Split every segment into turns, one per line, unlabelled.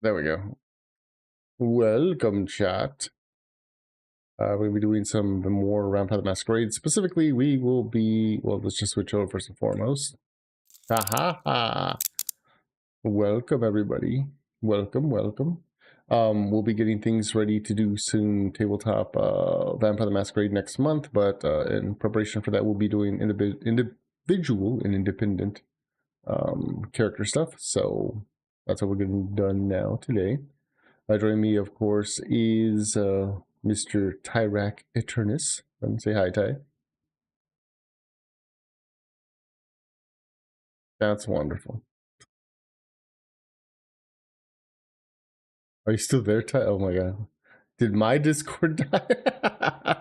There we go. Welcome, chat. We'll be doing some more Vampire the Masquerade. Specifically, we will be... Well, let's just switch over first and foremost. Ha ha ha! Welcome, everybody. Welcome. We'll be getting things ready to do soon tabletop Vampire the Masquerade next month, but in preparation for that, we'll be doing individual and independent character stuff. So that's what we're getting done now today. Joining me, of course, is Mr. Tyrak Eternus. Let me say hi, Ty. That's wonderful. Are you still there, Ty? Oh my god. Did my Discord die?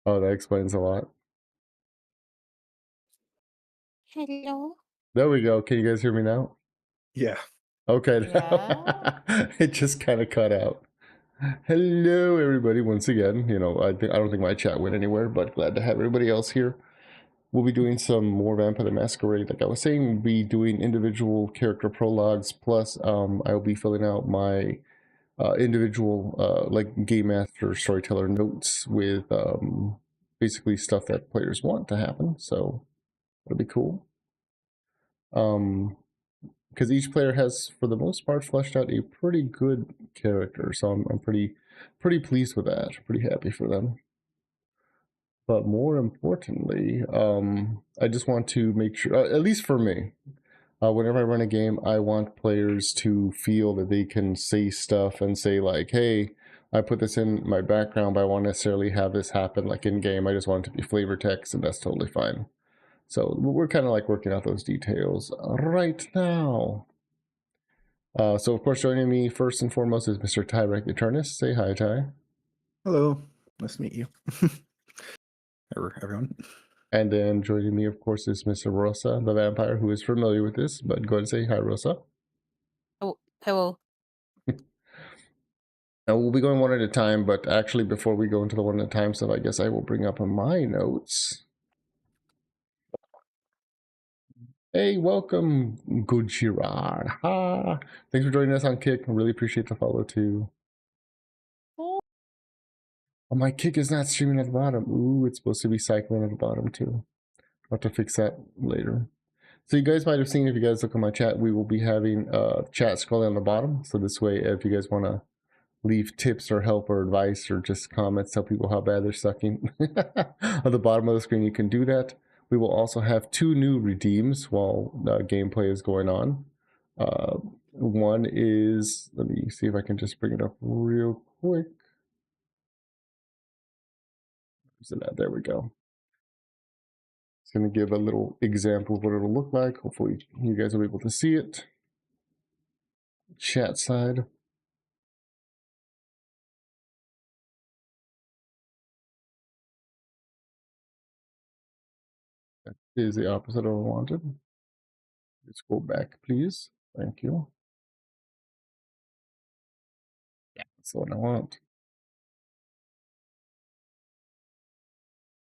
Oh, that explains a lot.
Hello.
There we go. Can you guys hear me now?
Yeah.
Okay.
Yeah.
It just kind of cut out. Hello, everybody. Once again, I don't think my chat went anywhere, but glad to have everybody else here. We'll be doing some more Vampire the Masquerade. Like I was saying, we'll be doing individual character prologues. Plus, I'll be filling out my individual like game master storyteller notes with basically stuff that players want to happen. So it'll be cool. Because each player has, for the most part, fleshed out a pretty good character. So I'm pretty pleased with that. Pretty happy for them. But more importantly, I just want to make sure, at least for me, whenever I run a game, I want players to feel that they can say stuff and say like, hey, I put this in my background, but I won't necessarily have this happen like in game. I just want it to be flavor text, and that's totally fine. So we're kind of like working out those details right now. So of course, joining me first and foremost is Mr. Tyrak Eternus. Say hi, Ty.
Hello. Nice to meet you. Everyone.
And then joining me, of course, is Mr. Rosa, the vampire, who is familiar with this. But go ahead and say hi, Rosa.
Oh, hello.
Now we'll be going one at a time, but actually before we go into the one at a time stuff, I guess I will bring up my notes. Hey, welcome, good Girard. Ha! Thanks for joining us on Kick. I really appreciate the follow too. Oh, my Kick is not streaming at the bottom. Ooh, it's supposed to be cycling at the bottom too. I'll have to fix that later. So you guys might have seen, if you guys look at my chat, we will be having chat scrolling on the bottom. So this way, if you guys want to leave tips or help or advice or just comments, tell people how bad they're sucking at the bottom of the screen, you can do that. We will also have 2 new redeems while gameplay is going on. One is, let me see if I can just bring it up real quick. Where's it at? There we go. It's going to give a little example of what it'll look like. Hopefully you guys will be able to see it. Chat side. That is the opposite of what I wanted. Let's go back, please. Thank you. Yeah, that's the one I want.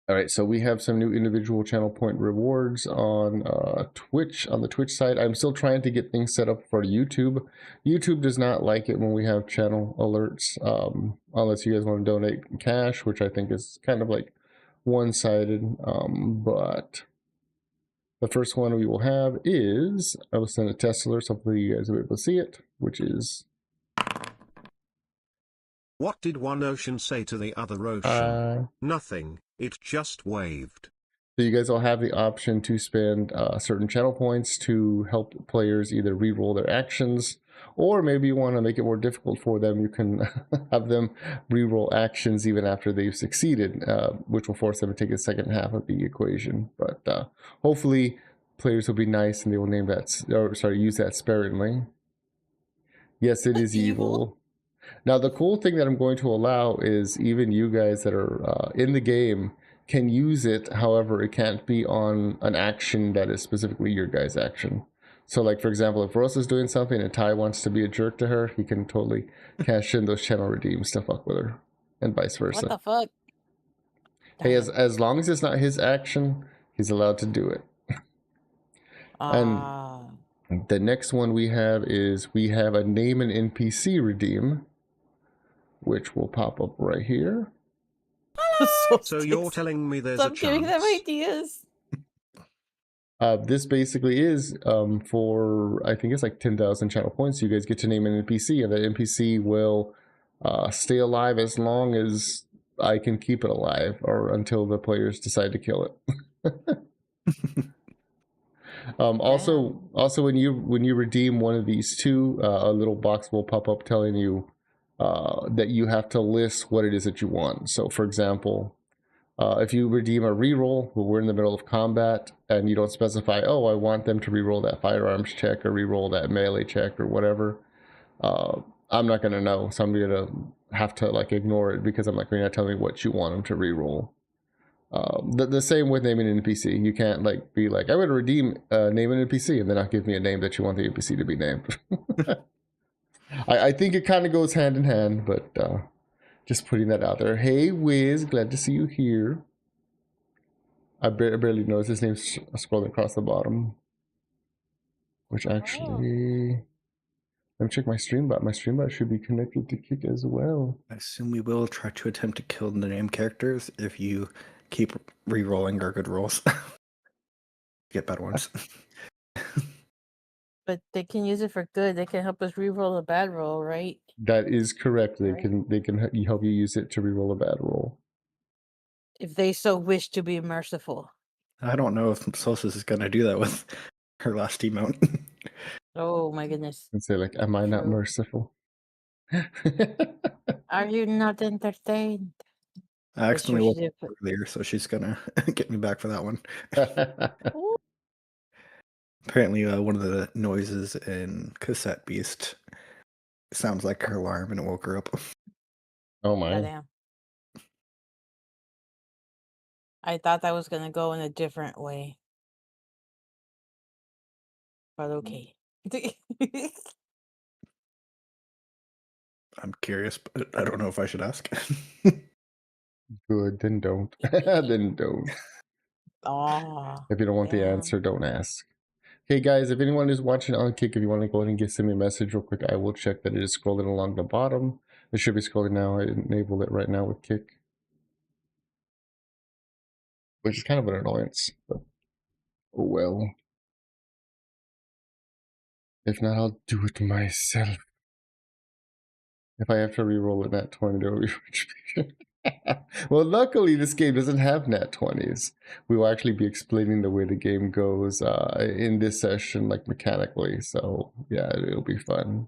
All right, so we have some new individual channel point rewards on Twitch, on the Twitch side. I'm still trying to get things set up for YouTube. YouTube does not like it when we have channel alerts, unless you guys want to donate cash, which I think is kind of like one-sided. But the first one we will have is, I will send a test alert, so hopefully you guys will be able to see it, which is...
What did one ocean say to the other ocean? Nothing, it just waved.
So you guys will have the option to spend certain channel points to help players either re-roll their actions, or maybe you want to make it more difficult for them. You can have them re-roll actions even after they've succeeded, which will force them to take the second half of the equation. But hopefully players will be nice and they will name that, or sorry, use that sparingly. Yes, it is evil. Now, the cool thing that I'm going to allow is even you guys that are in the game can use it. However, it can't be on an action that is specifically your guys' action. So, like, for example, if Rosa's doing something and Ty wants to be a jerk to her, he can totally cash in those channel redeems to fuck with her, and vice versa.
What the fuck?
Hey, as long as it's not his action, he's allowed to do it.
Ah.
The next one we have is we have a name an NPC redeem, which will pop up right here.
So you're telling me there's a
Stop giving them
chance?
ideas.
This basically is for, I think it's like 10,000 channel points. You guys get to name an NPC, and that NPC will stay alive as long as I can keep it alive, or until the players decide to kill it. Also, when you redeem one of these two, a little box will pop up telling you that you have to list what it is that you want. So, for example, if you redeem a reroll, we're in the middle of combat, and you don't specify, oh, I want them to reroll that firearms check or reroll that melee check or whatever, I'm not gonna know. So I'm gonna have to like ignore it, because I'm like, you're not telling me what you want them to reroll. The same with naming an NPC. You can't like be like, I would redeem name an NPC, and then not give me a name that you want the NPC to be named. I think it kind of goes hand in hand, but just putting that out there. Hey, Wiz, glad to see you here. I barely noticed his name's scrolling across the bottom. Which actually, let me check my stream bot. My stream bot should be connected to Kick as well.
I assume we will try to attempt to kill the name characters if you keep re-rolling our good rolls. Get bad ones.
But they can use it for good. They can help us re-roll a bad roll, right?
That is correct. They
Right.
can help you use it to reroll a bad roll.
If they so wish to be merciful.
I don't know if Solstice is going to do that with her last emote.
Oh my goodness.
And say like, am I not
True.
merciful?
Are you not entertained?
I
That's true,
accidentally
she
woke
did
up earlier, so she's going to get me back for that one.
Ooh,
Apparently, one of the noises in Cassette Beast sounds like her alarm, and it woke her up.
Oh my.
goddamn. I thought that was gonna go in a different way. But okay.
I'm curious, but I don't know if I should ask.
Good, then don't. Then don't.
Aw.
If you don't want the
damn.
answer, don't ask. Hey guys, if anyone is watching on Kick, if you want to go ahead and send me a message real quick, I will check that it is scrolling along the bottom. It should be scrolling now. I enabled it right now with Kick, which is kind of an annoyance, but oh well. If not, I'll do it myself. If I have to re-roll a nat 20, there will be retribution. Well, luckily this game doesn't have nat 20s. We will actually be explaining the way the game goes in this session, like mechanically. So yeah, it'll be fun.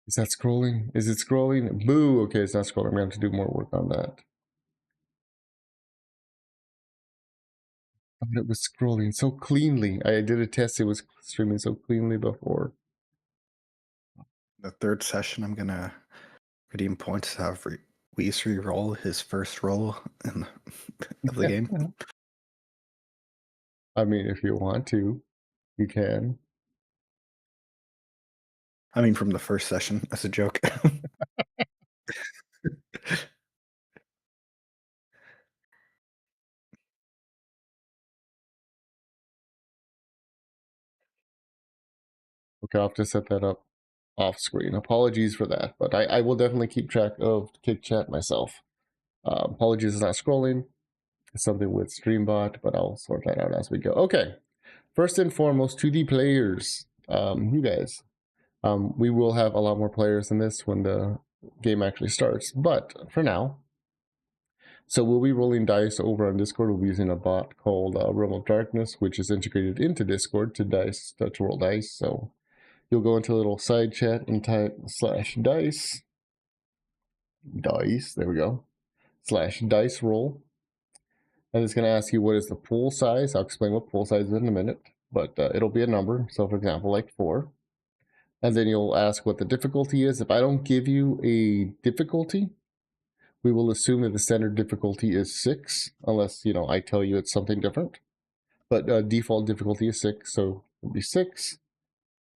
Is that scrolling? Is it scrolling? Boo! Okay, it's not scrolling. I'm going to have to do more work on that. I thought it was scrolling so cleanly. I did a test. It was streaming so cleanly before.
The third session, I'm going to redeem points to have Weiss re-roll his first roll of the game.
I mean, if you want to, you can.
I mean, from the first session, as a joke.
Okay, I'll have to set that up off screen. Apologies for that, but I will definitely keep track of Kick Chat myself. Apologies, it's not scrolling. It's something with StreamBot, but I'll sort that out as we go. Okay, first and foremost, 2D players, you guys. We will have a lot more players in this when the game actually starts, but for now, so we'll be rolling dice over on Discord. We'll be using a bot called Realm of Darkness, which is integrated into Discord to roll dice. So you'll go into a little side chat and type /dice. There we go. /dice roll. And it's going to ask you what is the pool size. I'll explain what pool size is in a minute, but it'll be a number. So for example, like 4. And then you'll ask what the difficulty is. If I don't give you a difficulty, we will assume that the standard difficulty is 6, unless, I tell you it's something different. But default difficulty is 6, so it'll be 6.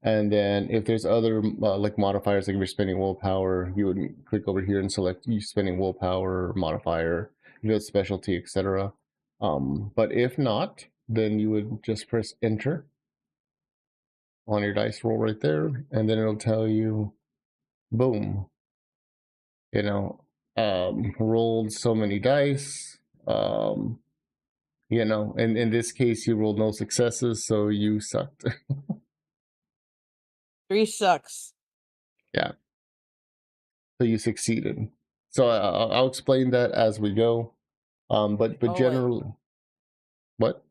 And then if there's other like modifiers, like if you're spending willpower, you would click over here and select you spending willpower modifier. your specialty, etc. But if not, then you would just press enter on your dice roll right there, and then it'll tell you, boom, you know, rolled so many dice. You know, and in this case, you rolled no successes, so you sucked.
3 sucks.
Yeah. So you succeeded. So I'll explain that as we go. But
Oh, wait.
generally, what?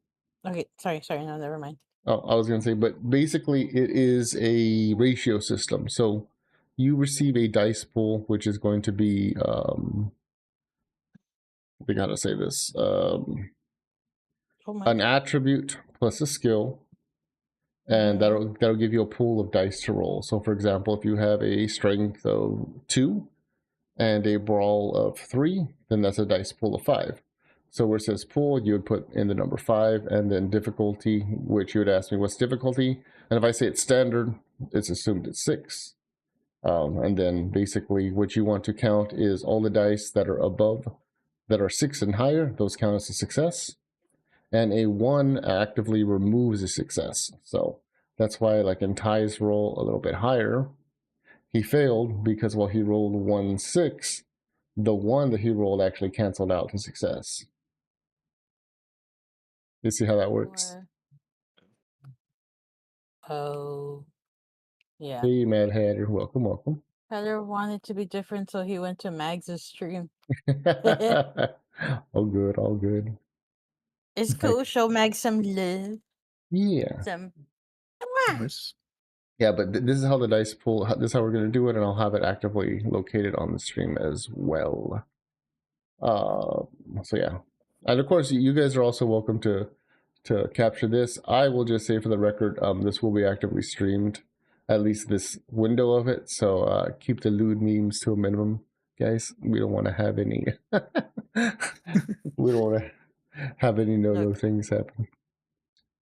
Okay, sorry. No, never mind.
Oh, I was gonna say, but basically, it is a ratio system. So you receive a dice pool, which is going to be we gotta say this
Oh my
an
god.
attribute plus a skill, and that'll give you a pool of dice to roll. So, for example, if you have a strength of 2 and a brawl of 3, then that's a dice pool of 5. So where it says pool, you would put in the number 5, and then difficulty, which you would ask me what's difficulty, and if I say it's standard, it's assumed it's 6. And then basically what you want to count is all the dice that are above, that are 6 and higher, those count as a success. And a 1 actively removes a success. So that's why, like in Ty's roll a little bit higher, he failed because while he rolled 1-6, the 1 that he rolled actually canceled out his success. You see how that works?
Oh, yeah.
Hey, Mad Hatter, welcome.
Heather wanted to be different, so he went to Mags' stream.
All good.
It's cool. Show Mag some love.
Yeah.
Some.
Nice.
Yeah, but this is how the dice pool, this is how we're going to do it, and I'll have it actively located on the stream as well. So yeah. And of course, you guys are also welcome to capture this. I will just say for the record, this will be actively streamed, at least this window of it. So keep the lewd memes to a minimum, guys. We don't want to have any. We don't want to have any no things happen.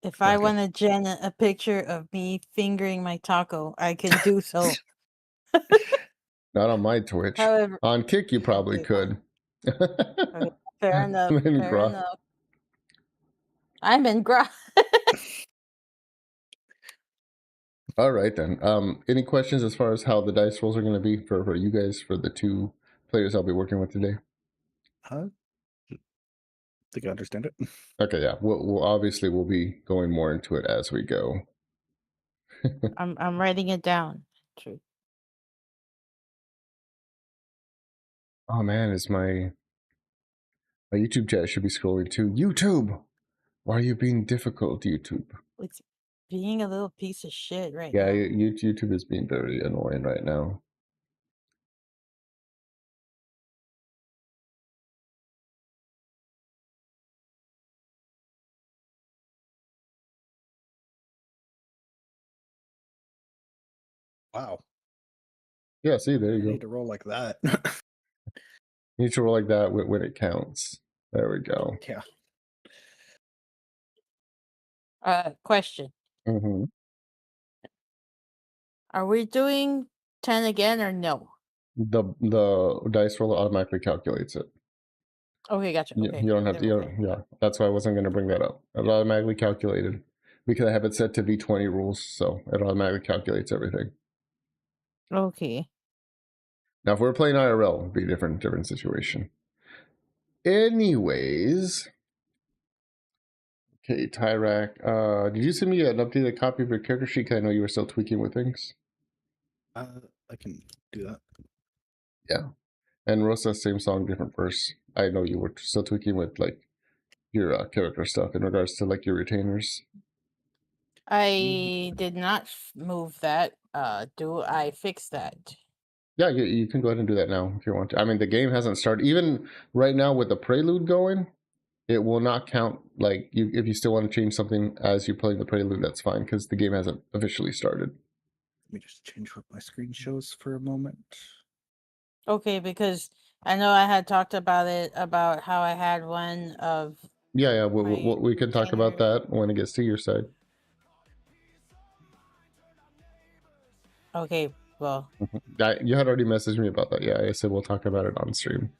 If I want to gen a picture of me fingering my taco, I can do so.
Not on my Twitch.
However,
On Kick, you probably
okay,
could.
okay, fair enough.
Maybe
Fair
Grok.
enough. I'm in Grok.
All right then. Any questions as far as how the dice rolls are going to be for you guys, for the 2 players I'll be working with today?
I think I understand it.
Okay, yeah. We'll obviously we'll be going more into it as we go.
I'm writing it down. True.
Oh man, is my YouTube chat should be scrolling too. YouTube, why are you being difficult, YouTube?
It's being a little piece of shit right
Yeah,
now.
YouTube is being very annoying right now.
Wow.
Yeah, see, there you
I
go.
need to roll like that.
You need to roll like that when it counts. There we go.
Yeah.
Question.
Mm-hmm.
Are we doing 10 again or no?
The dice roller automatically calculates it.
Okay, gotcha. Okay.
You don't have to. Yeah, that's why I wasn't going to bring that up. It automatically calculated because I have it set to V20 rules, so it automatically calculates everything.
Okay.
Now, if we're playing IRL, it'd be a different situation. Anyways, okay, Tyrak, did you send me an updated copy of your character sheet? Because I know you were still tweaking with things.
I can do that.
Yeah, and Rosa, same song, different verse. I know you were still tweaking with like your character stuff in regards to like your retainers.
I did not move that. Do I fix that?
Yeah, you can go ahead and do that now if you want to. I mean, the game hasn't started. Even right now with the prelude going, it will not count. Like, if you still want to change something as you're playing the prelude, that's fine because the game hasn't officially started.
Let me just change what my screen shows for a moment.
Okay, because I know I had talked about it, about how I had one of.
Yeah, we can talk about
retainers.
that when it gets to your side.
Okay, well,
You had already messaged me about that. Yeah, I said we'll talk about it on stream.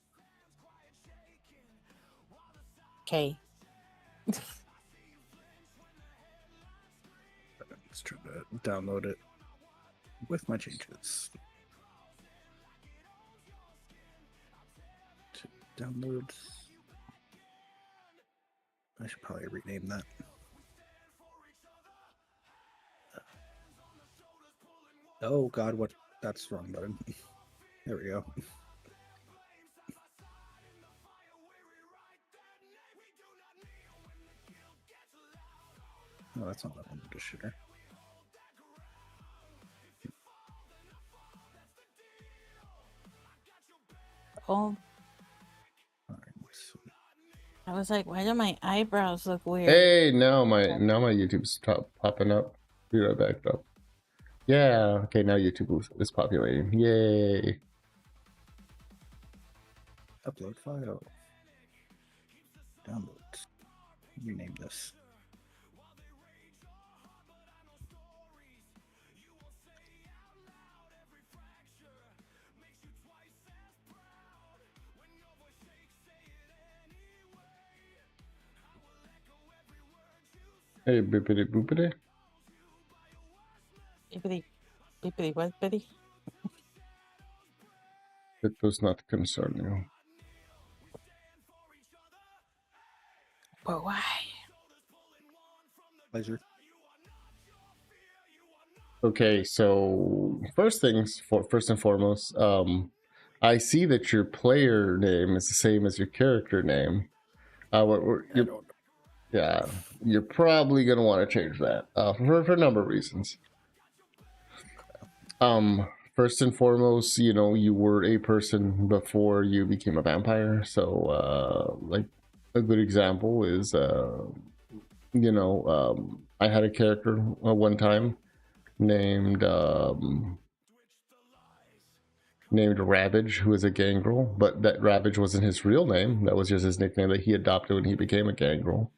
Okay.
Let's try to download it with my changes. Downloads. I should probably rename that. Oh God, what? That's the wrong button. There we go. No, that's not what I wanted to share.
Oh,
All right, let's see.
I was like, why do my eyebrows look weird?
Hey, now my YouTube's popping up. Be right back though. Yeah, okay, now YouTube is populating. Yay.
Upload file. Downloads. Rename this.
Hey, bippity boopity.
Bippity, bippity, what, bitty?
That does not concern you.
But why?
Pleasure.
Okay, so first and foremost, I see that your player name is the same as your character name. Yeah, you're probably gonna want to change that for a number of reasons. First and foremost, you know, you were a person before you became a vampire, so like a good example is I had a character one time named Ravage, who was a gangrel, but that Ravage wasn't his real name. That was just his nickname that he adopted when he became a gangrel,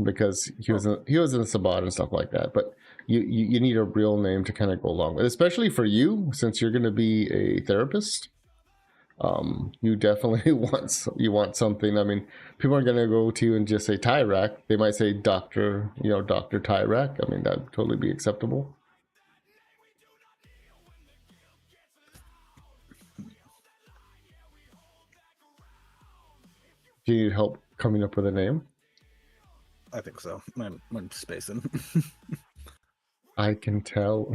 because he was in the Sabbat and stuff like that. But you need a real name to kind of go along with, especially for you, since you're going to be a therapist. You definitely want something. I mean, people aren't going to go to you and just say Tyrak. They might say Dr. Tyrak. I mean, that would totally be acceptable. Do you need help coming up with a name?
I think so. I'm spacing.
I can tell.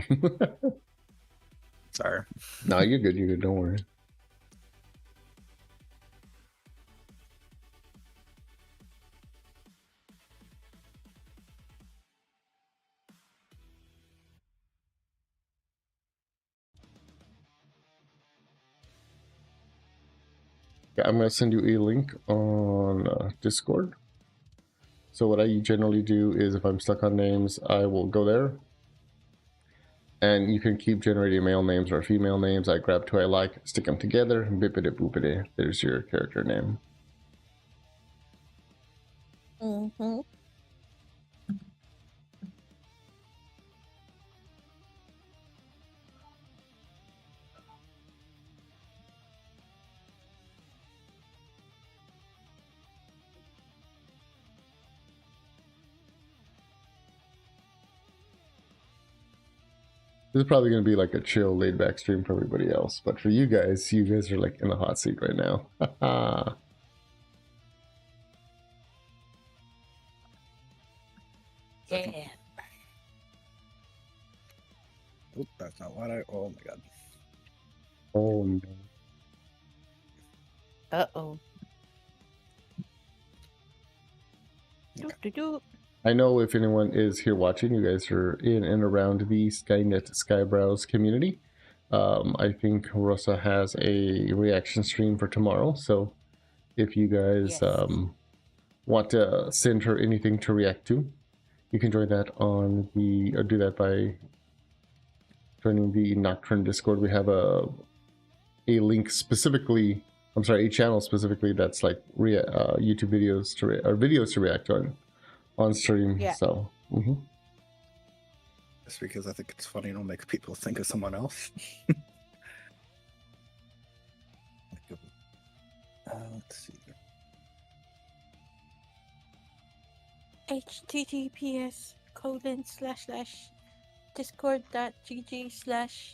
Sorry.
No, you're good. You're good. Don't worry. Yeah, I'm going to send you a link on Discord. So what I generally do is if I'm stuck on names, I will go there. And you can keep generating male names or female names. I grab two I like, stick them together, and bippity boopity. There's your character name.
Mm-hmm.
This is probably going to be like a chill, laid back stream for everybody else. But for you guys are like in the hot seat right now.
Yeah.
Oop, that's not what I. Oh my God.
Oh no.
Uh-oh.
Okay.
Doo-doo-doo.
I know if anyone is here watching, you guys are in and around the Skynet Skybrows community. I think Rosa has a reaction stream for tomorrow, so if you guys
Yes.
want to send her anything to react to, you can join that on the, or do that by joining the Nocturne Discord. We have a link specifically, I'm sorry, a channel specifically that's like YouTube videos videos to react on stream.
Yeah.
So.
Just because I think it's funny, it'll make people think of someone else. Let's see.
https://discord.gg/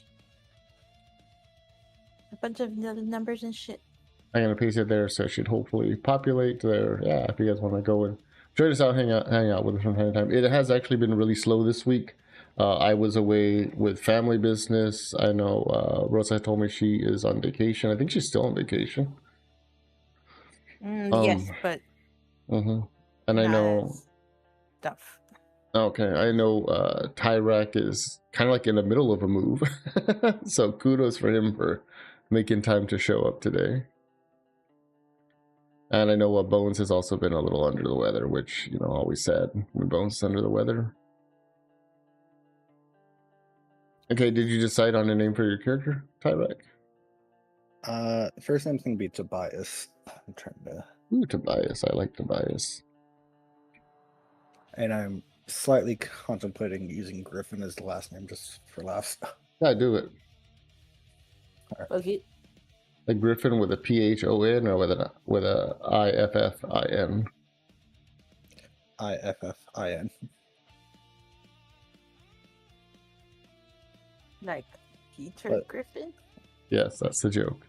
a bunch of numbers and shit.
I'm gonna paste it there, so it should hopefully populate there. Yeah, if you guys want to go and join us out, hang out with us from time to time. It has actually been really slow this week. I was away with family business. I know Rosa told me she is on vacation. I think she's still on vacation.
Yes, but
And I
not
know.
as stuff.
Okay, I know Tyrak is kind of like in the middle of a move, so kudos for him for making time to show up today. And I know Bones has also been a little under the weather, which, you know, always sad when Bones is under the weather. Okay, did you decide on a name for your character, Tyrak?
First name's gonna be Tobias. I'm trying to.
Ooh, Tobias. I like Tobias.
And I'm slightly contemplating using Griffin as the last name just for laughs.
Yeah, do it.
Okay.
Like Griffin with a PHON or with a IFFIN?
IFFIN.
Like Peter
But-
Griffin?
Yes, that's the joke.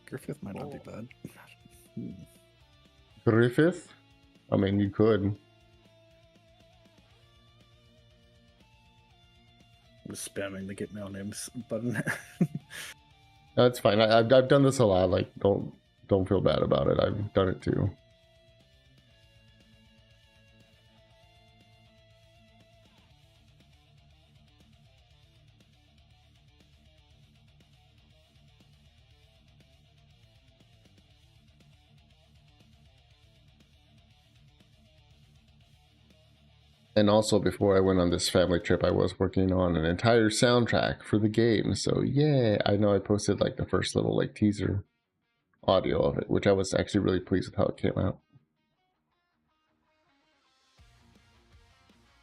Griffith might not be bad.
Griffith? I mean, you could.
I'm just spamming the get mail names button.
That's fine. I've done this a lot. Like, don't feel bad about it. I've done it too. And also, before I went on this family trip, I was working on an entire soundtrack for the game. So yeah, I know I posted like the first little like teaser audio of it, which I was actually really pleased with how it came out.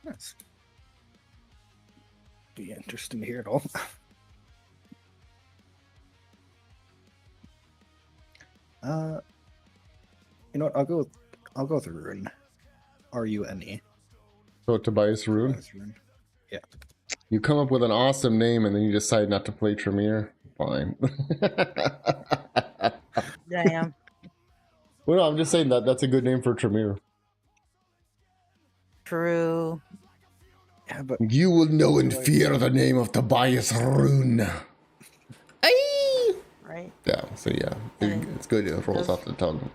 Nice. Be interesting to hear it all. You know what? I'll go with Rune. RUNE.
So Tobias Rune,
Rune. Yeah.
you come up with an awesome name and then you decide not to play Tremere. Fine.
Damn.
Well, no, I'm just saying that's a good name for Tremere.
True.
Yeah, but
You will know and fear the name of Tobias Rune. Aye!
Right?
Yeah, so yeah, it's good. It rolls off the tongue.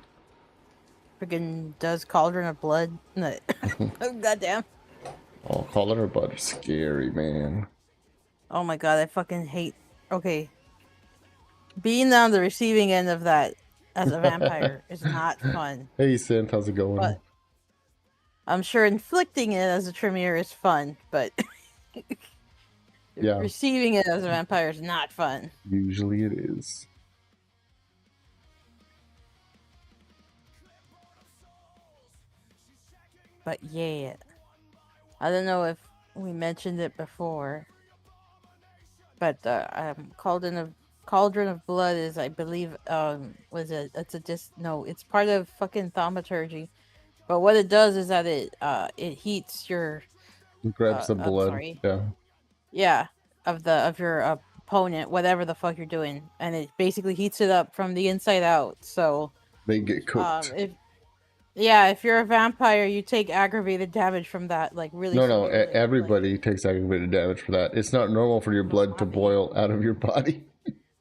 Freaking does Cauldron of Blood. No. Oh, goddamn.
Oh, Cauldron of Blood is scary, man.
Oh my god, I fucking hate. Okay. Being on the receiving end of that as a vampire is not fun.
Hey, Synth, how's it going?
But I'm sure inflicting it as a Tremere is fun, but
Yeah.
receiving it as a vampire is not fun.
Usually it is.
But yeah. I don't know if we mentioned it before. But Cauldron of Blood is, I believe, it's part of fucking thaumaturgy. But what it does is that it heats your
It grabs the blood.
sorry.
Yeah.
Of your opponent, whatever the fuck you're doing, and it basically heats it up from the inside out. So
They get cooked.
if you're a vampire, you take aggravated damage from that, like really.
No,
severely,
everybody takes aggravated damage for that. It's not normal for your blood to boil out of your body.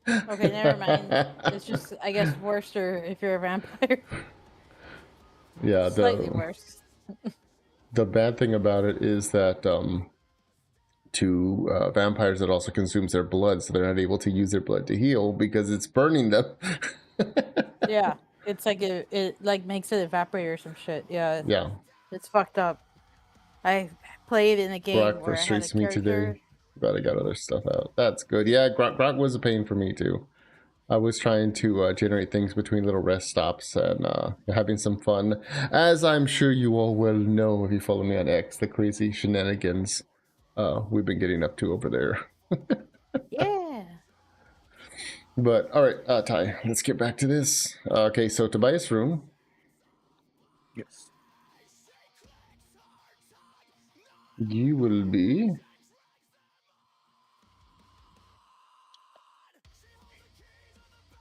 Okay, never mind. It's just, I guess, worse if you're a vampire.
Yeah,
Slightly worse.
The bad thing about it is that to vampires, it also consumes their blood, so they're not able to use their blood to heal because it's burning them.
Yeah, it's like it like makes it evaporate or some shit. Yeah.
Yeah.
It's fucked up. I played in a game
Grok
where I had a
frustrates me
character.
today. But I got other stuff out. That's good. Yeah, Grok was a pain for me too. I was trying to generate things between little rest stops and having some fun. As I'm sure you all well know if you follow me on X, the crazy shenanigans we've been getting up to over there.
Yeah.
But, alright, Ty, let's get back to this. Okay, so Tobias Rune.
yes.
You will be.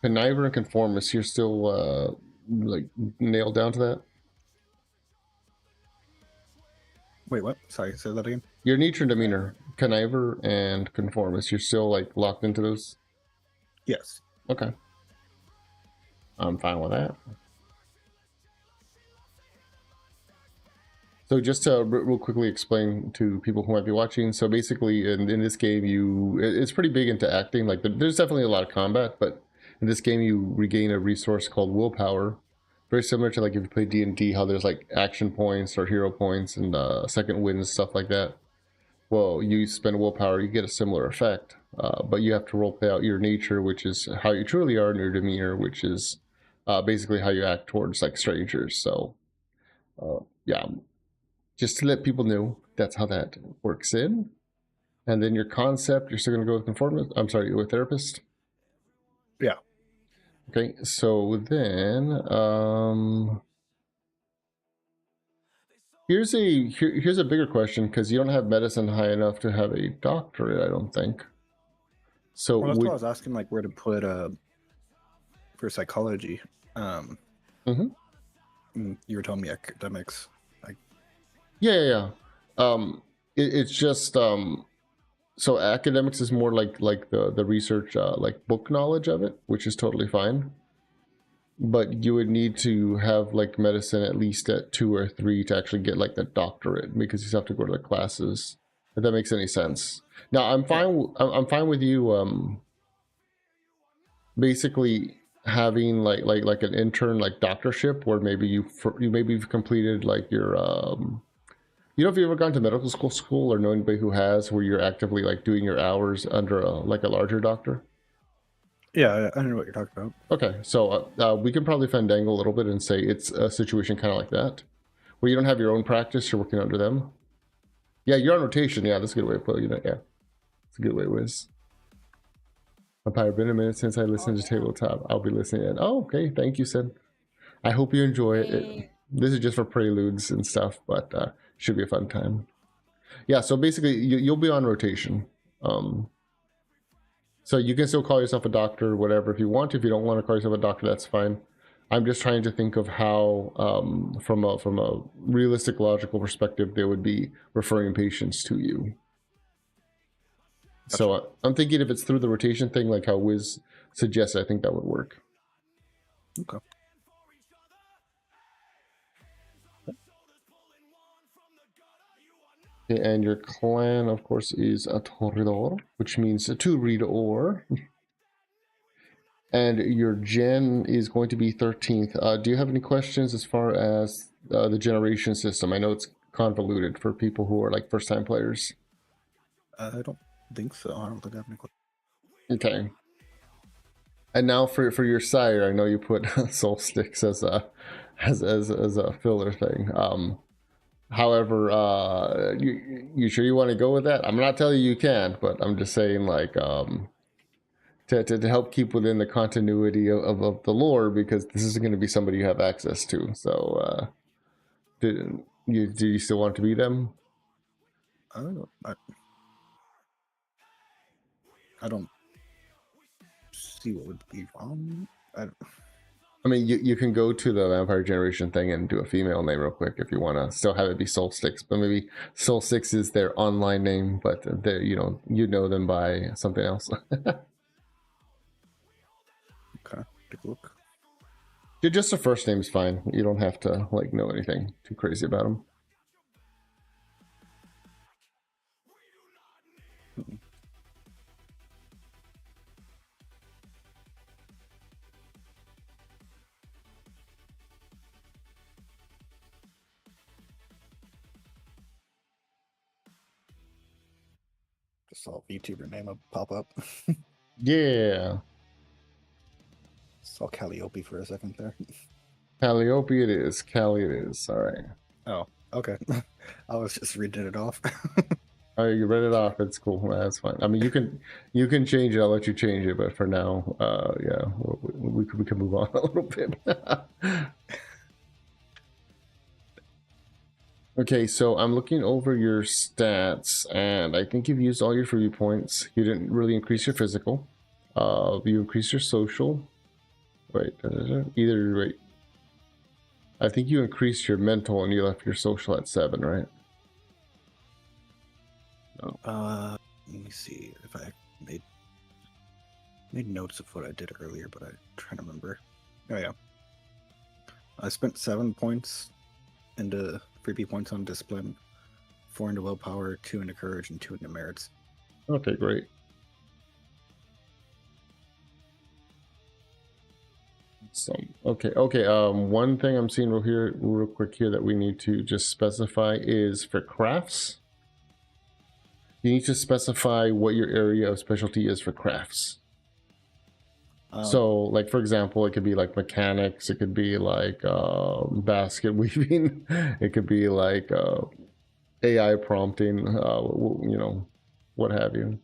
Conniver and conformist, you're still like nailed down to that?
Wait, what? Sorry, say that again.
Your nature and demeanor, conniver and conformist, you're still like locked into those?
Yes.
Okay. I'm fine with that. So just to real quickly explain to people who might be watching, so basically in this game it's pretty big into acting. Like there's definitely a lot of combat, but in this game you regain a resource called willpower, very similar to like if you play D&D, how there's like action points or hero points and second wins, stuff like that. Well, you spend willpower, you get a similar effect, but you have to role play out your nature, which is how you truly are, and your demeanor, which is basically how you act towards like strangers. So yeah, just to let people know that's how that works in. And then your concept, you're still going to go with conformist. I'm sorry, with therapist.
Yeah.
Okay, so then here's a bigger question, because you don't have medicine high enough to have a doctorate, I don't think. So
Well, that's what I was asking, like where to put for psychology.
mm-hmm.
You were telling me academics.
Yeah. It's just so academics is more like the research, like book knowledge of it, which is totally fine. But you would need to have like medicine at least at 2 or 3 to actually get like the doctorate, because you have to go to the classes. If that makes any sense. Now I'm fine. I'm fine with you. Basically having like an intern like doctorship, where maybe you've completed like your you know, if you've ever gone to medical school or know anybody who has, where you're actively like doing your hours under like a larger doctor.
Yeah, I know what you're talking about.
Okay, so we can probably fandangle a little bit and say it's a situation kind of like that, where you don't have your own practice, you're working under them. Yeah, you're on rotation. Yeah, that's a good way of putting it. Yeah, it's a good way, Wiz. Vampire, been a minute since I listened to Tabletop. I'll be listening in. Oh, okay. Thank you, Sid. I hope you enjoy it. This is just for preludes and stuff, but should be a fun time. Yeah, so basically you'll be on rotation. So you can still call yourself a doctor or whatever if you want to. If you don't want to call yourself a doctor, that's fine. I'm just trying to think of how, from a realistic, logical perspective, they would be referring patients to you. Gotcha. So I'm thinking if it's through the rotation thing, like how Wiz suggests, I think that would work.
Okay.
And your clan, of course, is a Torridor, which means to read or. And your gen is going to be 13th. Do you have any questions as far as the generation system? I know it's convoluted for people who are like first-time players.
I don't think so. I don't think I have any questions.
Okay. And now for your sire, I know you put soul sticks as a filler thing. However, you sure you want to go with that? I'm not telling you can't, but I'm just saying, like, to help keep within the continuity of the lore, because this is going to be somebody you have access to. So, do you still want to be them?
I don't see what would be wrong.
I mean, you can go to the Vampire Generation thing and do a female name real quick if you want to still have it be Soul Sticks, but maybe Soul Six is their online name, but they you know them by something else.
Okay, take a look.
Just the first name's fine. You don't have to like know anything too crazy about them.
Just saw a VTuber name pop up.
Yeah.
Saw Calliope for a second there.
Calliope it is. Callie it is. All right.
Oh, okay. I was just reading it off.
Oh, you read it off. It's cool. That's fine. I mean, you can change it. I'll let you change it. But for now, yeah, we can move on a little bit. Okay, so I'm looking over your stats, and I think you've used all your free points. You didn't really increase your physical. You increased your social. Wait, either wait. I think you increased your mental and you left your social at 7, right? No.
Let me see if I made notes of what I did earlier, but I'm trying to remember. Oh yeah, I spent 7 points into freebie points on discipline, 4 into willpower, 2 into courage, and 2 into merits.
Okay, great. Okay. One thing I'm seeing real quick here that we need to just specify is for crafts. You need to specify what your area of specialty is for crafts. So, like, for example, it could be like mechanics, it could be like basket weaving, it could be like AI prompting, you know, what have you.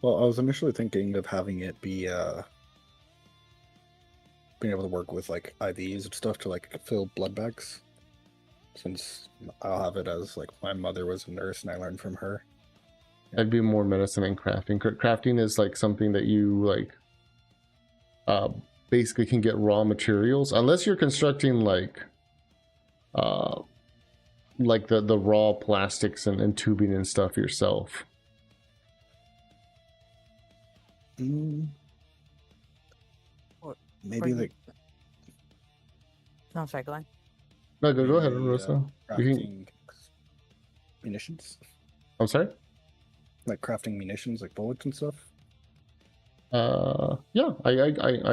Well, I was initially thinking of having it be being able to work with like IVs and stuff to like fill blood bags, since I'll have it as like my mother was a nurse and I learned from her.
That'd be more medicine and crafting. Crafting is like something that you like basically can get raw materials, unless you're constructing like the raw plastics and tubing and stuff yourself.
Maybe like
No, sorry, go on.
No, go ahead, Rosa.
Crafting munitions.
I'm sorry?
Like crafting munitions, like bullets and stuff.
Yeah, I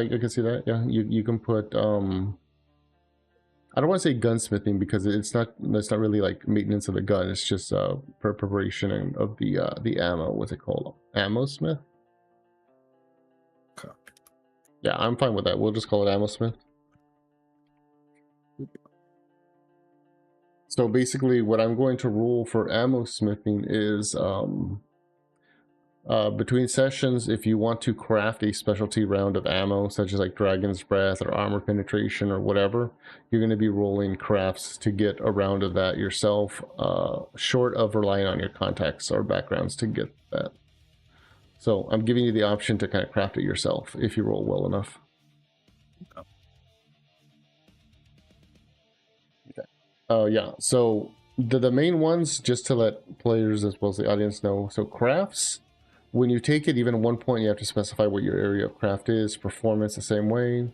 can see that. Yeah, you can put I don't want to say gunsmithing because it's not really like maintenance of the gun. It's just preparation of the ammo. What's it called? Ammo smith.
Okay.
Yeah, I'm fine with that. We'll just call it ammo smith. So basically, what I'm going to rule for ammo smithing is between sessions, if you want to craft a specialty round of ammo, such as like Dragon's Breath or Armor Penetration or whatever, you're going to be rolling crafts to get a round of that yourself, short of relying on your contacts or backgrounds to get that. So I'm giving you the option to kind of craft it yourself if you roll well enough. Okay. Yeah, so the main ones, just to let players as well as the audience know, so crafts, when you take it, even at 1 point, you have to specify what your area of craft is. Performance, the same way.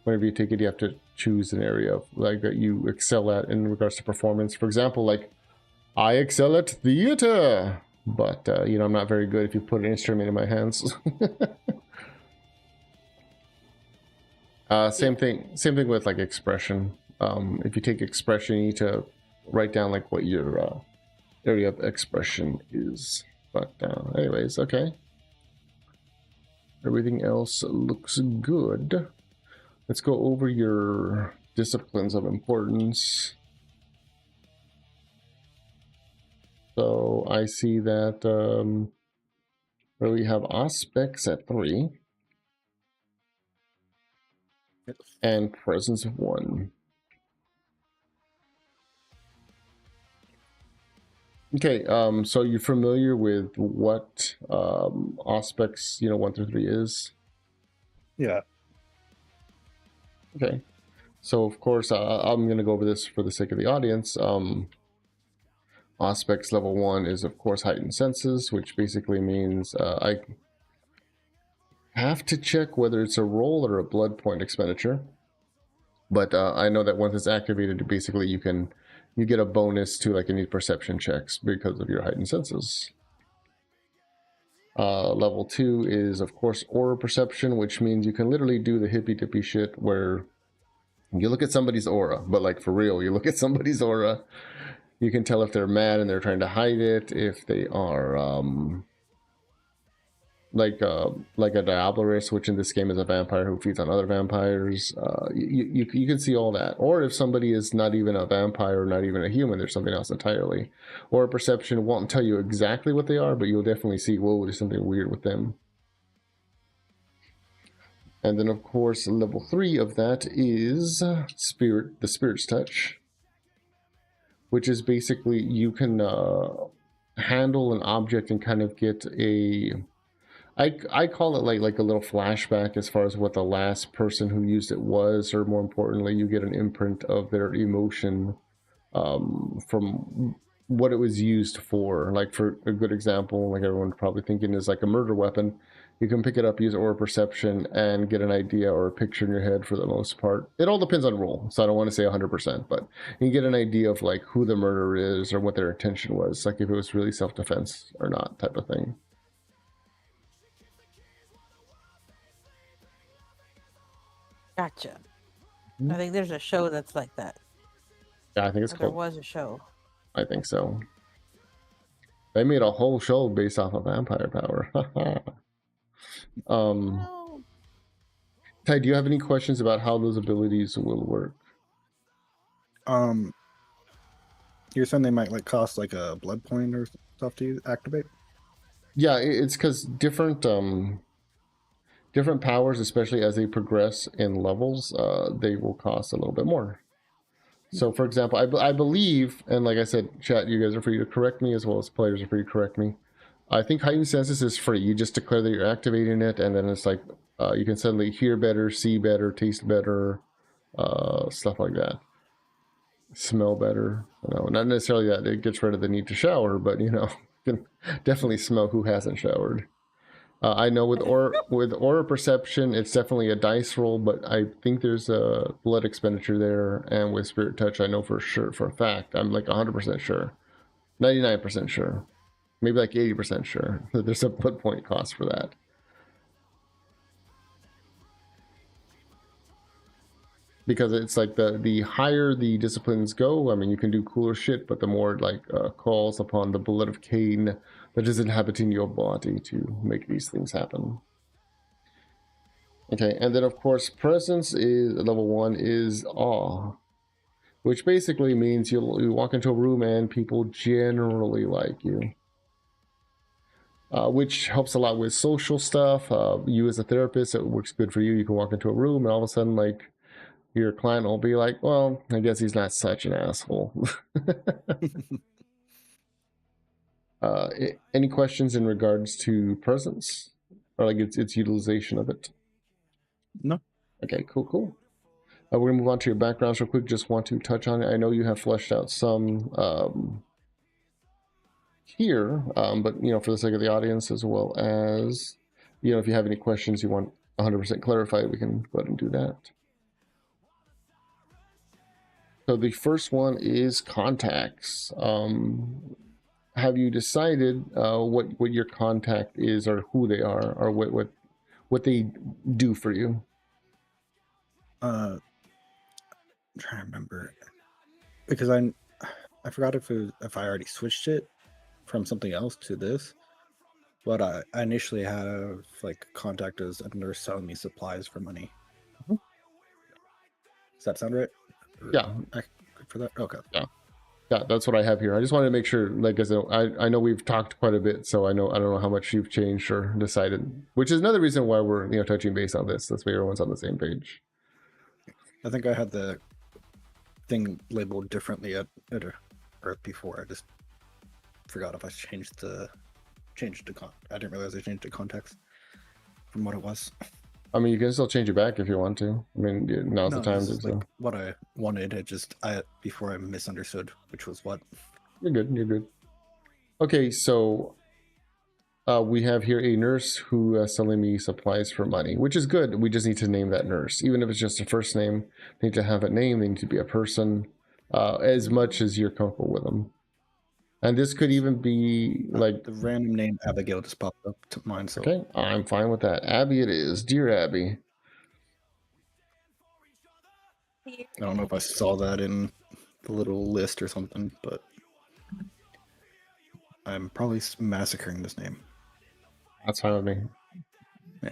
Whenever you take it, you have to choose an area of, like, that you excel at in regards to performance. For example, like, I excel at theater, but, you know, I'm not very good if you put an instrument in my hands. Same thing with, like, expression. If you take expression, you need to write down, like, what your area of expression is. But anyways, okay. Everything else looks good. Let's go over your disciplines of importance. So I see that where we have aspects at 3 and presence of 1. Okay, so you're familiar with what aspects 1 through 3 is?
Yeah.
Okay, so of course I'm going to go over this for the sake of the audience. Aspects level 1 is of course heightened senses, which basically means I have to check whether it's a roll or a blood point expenditure. But I know that once it's activated, basically you get a bonus to like any perception checks because of your heightened senses. Level 2 is of course aura perception, which means you can literally do the hippy dippy shit where you look at somebody's aura, but like for real, you look at somebody's aura, you can tell if they're mad and they're trying to hide it, if they are like a Diablerus, which in this game is a vampire who feeds on other vampires. You can see all that. Or if somebody is not even a vampire or not even a human, there's something else entirely. Or perception won't tell you exactly what they are, but you'll definitely see, whoa, there's something weird with them. And then, of course, level 3 of that is the Spirit's Touch, which is basically you can handle an object and kind of get a I call it like a little flashback as far as what the last person who used it was, or more importantly, you get an imprint of their emotion from what it was used for. Like, for a good example, like everyone's probably thinking, is like a murder weapon. You can pick it up, use aura perception, and get an idea or a picture in your head for the most part. It all depends on role, so I don't want to say 100%, but you get an idea of like who the murderer is or what their intention was, like if it was really self-defense or not, type of thing.
Gotcha. I think there's a show that's like that.
Yeah, I think it's
Or there
called.
was a show.
I think so. They made a whole show based off of vampire power.
Oh.
Ty, do you have any questions about how those abilities will work?
You're saying they might like cost like a blood point or stuff to activate?
Yeah, it's because different powers, especially as they progress in levels, they will cost a little bit more. So, for example, I believe, and like I said, chat, you guys are free to correct me, as well as players are free to correct me. I think heightened senses is free. You just declare that you're activating it, and then it's like you can suddenly hear better, see better, taste better, stuff like that. Smell better. Not necessarily that it gets rid of the need to shower, but you can definitely smell who hasn't showered. I know with aura perception, it's definitely a dice roll, but I think there's a blood expenditure there. And with spirit touch, I know for sure, for a fact, I'm like 100% sure, 99% sure, maybe like 80% sure that there's a blood point cost for that. Because it's like the higher the disciplines go, I mean, you can do cooler shit, but the more like calls upon the blood of Cain that is inhabiting your body to make these things happen. Okay, and then of course, presence is level 1 is awe, which basically means you walk into a room and people generally like you. Which helps a lot with social stuff. You as a therapist, it works good for you. You can walk into a room and all of a sudden, like, your client will be like, well, I guess he's not such an asshole. Any questions in regards to presence? Or like its utilization of it?
No.
Okay, cool. We're going to move on to your backgrounds real quick. Just want to touch on it. I know you have fleshed out some here, but, for the sake of the audience, as well as, if you have any questions you want 100% clarified, we can go ahead and do that. So the first one is contacts. Have you decided what your contact is, or who they are, or what they do for you?
I'm trying to remember, because I forgot if I already switched it from something else to this, but I initially have like contact as a nurse selling me supplies for money.
Mm-hmm.
Does that sound right?
Yeah.
For that? Okay.
Yeah, that's what I have here. I just wanted to make sure, like, as I know we've talked quite a bit, so I don't know how much you've changed or decided, which is another reason why we're touching base on this. That's why everyone's on the same page.
I think I had the thing labeled differently at Earth before. I just forgot if I changed the I didn't realize I changed the context from what it was.
I mean, you can still change it back if you want to. I mean, now's the time to.
Like what I wanted. Before I misunderstood which was what.
You're good. Okay, so we have here a nurse who is selling me supplies for money, which is good. We just need to name that nurse, even if it's just a first name. They need to have a name. They need to be a person, as much as you're comfortable with them. And this could even be like
the random name Abigail just popped up to mine. So
okay, I'm fine with that. Abby, it is. Dear Abby.
I don't know if I saw that in the little list or something, but I'm probably massacring this name.
That's fine with me.
Yeah.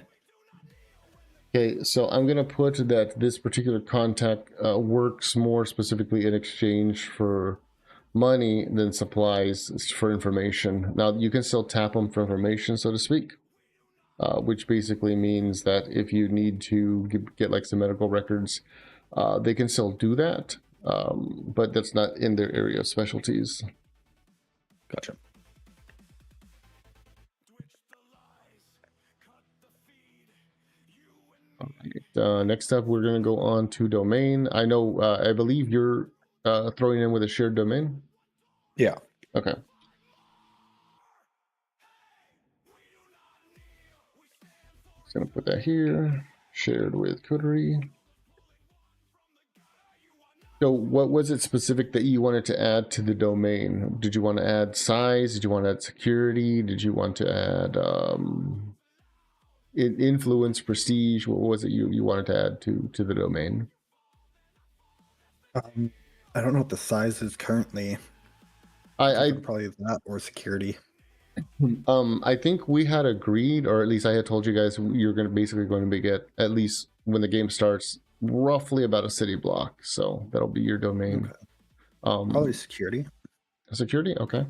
Okay, so I'm going to put that this particular contact works more specifically in exchange for money than supplies for information. Now, you can still tap them for information, so to speak, which basically means that if you need to get like some medical records, they can still do that. but that's not in their area of specialties.
Gotcha.
All right. Next up, we're going to go on to domain. I know, I believe you're throwing in with a shared domain.
Yeah.
Okay. Just going to put that here. Shared with Coterie. So what was it specific that you wanted to add to the domain? Did you want to add size? Did you want to add security? Did you want to add influence, prestige? What was it you wanted to add to the domain?
I don't know what the size is currently.
I
probably that or security.
I think we had agreed, or at least I had told you guys you're going to basically going to get, at least when the game starts, roughly about a city block. So that'll be your domain.
Okay. Probably security.
Security, okay.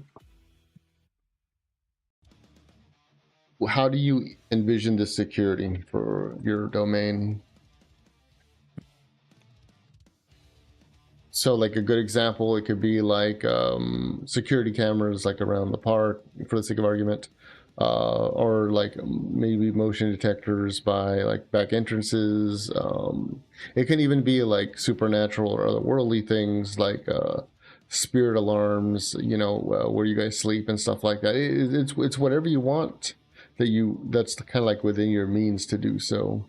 How do you envision the security for your domain? So like a good example, it could be like security cameras like around the park, for the sake of argument, or like maybe motion detectors by like back entrances. It can even be like supernatural or otherworldly things like spirit alarms, you know, where you guys sleep and stuff like that. It's whatever you want that's kind of like within your means to do so.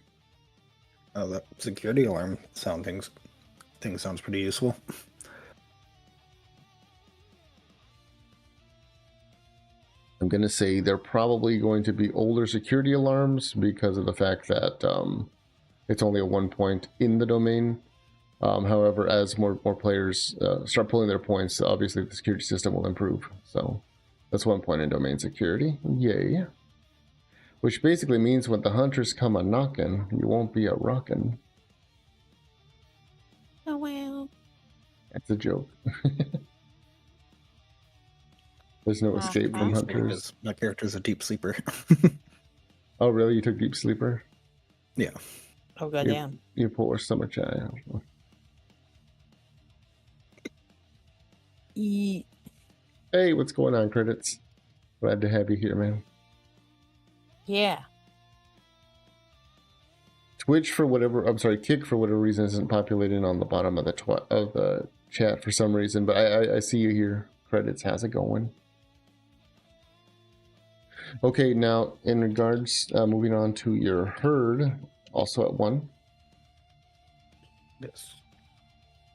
That security alarm thing sounds pretty useful.
I'm going to say they're probably going to be older security alarms because of the fact that it's only at 1 point in the domain. However, as more players start pulling their points, obviously the security system will improve. So that's 1 point in domain security. Yay. Which basically means when the hunters come a knocking, you won't be a rockin'.
Oh, well.
That's a joke. There's no escape from hunters.
My character's a deep sleeper.
Oh, really? You took deep sleeper?
Yeah.
Oh, goddamn.
You poor stomach child. Hey, what's going on, credits? Glad to have you here, man.
Yeah.
Twitch for whatever, I'm sorry, Kick for whatever reason isn't populating on the bottom of the chat for some reason, but I see you here. Credits, how's it going? Okay, now in regards, moving on to your herd, also at 1.
Yes.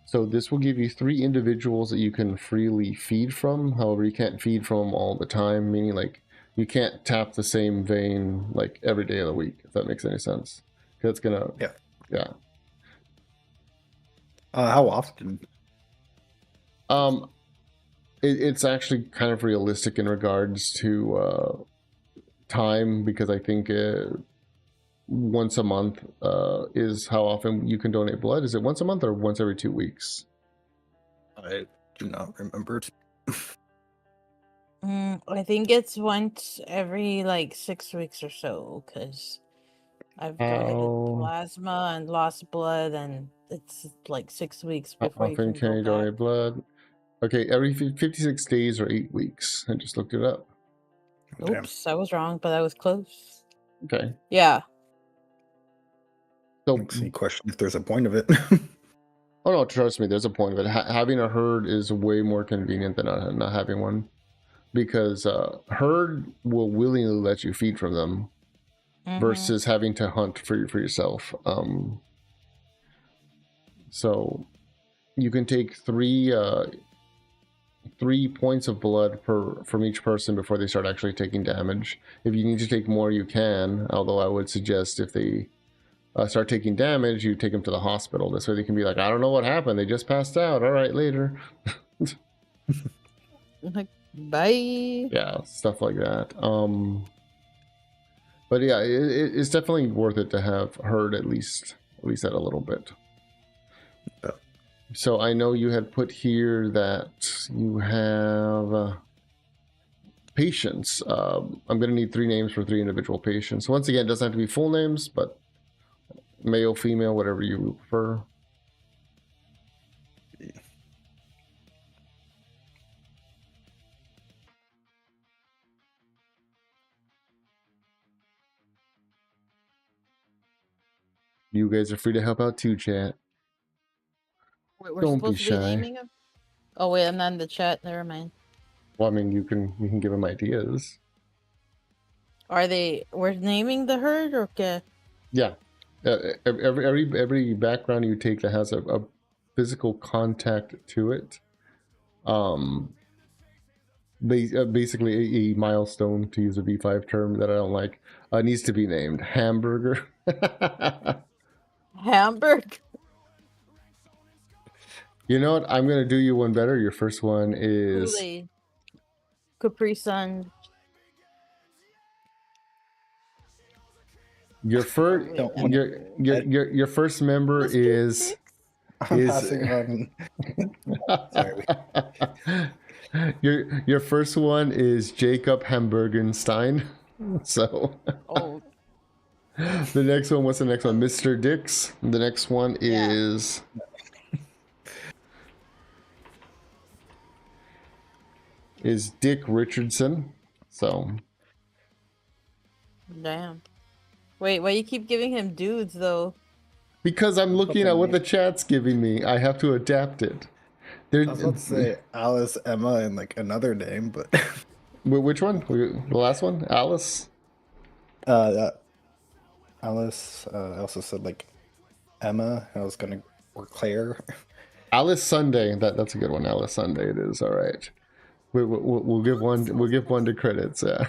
So this will give you 3 individuals that you can freely feed from. However, you can't feed from them all the time, meaning like you can't tap the same vein like every day of the week, if that makes any sense. That's gonna, yeah.
How often?
It's actually kind of realistic in regards to time, because I think once a month is how often you can donate blood. Is it once a month or once every 2 weeks?
I do not remember.
I think it's once every like 6 weeks or so, because I've donated plasma and lost blood, and it's like 6 weeks
How
before you
often
can go
you donate blood? Okay, every 56 days or 8 weeks. I just looked it up.
Oops, I was wrong, but I was close.
Okay.
Yeah.
So, makes me question if there's a point of it.
Oh no, trust me, there's a point of it. Having a herd is way more convenient than not having one, because herd will willingly let you feed from them, versus having to hunt for yourself. So you can take 3 points of blood from each person before they start actually taking damage. If you need to take more, you can. Although I would suggest if they start taking damage, you take them to the hospital. This way they can be like, I don't know what happened. They just passed out. All right, later.
Like, bye.
Yeah, stuff like that. But yeah, it's definitely worth it to have herd at least at a little bit. So I know you had put here that you have patients. I'm going to need 3 names for 3 individual patients. So once again, it doesn't have to be full names, but male, female, whatever you prefer. You guys are free to help out too, chat.
Wait, we're
Don't be
supposed to be
shy.
naming him? Oh wait, I'm not in the chat. Never mind.
Well, I mean, you can give them ideas.
We're naming the herd, or okay?
Yeah. Every background you take that has a physical contact to it, basically a milestone, to use a V5 term that I don't like, needs to be named Hamburger.
Hamburg.
You know what? I'm gonna do you one better. Your first one is
Kool-Aid. Capri Sun.
your first.
Don't want
Your first member
Mr.
is.
I'm passing on. Sorry.
Your first one is Jacob Hamburgenstein. So.
Oh.
The next one, what's the next one? Mr. Dix. The next one is Dick Richardson. So
Damn. Wait, why you keep giving him dudes though?
because I'm looking at what the chat's giving me, I have to adapt it.
I was about to say Alice, Emma, and like another name, but
which one? The last one? Alice?
Alice. I also said like Emma. I was gonna, or Claire.
Alice Sunday. That's a good one. Alice Sunday. It is. All right. We'll give one. We'll give one to credits. Yeah.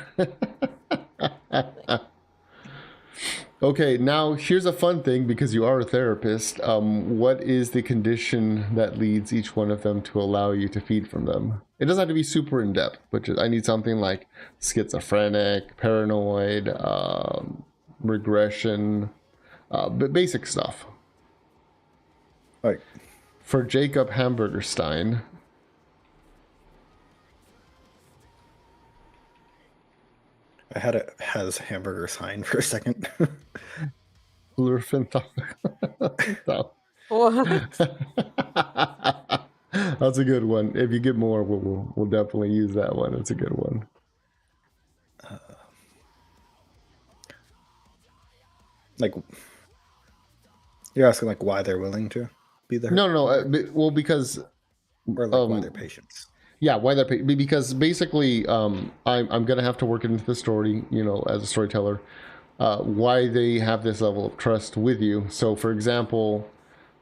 Okay. Now here's a fun thing, because you are a therapist. What is the condition that leads each one of them to allow you to feed from them? It doesn't have to be super in depth, but I need something like schizophrenic, paranoid, regression, but basic stuff.
Like
For Jacob Hamburgerstein.
I had it has hamburger sign for a second.
Plurfin.
What?
That's a good one. If you get more, we'll definitely use that one. It's a good one.
Like, you're asking like why they're willing to be there?
No. Well, because
or like why they're patients.
Yeah, why they're because basically, I'm gonna have to work into the story, as a storyteller, why they have this level of trust with you. So, for example,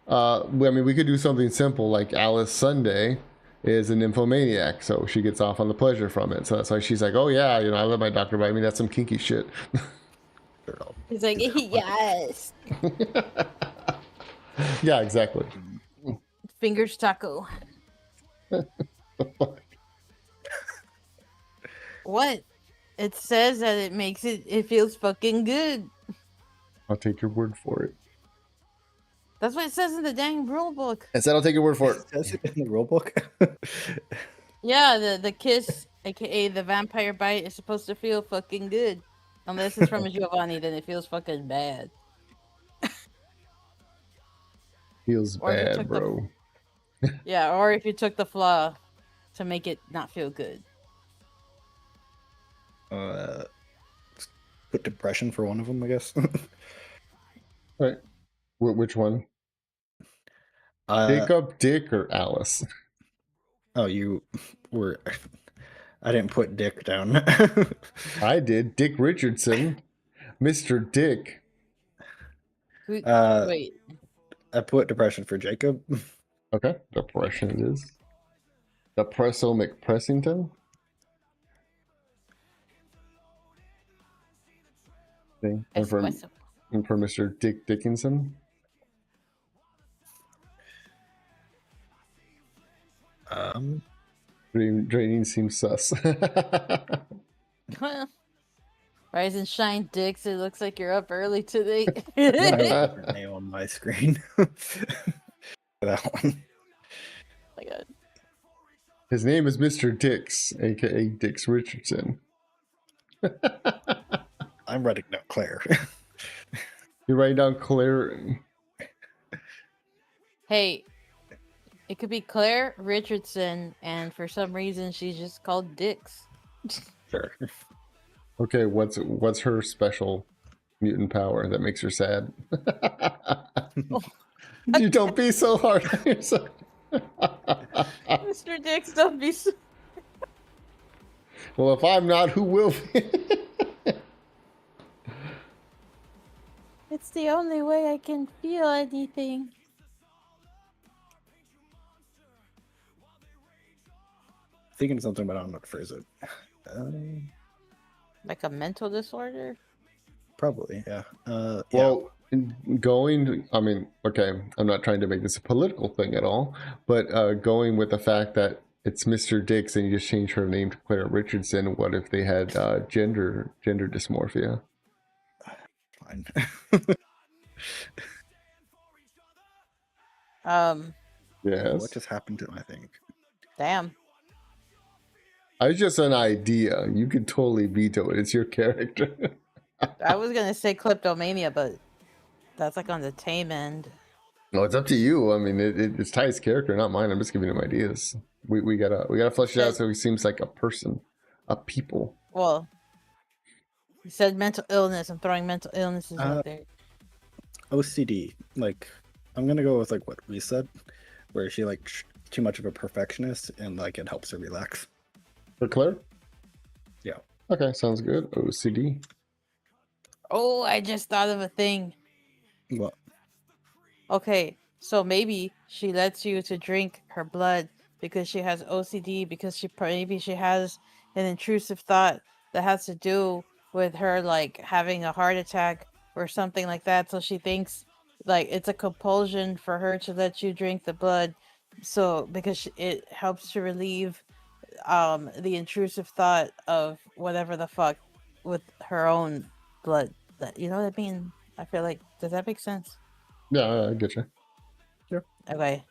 we could do something simple like Alice Sunday is a nymphomaniac, so she gets off on the pleasure from it. So that's why she's like, oh yeah, I let my doctor bite me. That's some kinky shit.
He's like, yes.
Yeah, exactly.
Fingers taco. What? It says that it feels fucking good.
I'll take your word for it.
That's what it says in the dang rule book.
I said I'll take your word for it.
Says it in the rule book.
Yeah, the kiss, aka the vampire bite, is supposed to feel fucking good. Unless it's from a Giovanni, then it feels fucking bad.
Feels bad, bro.
Yeah, or if you took the flaw to make it not feel good.
Put depression for one of them, I guess.
Right. Which one? Jacob, Dick, or Alice?
Oh, you were... I didn't put Dick down.
I did. Dick Richardson. Mr. Dick.
Wait.
I put depression for Jacob.
Okay. Depression it is. Depresso McPressington. Okay. And for Mr. Dick Dickinson. Draining seems sus.
Rise and shine, Dix. It looks like you're up early today.
Name on my screen. That one.
My God.
His name is Mr. Dix, aka Dix Richardson.
I'm writing down Claire.
You're writing down Claire.
Hey, it could be Claire Richardson, and for some reason she's just called Dix.
Sure.
Okay, what's her special mutant power that makes her sad. You don't be so hard on yourself.
Mr. Dix, don't be so...
Well, if I'm not, who will be?
It's the only way I can feel anything.
Thinking something, but I don't know how to phrase it.
Like a mental disorder?
Probably, yeah.
Well, going, I mean, okay, I'm not trying to make this a political thing at all, but going with the fact that it's Mr. Dix and you just change her name to Clara Richardson, what if they had gender dysmorphia?
Fine.
Yes.
What just happened to my thing?
Damn.
It's just an idea. You could totally veto it. It's your character.
I was gonna say kleptomania, but that's like on the tame end.
No, it's up to you. I mean, it's Ty's character, not mine. I'm just giving him ideas. We gotta flesh it out so he seems like a person, a people.
Well, you said mental illness. I'm throwing mental illnesses out there.
OCD. Like, I'm gonna go with like what we said, where she like too much of a perfectionist and like it helps her relax.
For Claire?
Yeah.
Okay, sounds good. OCD.
Oh, I just thought of a thing.
What?
Okay, so maybe she lets you to drink her blood because she has OCD, because maybe she has an intrusive thought that has to do with her like having a heart attack or something like that. So she thinks like it's a compulsion for her to let you drink the blood. So because it helps to relieve the intrusive thought of whatever the fuck with her own blood. That, you know what I mean? I feel like, does that make sense?
Yeah, I get you.
Sure.
Okay.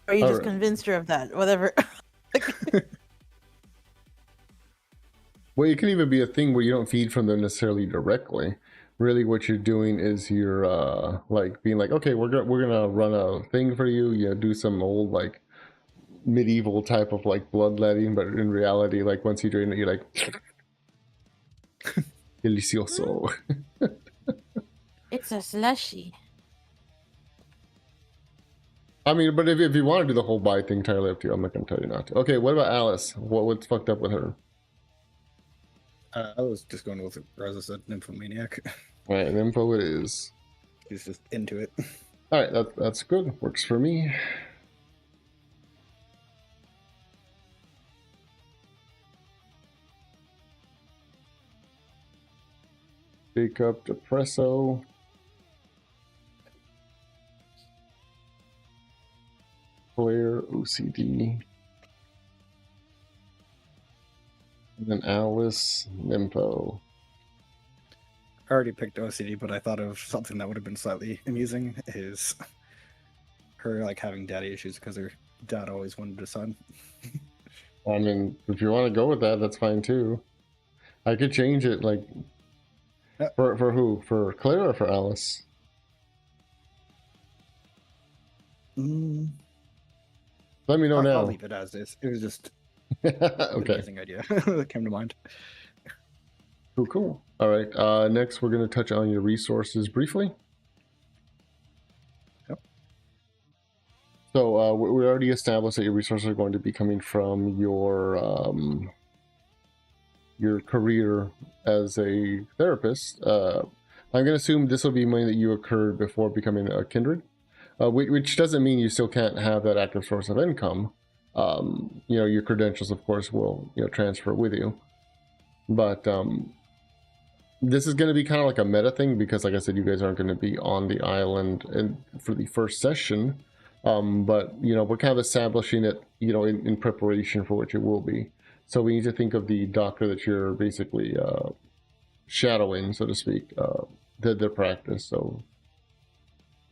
Or you just convinced her of that, whatever.
Well, it can even be a thing where you don't feed from them necessarily directly. Really, what you're doing is you're like being like, okay, we're gonna run a thing for you. You know, do some old like medieval type of like bloodletting, but in reality, like once you drain it, you're like, delicioso.
It's a slushy.
I mean, but if you want to do the whole buy thing, entirely up to you. I'm not gonna tell you not to. Okay, what about Alice? What's fucked up with her?
I was just going with, as I said, nymphomaniac.
All right, info it is.
He's just into it.
All right, that's good. Works for me. Jacob Depresso. Claire OCD. And then Alice Nympho.
I already picked OCD, but I thought of something that would have been slightly amusing is her like having daddy issues because her dad always wanted a son.
I mean, if you want to go with that, that's fine too. I could change it, like for who? For Claire or for Alice? Let me know now.
I'll leave it as is. It was just
okay.
An amazing idea that came to mind.
Cool. All right. Next, we're going to touch on your resources briefly.
Yep.
So we already established that your resources are going to be coming from your career as a therapist. I'm going to assume this will be money that you accrued before becoming a kindred, which doesn't mean you still can't have that active source of income. You know, your credentials, of course, will transfer with you, but this is going to be kind of like a meta thing because, like I said, you guys aren't going to be on the island for the first session, but we're kind of establishing it, in preparation for which it will be. So we need to think of the doctor that you're basically shadowing, so to speak, their practice. So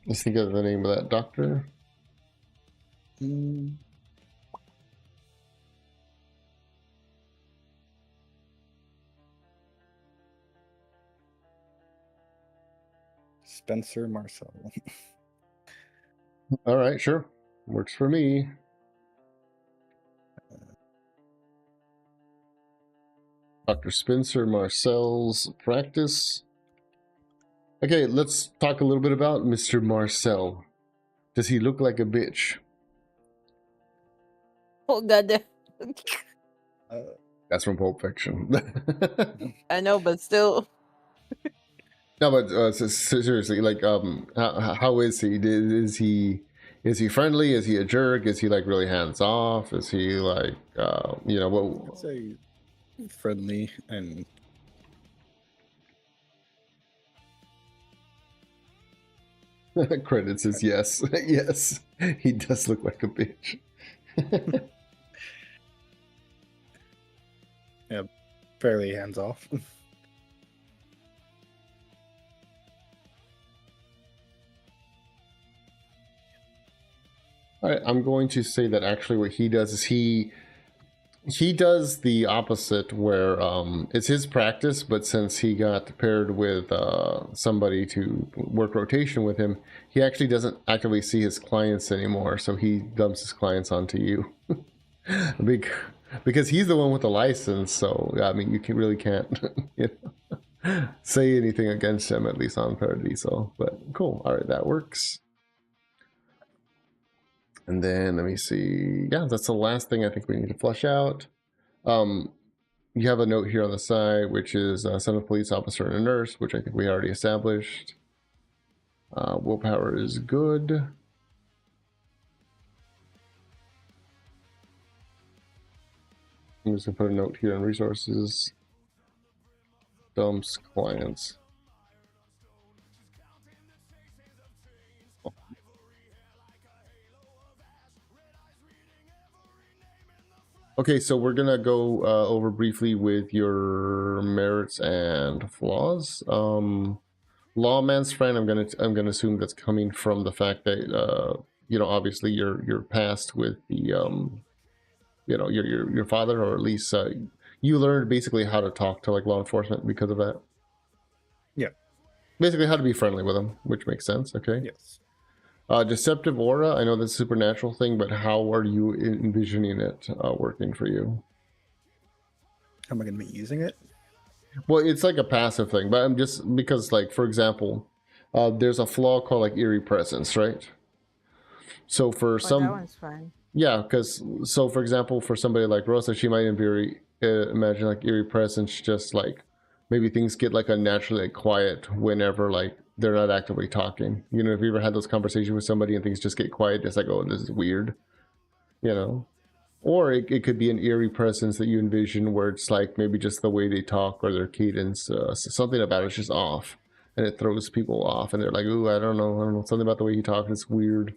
let's think of the name of that doctor.
Spencer Marcel.
All right, sure. Works for me. Dr. Spencer Marcel's practice. Okay, let's talk a little bit about Mr. Marcel. Does he look like a bitch?
Oh goddamn.
That's from Pulp Fiction.
I know, but still.
No, but seriously, like, how is he? Is he friendly? Is he a jerk? Is he like really hands off? Is he like, you know,
I'd
what?
say friendly and
Credits is yes, yes. He does look like a bitch.
yeah, fairly hands off.
All right, I'm going to say that actually what he does is he does the opposite, where it's his practice, but since he got paired with somebody to work rotation with him, he actually doesn't actively see his clients anymore, so he dumps his clients onto you. Because he's the one with the license, so I mean, really can't you know, say anything against him, at least on Paradiso. But cool, all right, that works. And then let me see. Yeah, that's the last thing I think we need to flush out. You have a note here on the side, which is son of a police officer and a nurse, which I think we already established. Willpower is good. I'm just going to put a note here on resources. Dumps clients. Okay, so we're gonna go over briefly with your merits and flaws. Lawman's friend, I'm gonna assume that's coming from the fact that you know, obviously you're past with the you know, your father, or at least you learned basically how to talk to like law enforcement because of that.
Yeah.
Basically how to be friendly with them, which makes sense. Okay.
Yes.
Deceptive aura, I know that's a supernatural thing, but how are you envisioning it working for you?
How am I going to be using it?
Well, it's like a passive thing, but I'm just, because like, for example, there's a flaw called like eerie presence, right? So for
That
some,
one's fine.
yeah, because so for example, for somebody like Rosa, she might imagine like eerie presence, just like maybe things get like unnaturally like, quiet whenever like they're not actively talking. You know, if you ever had those conversations with somebody and things just get quiet, it's like, oh, this is weird, you know? Or it could be an eerie presence that you envision where it's like maybe just the way they talk or their cadence, something about it's just off, and it throws people off, and they're like, ooh, I don't know, something about the way he talks, it's weird,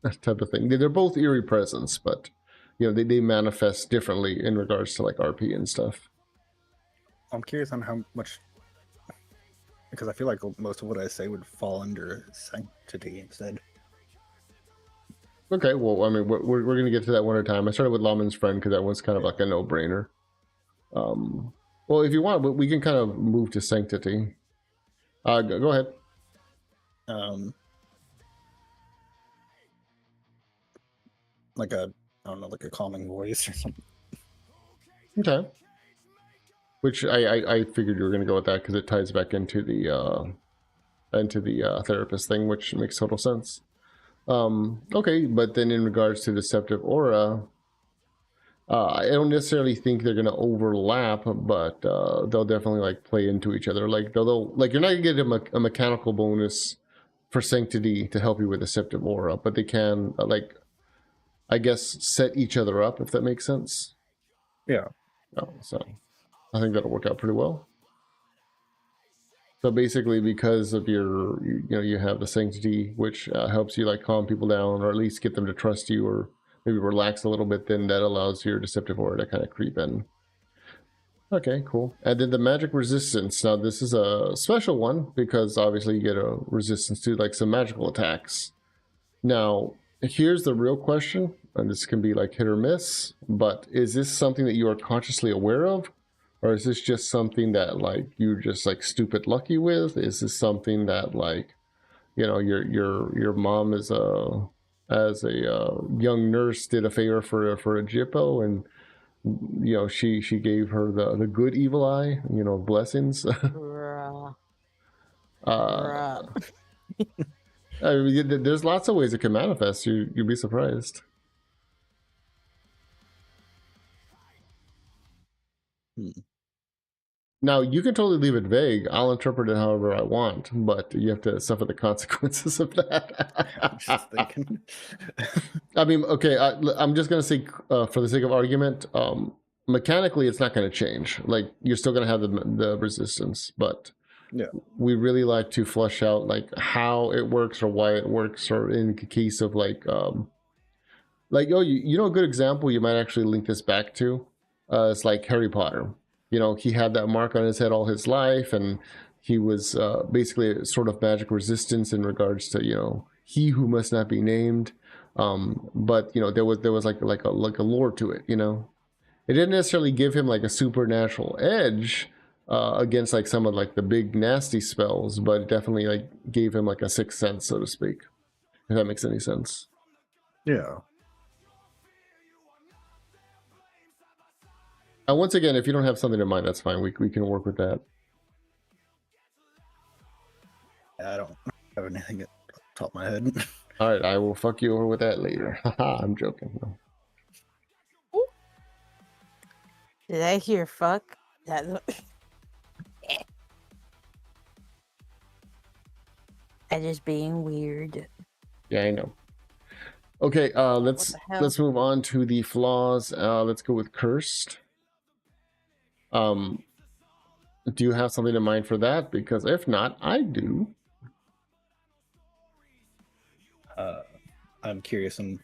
that type of thing. They're both eerie presence, but you know, they manifest differently in regards to like RP and stuff.
I'm curious on how much, because I feel like most of what I say would fall under sanctity instead.
Okay, well, I mean, we're going to get to that one at a time. I started with Lawman's friend because that one's kind of like a no-brainer. Well, if you want, we can kind of move to sanctity. Go ahead.
Like a, I don't know, like a calming voice or something.
Okay. Which I figured you were going to go with that because it ties back into the therapist thing, which makes total sense. Okay, but then in regards to deceptive aura, I don't necessarily think they're going to overlap, but they'll definitely like play into each other. Like they'll like, you're not going to get a mechanical bonus for sanctity to help you with deceptive aura, but they can like, I guess, set each other up, if that makes sense.
Yeah.
So I think that'll work out pretty well. So basically, because of your, you know, you have the sanctity, which helps you like calm people down, or at least get them to trust you, or maybe relax a little bit, then that allows your deceptive aura to kind of creep in. Okay, cool. And then the magic resistance. Now this is a special one because obviously you get a resistance to like some magical attacks. Now, here's the real question, and this can be like hit or miss, but is this something that you are consciously aware of? Or is this just something that like you're just like stupid lucky with? Is this something that like, you know, your mom is as a young nurse did a favor for a Jippo, and you know, she gave her the good evil eye, you know, blessings.
Bruh.
uh,
Bruh.
I mean, there's lots of ways it can manifest. You'd be surprised. Now, you can totally leave it vague. I'll interpret it however I want, but you have to suffer the consequences of that.
I'm just thinking.
I mean, okay, I'm just going to say, for the sake of argument, mechanically, it's not going to change. Like, you're still going to have the resistance, but
Yeah.
we really like to flush out, like, how it works or why it works, or in case of, like, oh, you know, a good example you might actually link this back to, it's like Harry Potter. You know, he had that mark on his head all his life, and he was basically a sort of magic resistance in regards to, you know, he who must not be named. But you know, there was like a lore to it. You know, it didn't necessarily give him like a supernatural edge against like some of like the big nasty spells, but it definitely like gave him like a sixth sense, so to speak. If that makes any sense.
Yeah.
Once again, if you don't have something in mind, that's fine. We can work with that.
I don't have anything at the top of my head.
All right, I will fuck you over with that later. Haha, I'm joking. No.
Did I hear fuck? That. I'm just being weird.
Yeah, I know. Okay, let's move on to the flaws. Let's go with cursed. Do you have something in mind for that? Because if not, I do.
I'm curious on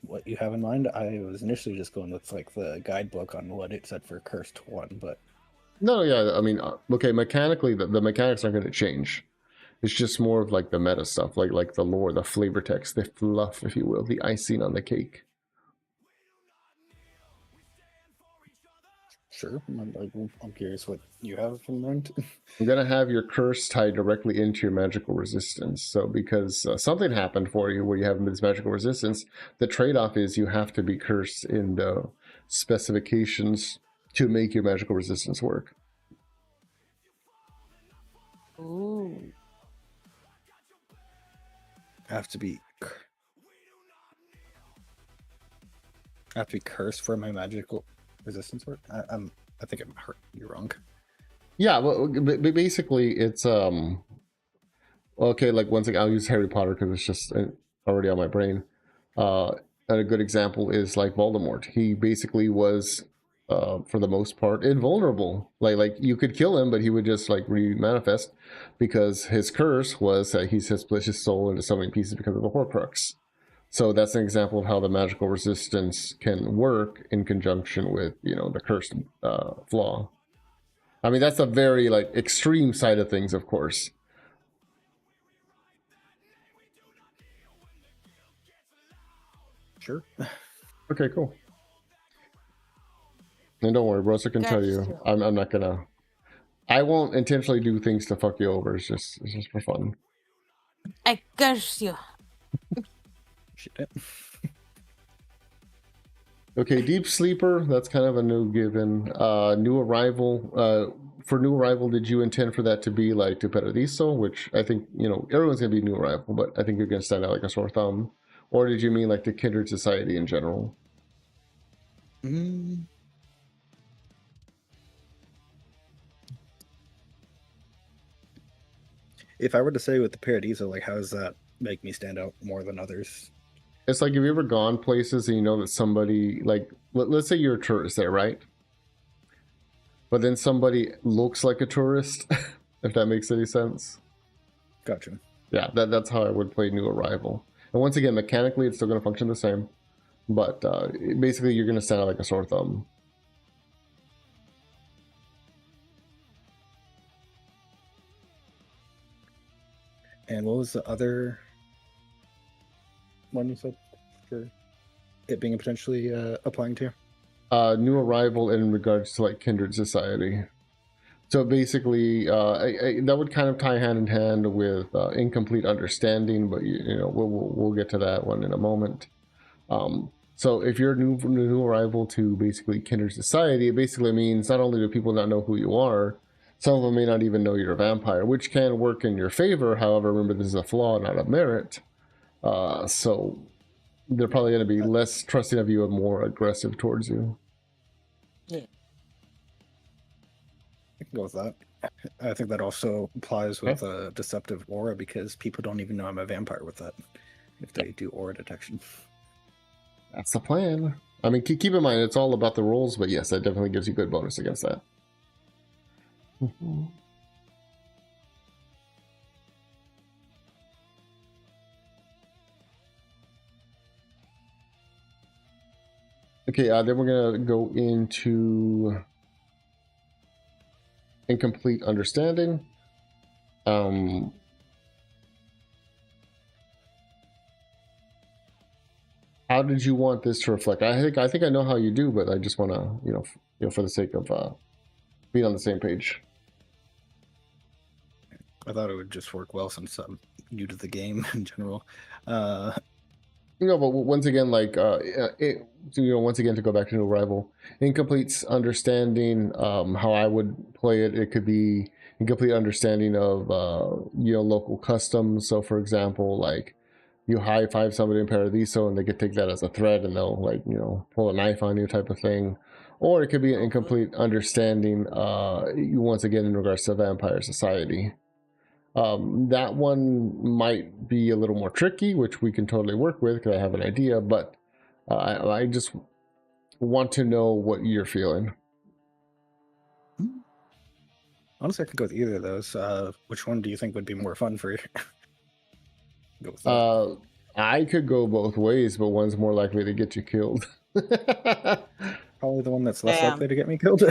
what you have in mind. I was initially just going with like the guidebook on what it said for cursed one, but
no, yeah, I mean, okay, mechanically, the mechanics aren't going to change. It's just more of like the meta stuff, like the lore, the flavor text, the fluff, if you will, the icing on the cake.
sure. I'm curious what you have in mind.
I'm going to have your curse tied directly into your magical resistance. So because something happened for you where you have this magical resistance, the trade-off is you have to be cursed in the specifications to make your magical resistance work.
Ooh.
Have to be cursed for my magical resistance work. I think I'm hurt. You're wrong.
Yeah, well, basically it's okay. Like once again, I'll use Harry Potter because it's just already on my brain. And a good example is like Voldemort. He basically was, for the most part, invulnerable. Like you could kill him, but he would just like re-manifest because his curse was that he split his soul into so many pieces because of the Horcrux. So that's an example of how the magical resistance can work in conjunction with, you know, the cursed flaw. I mean, that's a very like extreme side of things, of course.
Sure.
Okay, cool. And don't worry, Rosa can tell you. I'm not gonna. I won't intentionally do things to fuck you over. It's just for fun.
I curse you.
Shit.
Okay, Deep Sleeper. That's kind of a new given. New Arrival. For New Arrival, did you intend for that to be like Tu Paradiso, which I think, you know, everyone's gonna be New Arrival, but I think you're gonna stand out like a sore thumb. Or did you mean like the Kindred Society in general?
If I were to say with the Paradiso, like, how does that make me stand out more than others?
It's like, have you ever gone places and you know that somebody, like, let's say you're a tourist there, right? But then somebody looks like a tourist, if that makes any sense.
Gotcha.
Yeah, that's how I would play New Arrival. And once again, mechanically, it's still going to function the same. But basically, you're going to stand out like a sore thumb.
And what was the other one you said for it being potentially applying to?
New Arrival in regards to like Kindred Society. So basically, that would kind of tie hand in hand with Incomplete Understanding, but you know we'll get to that one in a moment. So if you're a new arrival to basically Kindred Society, it basically means not only do people not know who you are, some of them may not even know you're a vampire, which can work in your favor. However, remember, this is a flaw, not a merit. So they're probably going to be less trusting of you and more aggressive towards you.
Yeah.
I can go with that. I think that also applies with a deceptive aura, because people don't even know I'm a vampire with that if they do aura detection.
That's the plan. I mean, keep in mind, it's all about the rolls, but yes, that definitely gives you good bonus against that. Okay, then we're going to go into incomplete understanding. How did you want this to reflect? I think I know how you do, but I just want to, for the sake of being on the same page.
I thought it would just work well since I'm new to the game in general.
But once again, once again, to go back to New Arrival, incomplete understanding, how I would play it, it could be incomplete understanding of, local customs. So, for example, like, you high five somebody in Paradiso and they could take that as a threat and they'll pull a knife on you type of thing. Or it could be an incomplete understanding, once again, in regards to Vampire Society. That one might be a little more tricky, which we can totally work with because I have an idea, but I just want to know what you're feeling.
Honestly, I could go with either of those. Which one do you think would be more fun for you? Go with that.
I could go both ways, but one's more likely to get you killed.
Probably the one that's less likely to get me killed.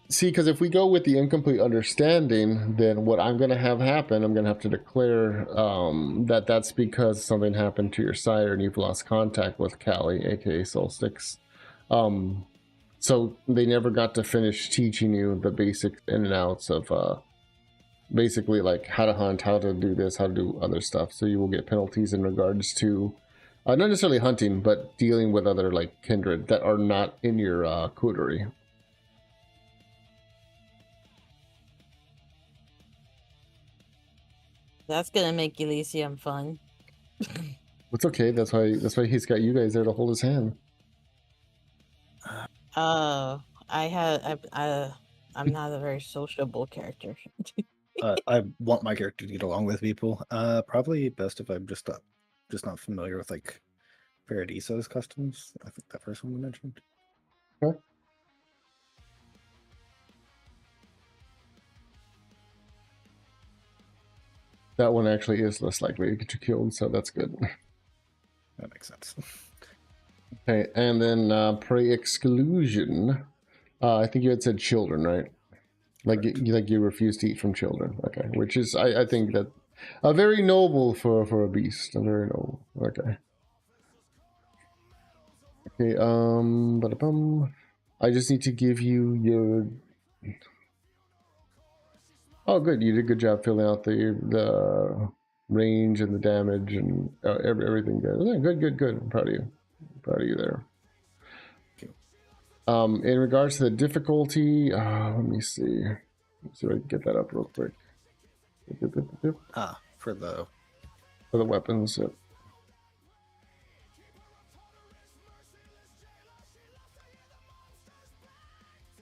See, because if we go with the incomplete understanding, then what I'm going to have happen, I'm going to have to declare that's because something happened to your sire and you've lost contact with Callie, aka Solstix. So they never got to finish teaching you the basic in and outs of basically like how to hunt, how to do this, how to do other stuff. So you will get penalties in regards to not necessarily hunting, but dealing with other like kindred that are not in your coterie.
That's gonna make Elysium fun.
It's okay. That's why he's got you guys there to hold his hand.
I'm not a very sociable character.
I want my character to get along with people. Probably best if I'm just not familiar with like Paradiso's customs. I think that first one we mentioned.
Okay. That one actually is less likely to get you killed, so that's good.
That makes sense.
Okay, and then prey exclusion. I think you had said children, right? Like you refuse to eat from children. Okay, which is I think that a very noble for a beast. A very noble. Okay. Okay. I just need to give you your. Oh, good. You did a good job filling out the range and the damage and everything. Good. Yeah, good. I'm proud of you. Proud of you there. In regards to the difficulty, let me see. Let's see if I can get that up real quick.
For the
weapons. Yep.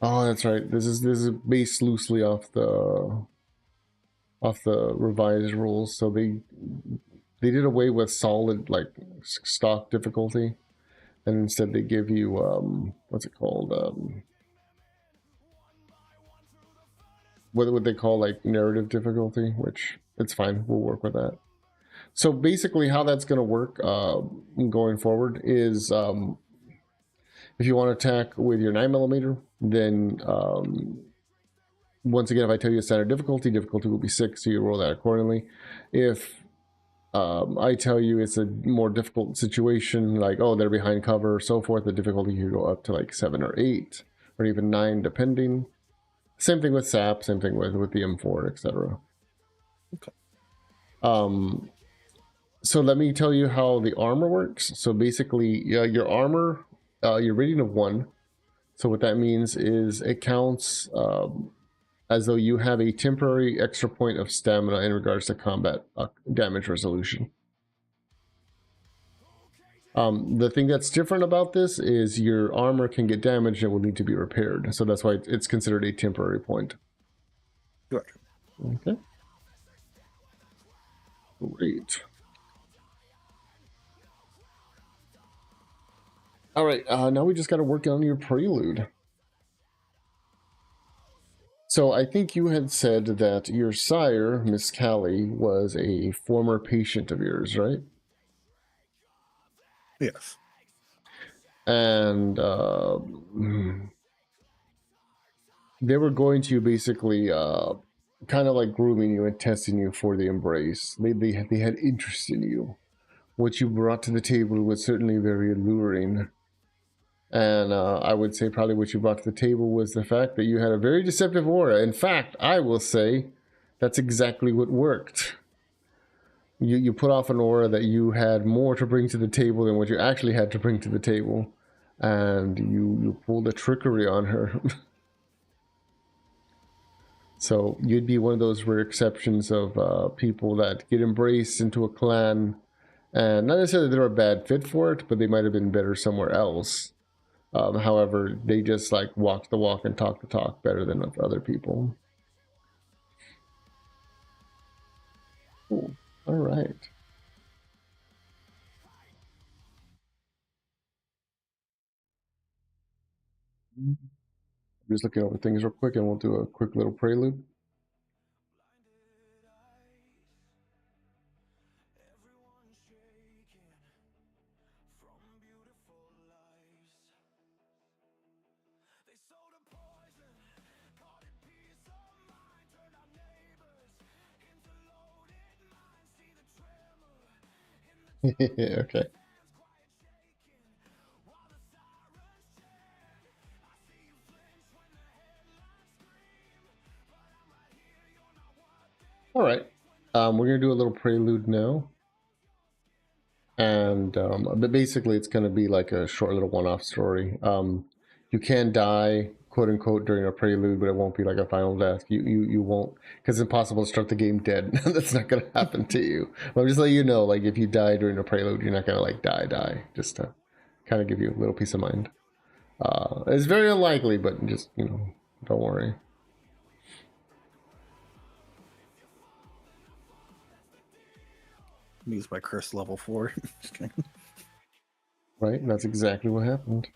Oh, that's right. This is based loosely off the revised rules. So they did away with solid like stock difficulty, and instead they give you what's it called? What would they call like narrative difficulty? Which it's fine. We'll work with that. So basically, how that's going to work going forward is if you want to attack with your 9mm, then once again, if I tell you a standard difficulty will be 6, so you roll that accordingly. If I tell you it's a more difficult situation, like, oh, they're behind cover or so forth, the difficulty could go up to like 7 or 8, or even 9, depending. Same thing with SAP, same thing with the M4, etc.
Okay.
So let me tell you how the armor works. So basically, your armor, your rating of 1. So what that means is it counts as though you have a temporary extra point of stamina in regards to combat damage resolution. The thing that's different about this is your armor can get damaged and will need to be repaired. So that's why it's considered a temporary point.
Gotcha.
Okay. Great. All right, now we just got to work on your prelude. So I think you had said that your sire, Miss Callie, was a former patient of yours, right?
Yes.
And they were going to basically kind of like grooming you and testing you for the embrace. They had interest in you. What you brought to the table was certainly very alluring. And I would say probably what you brought to the table was the fact that you had a very deceptive aura. In fact, I will say that's exactly what worked. You put off an aura that you had more to bring to the table than what you actually had to bring to the table. And you pulled a trickery on her. So you'd be one of those rare exceptions of people that get embraced into a clan. And not necessarily they're a bad fit for it, but they might have been better somewhere else. However, they just like walk the walk and talk the talk better than other people. Cool. All right. I'm just looking over things real quick and we'll do a quick little prelude. Okay. All right. We're gonna do a little prelude now, and but basically it's gonna be like a short little one-off story. You can die, quote unquote, during a prelude, but it won't be like a final death. You won't, because it's impossible to start the game dead. That's not gonna happen to you. But I'm just letting you know, like if you die during a prelude, you're not gonna like die, just to kind of give you a little peace of mind. It's very unlikely, but just don't worry.
Use my curse level 4. Just kidding.
Right, and that's exactly what happened.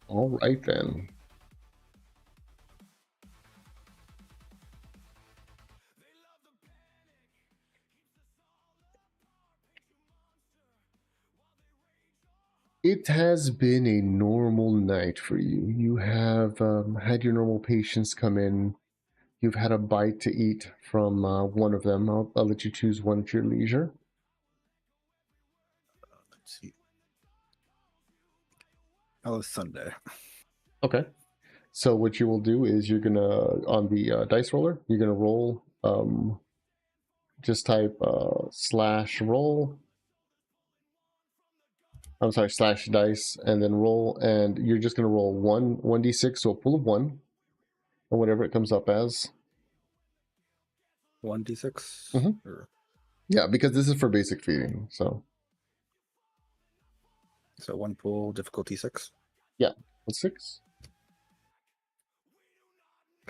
All right then. It has been a normal night for you. You have had your normal patients come in. You've had a bite to eat from one of them. I'll let you choose one at your leisure.
Let's see. Oh, it's Sunday.
Okay. So what you will do is you're gonna, on the dice roller, you're gonna roll, just type slash roll. I'm sorry, slash dice, and then roll, and you're just gonna roll 1d6, so a pool of 1, or whatever it comes up as.
1d6?
Mm-hmm.
Or...
Yeah, because this is for basic feeding, so.
So 1 pool, difficulty 6?
Yeah, what's 6?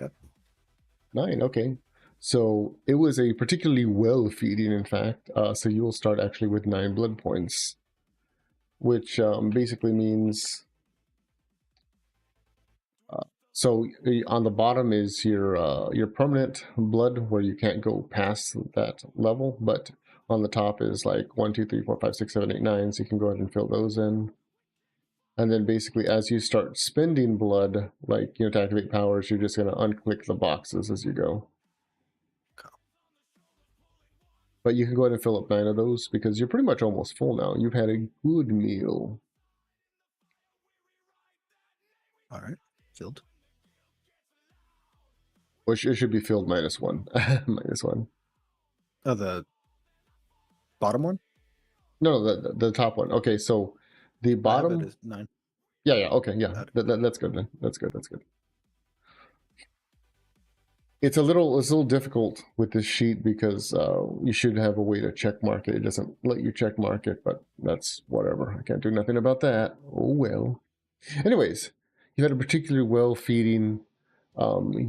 Okay.
9, okay. So it was a particularly well feeding, in fact, so you will start actually with 9 blood points, which basically means... So on the bottom is your permanent blood, where you can't go past that level, but on the top is like 1, 2, 3, 4, 5, 6, 7, 8, 9, so you can go ahead and fill those in. And then basically as you start spending blood, like to activate powers, you're just going to unclick the boxes as you go.
Okay.
But you can go ahead and fill up 9 of those because you're pretty much almost full now. You've had a good meal.
All right. Filled.
Which it should be filled -1. -1.
Oh, the bottom one?
No, the top one. Okay, so the
I have
bottom.
it as 9.
Yeah. Okay, yeah.
Got
That's good then. That's good. It's a little difficult with this sheet because you should have a way to check mark it. It doesn't let you check mark it, but that's whatever. I can't do nothing about that. Oh well. Anyways, you had a particularly well feeding.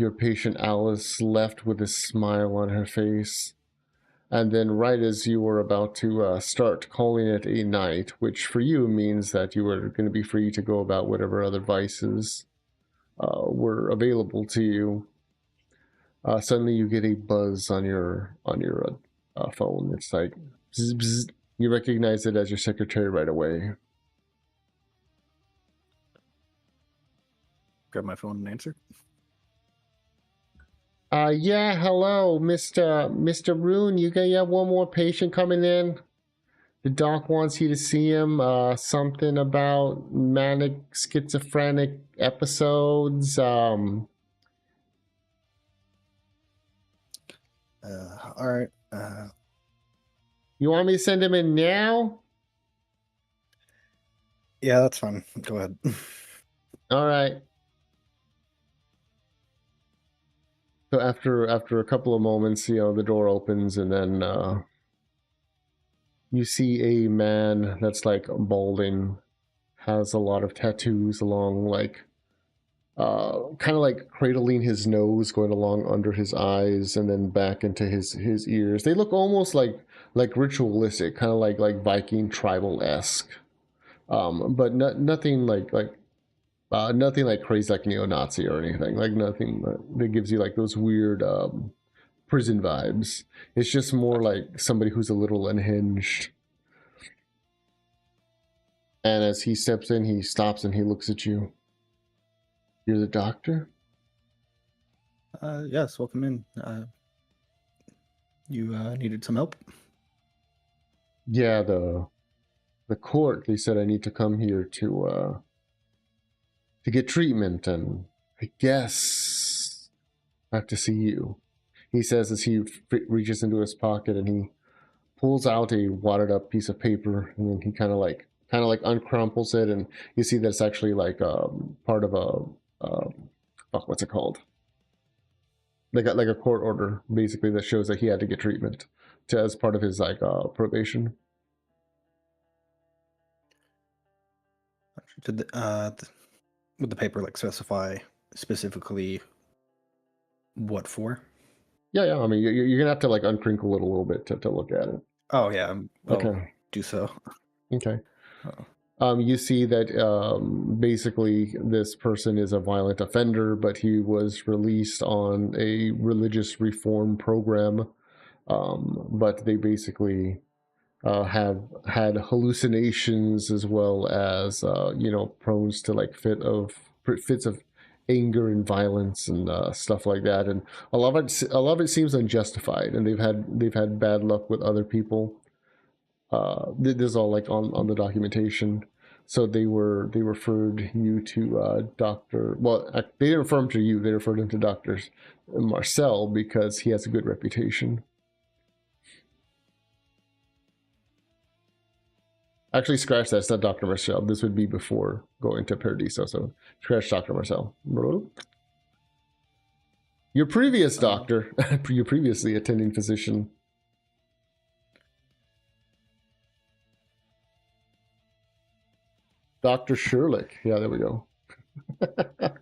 Your patient Alice left with a smile on her face. And then right as you were about to start calling it a night, which for you means that you were going to be free to go about whatever other vices were available to you, suddenly you get a buzz on your phone. It's like bzz, bzz. You recognize it as your secretary right away.
Grab my phone and answer.
Yeah, hello, Mr. Rune. You got one more patient coming in. The doc wants you to see him. Something about manic schizophrenic episodes.
All right.
You want me to send him in now?
Yeah, that's fine. Go ahead.
All right. So after a couple of moments, the door opens and then you see a man that's like balding, has a lot of tattoos along like kind of like cradling his nose, going along under his eyes and then back into his ears. They look almost like ritualistic, kind of like Viking tribal-esque. But nothing like nothing like crazy like neo-Nazi or anything. Like nothing that gives you like those weird prison vibes. It's just more like somebody who's a little unhinged. And as he steps in, he stops and he looks at you. You're the doctor?
Yes, welcome in. You needed some help?
Yeah, the court, they said I need to come here to get treatment, and I guess I have to see you. He says as he reaches into his pocket and he pulls out a wadded up piece of paper, and then he kind of like uncrumples it, and you see that it's actually like part of what's it called? Like a court order, basically, that shows that he had to get treatment as part of his like probation.
Would the paper like specify specifically what for?
Yeah. I mean, you're gonna have to like uncrinkle it a little bit to look at it.
Oh yeah.
Okay.
Do so.
Okay.
Oh.
You see that basically this person is a violent offender, but he was released on a religious reform program. But they basically have had hallucinations as well as prone to like fits of anger and violence and stuff like that. And a lot of it seems unjustified, and they've had bad luck with other people. This is all like on the documentation. So they referred you to Doctor. Well, they didn't refer him to you. They referred him to Doctor Marcel because he has a good reputation. Actually, scratch that. It's not Dr. Marcel. This would be before going to Paradiso. So scratch Dr. Marcel. Your previous doctor, your previously attending physician. Dr. Sherlick. Yeah, there we go.
I'm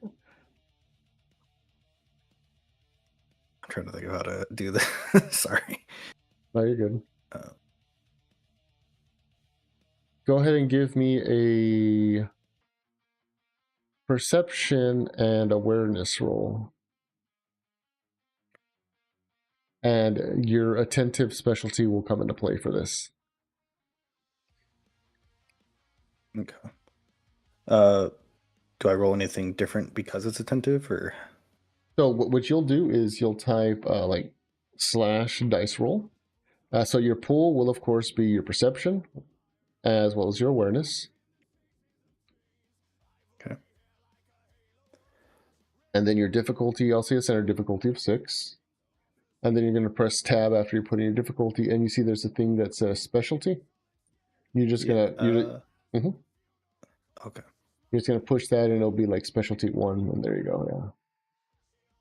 trying to think of how to do this. Sorry.
No, you're good. Go ahead and give me a perception and awareness roll. And your attentive specialty will come into play for this.
Okay. Do I roll anything different because it's attentive, or?
So what you'll do is you'll type like / dice roll. So your pool will of course be your perception as well as your awareness.
Okay.
And then your difficulty, I'll say a center difficulty of 6. And then you're going to press tab after you put in your difficulty, and you see there's a thing that says specialty. You're just going to...
Okay.
You're just going to push that, and it'll be like specialty 1, and there you go, yeah.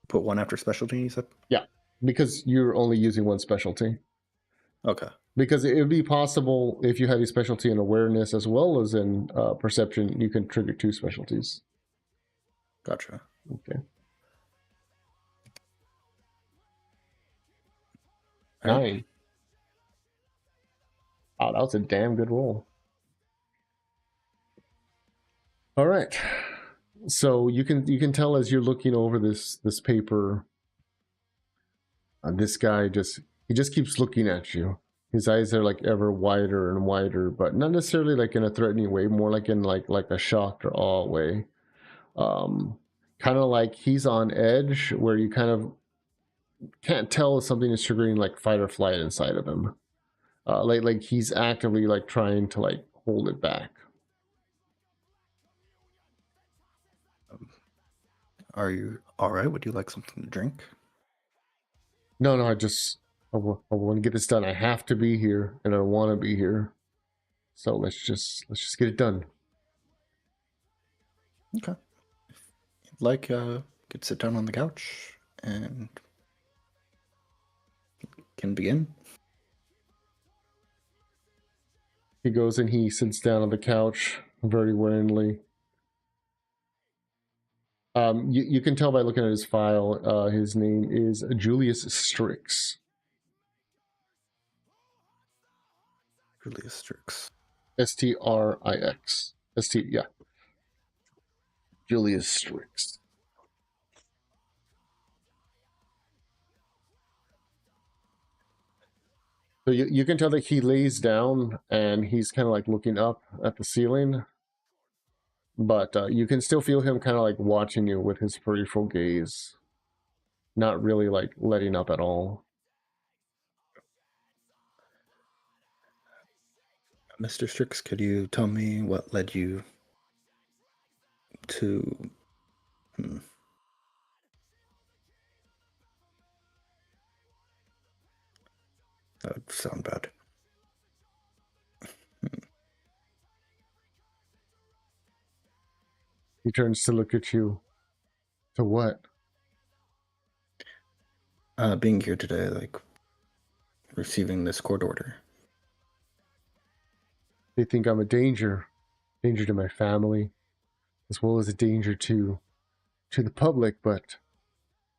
Put 1 after specialty, you said?
Yeah, because you're only using 1 specialty.
Okay.
Because it would be possible, if you have a specialty in awareness as well as in perception, you can trigger 2 specialties.
Gotcha.
Okay.
All
9.
right.
Oh, that was a damn good roll. All right. So you can tell as you're looking over this paper, this guy just keeps looking at you. His eyes are like ever wider and wider, but not necessarily like in a threatening way, more like in like a shocked or awe way. Kind of like he's on edge, where you kind of can't tell if something is triggering like fight or flight inside of him. Like he's actively like trying to like hold it back.
Are you all right? Would you like something to drink?
No, I want to get this done. I have to be here, and I want to be here. So let's just get it done.
Okay. If you'd like, could sit down on the couch and can begin.
He goes and he sits down on the couch very willingly. You can tell by looking at his file, his name is Julius Strix.
Julius Strix.
Strix. Yeah. Julius Strix. So you can tell that he lays down and he's kind of like looking up at the ceiling. But you can still feel him kind of like watching you with his peripheral gaze. Not really like letting up at all.
Mr. Strix, could you tell me what led you to... That would sound bad.
He turns to look at you. To what?
Being here today, like receiving this court order.
They think I'm a danger to my family, as well as a danger to the public. But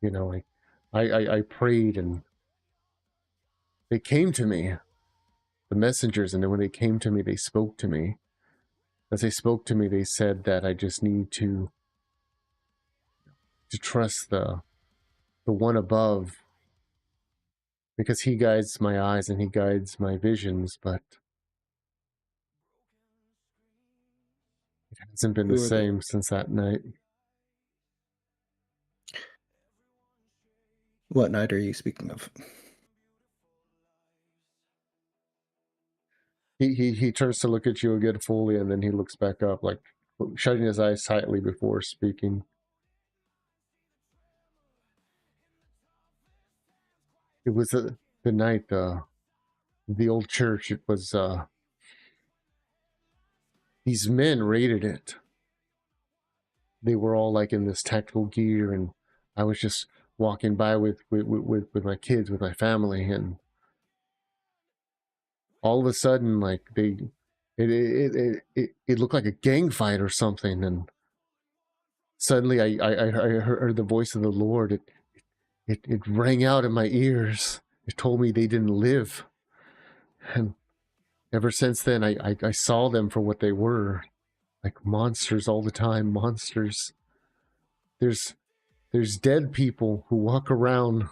you know, I prayed, and they came to me, the messengers, and then when they came to me, they spoke to me. As they spoke to me, they said that I just need to trust the one above, because he guides my eyes and he guides my visions, but it hasn't been the same since that night.
What night are you speaking of?
He turns to look at you again fully, and then he looks back up, like shutting his eyes tightly before speaking. It was the night, the old church. It was, these men raided it. They were all like in this tactical gear, and I was just walking by with my kids, with my family, and all of a sudden, like it looked like a gang fight or something, and suddenly I heard the voice of the Lord. It rang out in my ears. It told me they didn't live, and ever since then I saw them for what they were, like monsters all the time. Monsters. There's dead people who walk around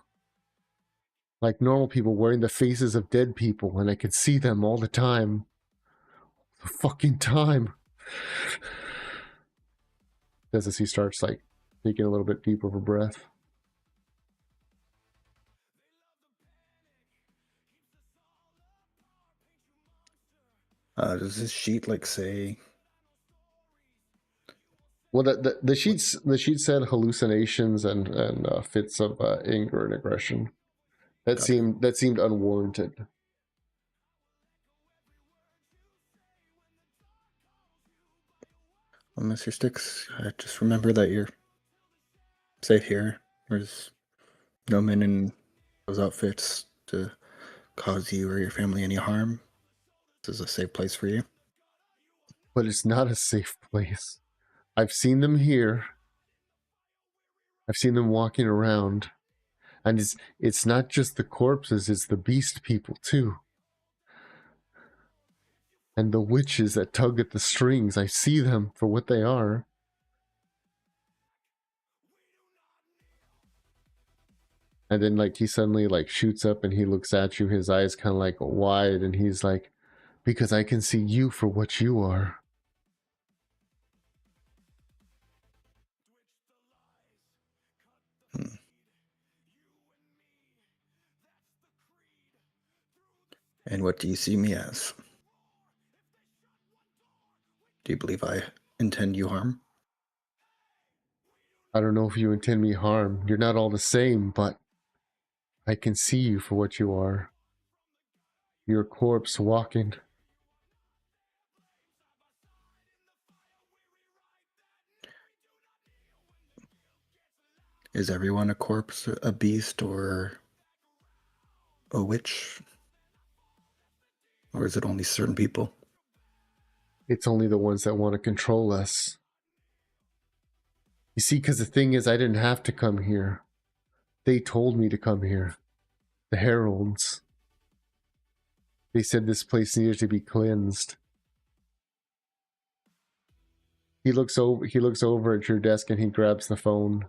like normal people, wearing the faces of dead people, and I could see them all the time. The fucking time. As he starts like taking a little bit deeper of a breath.
Does this sheet like say
Well, the sheet said hallucinations and fits of anger and aggression. That
Gotcha.
seemed unwarranted.
Well, Mr. Sticks, just remember that you're safe here. There's no men in those outfits to cause you or your family any harm. This is a safe place for you.
But it's not a safe place. I've seen them here. I've seen them walking around. And it's not just the corpses, it's the beast people too. And the witches that tug at the strings. I see them for what they are. And then like he suddenly like shoots up and he looks at you, his eyes kind of like wide, and he's like, because I can see you for what you are.
And what do you see me as? Do you believe I intend you harm?
I don't know if you intend me harm. You're not all the same, but I can see you for what you are. You're a corpse walking.
Is everyone a corpse, a beast, or a witch? Or is it only certain people?
It's only the ones that want to control us. You see, because the thing is, I didn't have to come here. They told me to come here. The heralds. They said this place needed to be cleansed. He looks over at your desk and he grabs the phone.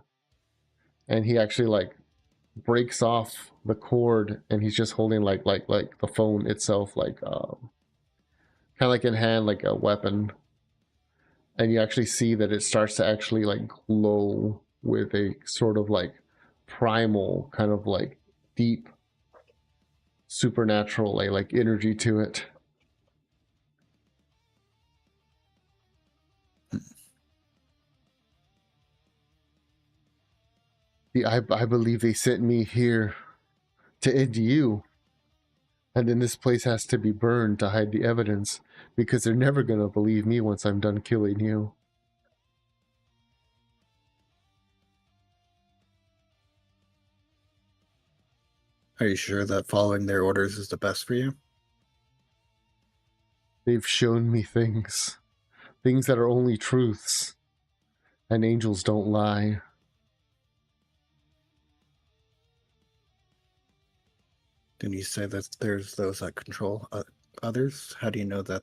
And he actually like breaks off the cord and he's just holding like the phone itself, like kind of like in hand, like a weapon. And you actually see that it starts to actually like glow with a sort of like primal kind of like deep supernatural like energy to it. I believe they sent me here to end you. And then this place has to be burned to hide the evidence, because they're never going to believe me once I'm done killing you.
Are you sure that following their orders is the best for you?
They've shown me things that are only truths, and angels don't lie.
Didn't you say that there's those that control others? How do you know that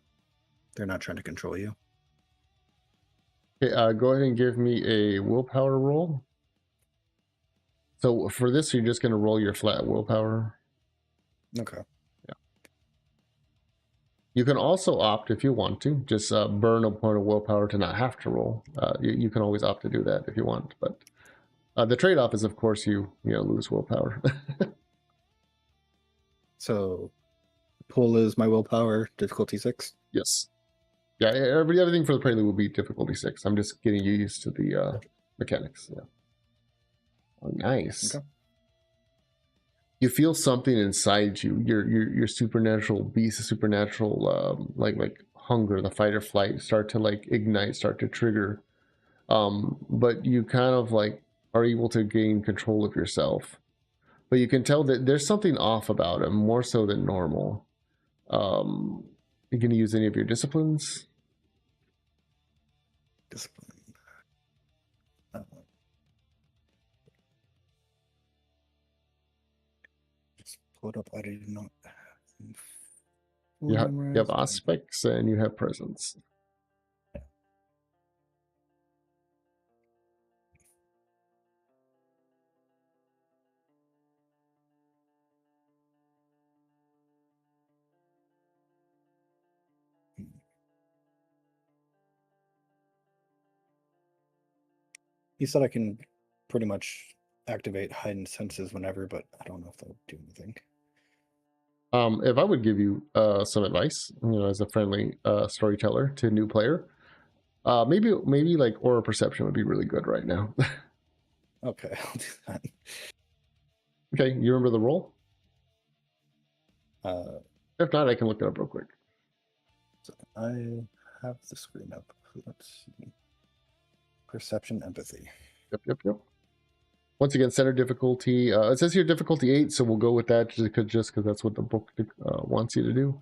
they're not trying to control you?
Okay, go ahead and give me a willpower roll. So for this, you're just going to roll your flat willpower.
Okay.
Yeah. You can also opt, if you want to, just burn a point of willpower to not have to roll. You can always opt to do that if you want, but the trade-off is, of course, you lose willpower.
So, pull is my willpower, difficulty 6?
Yes. Yeah, everything for the Prelude will be difficulty 6. I'm just getting you used to the mechanics. Yeah. Oh, nice.
Okay.
You feel something inside you. Your supernatural beast, supernatural like hunger, the fight or flight, start to like ignite, start to trigger. But you kind of like are able to gain control of yourself. But you can tell that there's something off about him, more so than normal. You gonna use any of your disciplines?
Discipline. Just pull it up. I did not.
You have aspects and you have presence.
He said I can pretty much activate heightened senses whenever, but I don't know if that'll do anything.
If I would give you some advice, as a friendly storyteller to a new player, Maybe like aura perception would be really good right now.
Okay, I'll do that.
Okay, you remember the roll?
Uh,
If not, I can look it up real quick.
so I have the screen up. Let's see. Perception, empathy.
Yep. Once again, center difficulty. It says here difficulty 8, so we'll go with that just because that's what the book wants you to do.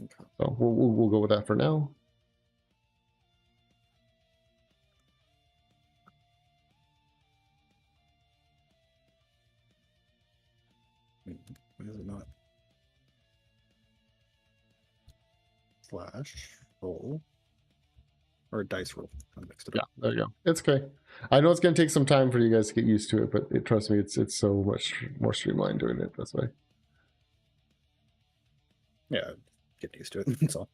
Okay.
So we'll go with that for now.
Why is it not? Slash roll or dice roll. I mixed it
Yeah,
up.
there you go. It's okay. I know it's going to take some time for you guys to get used to it, but trust me, it's so much more streamlined doing it this way.
Yeah, get used to it. That's all.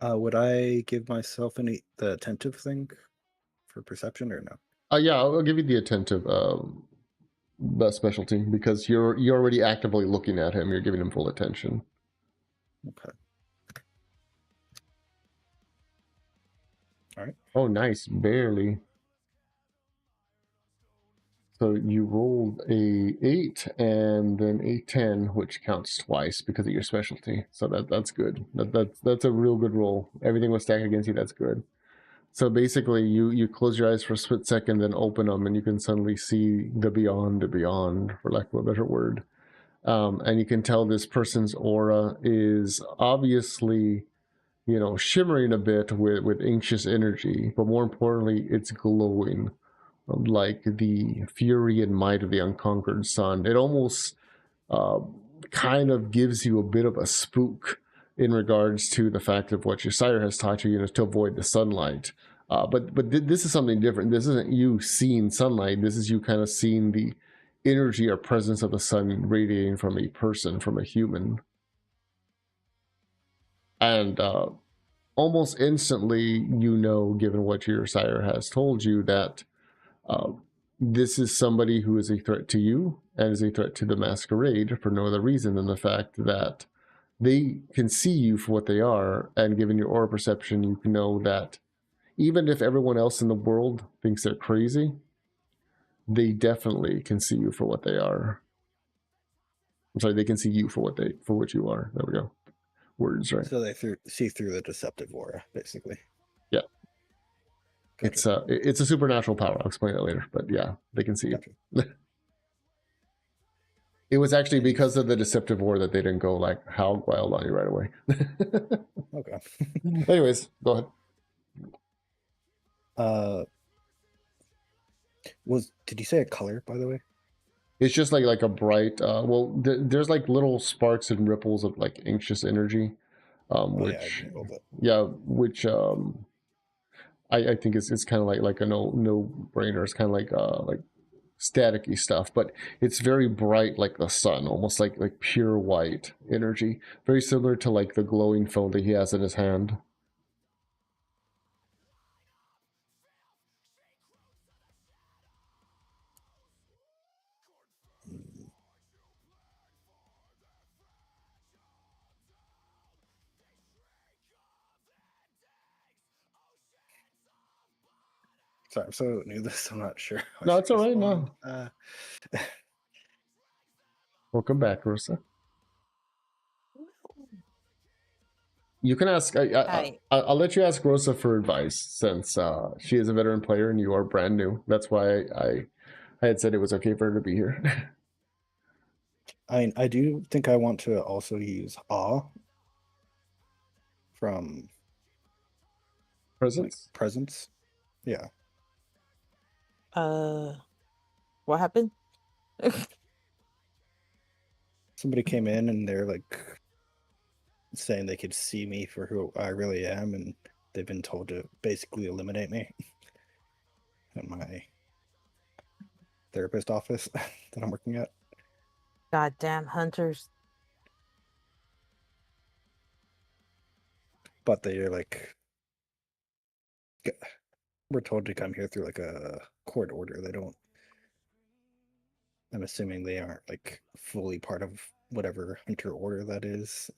Would I give myself the attentive thing for perception or no?
Yeah, I'll give you the attentive specialty because you're already actively looking at him. You're giving him full attention.
Okay. All right.
Oh, nice, barely. So you rolled a 8 and then a 10, which counts twice because of your specialty. So that's good. That's a real good roll. Everything was stacked against you. That's good. So basically, you close your eyes for a split second, then open them, and you can suddenly see the beyond, for lack of a better word. And you can tell this person's aura is obviously, shimmering a bit with anxious energy, but more importantly, it's glowing like the fury and might of the unconquered sun. It almost kind of gives you a bit of a spook in regards to the fact of what your sire has taught you, to avoid the sunlight. But this is something different. This isn't you seeing sunlight. This is you kind of seeing the energy or presence of the sun radiating from a person, from a human. And almost instantly, given what your sire has told you, that this is somebody who is a threat to you and is a threat to the Masquerade for no other reason than the fact that they can see you for what they are, and given your aura perception, you know that even if everyone else in the world thinks they're crazy, they definitely can see you for what they are. I'm sorry, they can see you for what you are. There we go. Words, right?
So they see through the deceptive aura, basically.
Yeah.
Gotcha.
It's a supernatural power. I'll explain that later. But yeah, they can see you.
Gotcha.
It was actually because of the deceptive aura that they didn't go like how wild on you right away.
Okay.
Anyways, go ahead.
Did you say a color, by the way?
It's just like a bright. There's like little sparks and ripples of like anxious energy, which which I think it's kind of like a no brainer. It's kind of like staticky stuff, but it's very bright like the sun, almost like pure white energy, very similar to like the glowing phone that he has in his hand.
Sorry, I'm so new to this. I'm not sure.
No, it's all right. No, welcome back, Rosa. You can ask. I'll let you ask Rosa for advice since she is a veteran player and you are brand new. That's why I had said it was okay for her to be here.
I do think I want to also use awe from
Presence.
Presence. Yeah.
What happened?
Somebody came in and they're like saying they could see me for who I really am, and they've been told to basically eliminate me at my therapist office that I'm working at.
Goddamn hunters.
But they're like, we're told to come here through like a court order. They don't I'm assuming they aren't like fully part of whatever hunter order that is.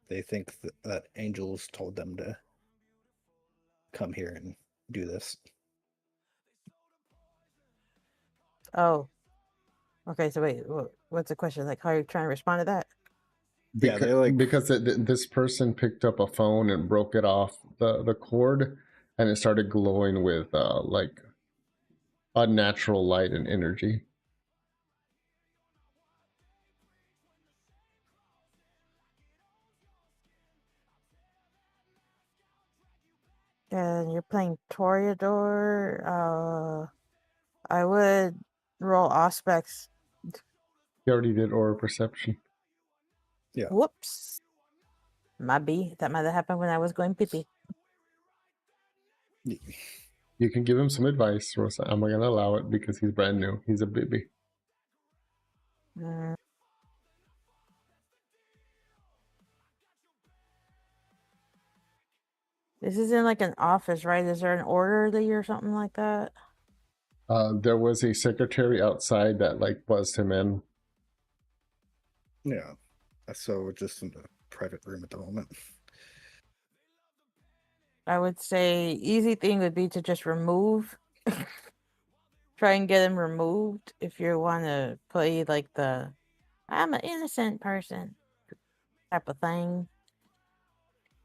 They think that angels told them to come here and do this.
Oh. Okay, so wait, what's the question? Like, how are you trying to respond to that?
Yeah, they like
because this person picked up a phone and broke it off the cord, and it started glowing with like unnatural light and energy.
And you're playing Toreador. I would roll Auspex.
He already did aura perception.
Yeah.
Whoops. Might be. That might have happened when I was going pee-pee.
You can give him some advice, Rosa. I'm not gonna allow it because he's brand new. He's a baby.
Mm. This is in like an office, right? Is there an orderly or something like that?
There was a secretary outside that like buzzed him in.
Yeah. So we're just in the private room at the moment.
I would say easy thing would be to just remove. Try and get him removed if you want to play like the I'm an innocent person type of thing.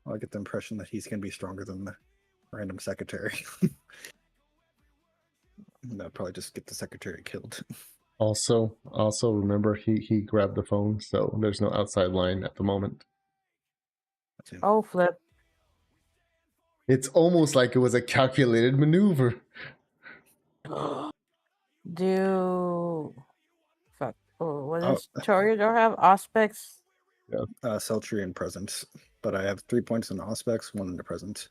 Well, I get the impression that he's going to be stronger than the random secretary. That'll probably just get the secretary killed.
Also remember he grabbed the phone, so there's no outside line at the moment.
Oh, flip.
It's almost like it was a calculated maneuver.
Do fuck. Oh, what does Toreador have? Auspex?
Yeah. Sultry and Presence. But I have 3 points in Auspex, 1 in the Present.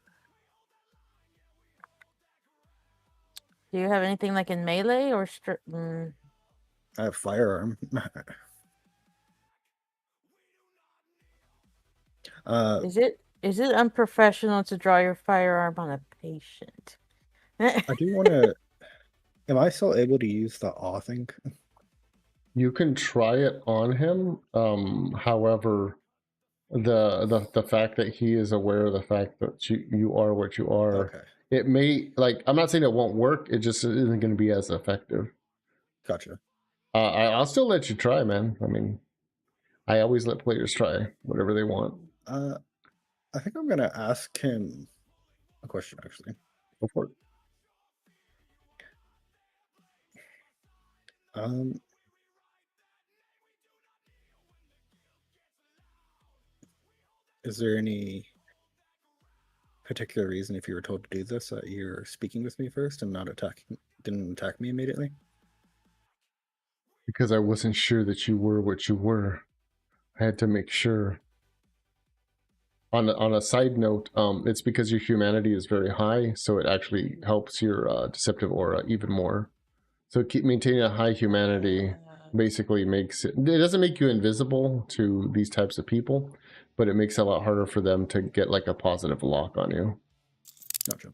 Do you have anything like in melee or
I have Firearm.
Is it unprofessional to draw your firearm on a patient?
I do want to. Am I still able to use the awe thing?
You can try it on him. However, the fact that he is aware of the fact that you are what you are,
Okay.
it may, like, I'm not saying it won't work, it just isn't going to be as effective.
Gotcha.
I'll still let you try, man. I mean, I always let players try whatever they want.
I think I'm gonna ask him a question actually.
Go for it.
Is there any particular reason, if you were told to do this, that you're speaking with me first and not didn't attack me immediately?
Because I wasn't sure that you were what you were. I had to make sure. On a side note, it's because your humanity is very high, so it actually helps your deceptive aura even more. So keep maintaining a high humanity basically makes it doesn't make you invisible to these types of people, but it makes it a lot harder for them to get like a positive lock on you.
Gotcha.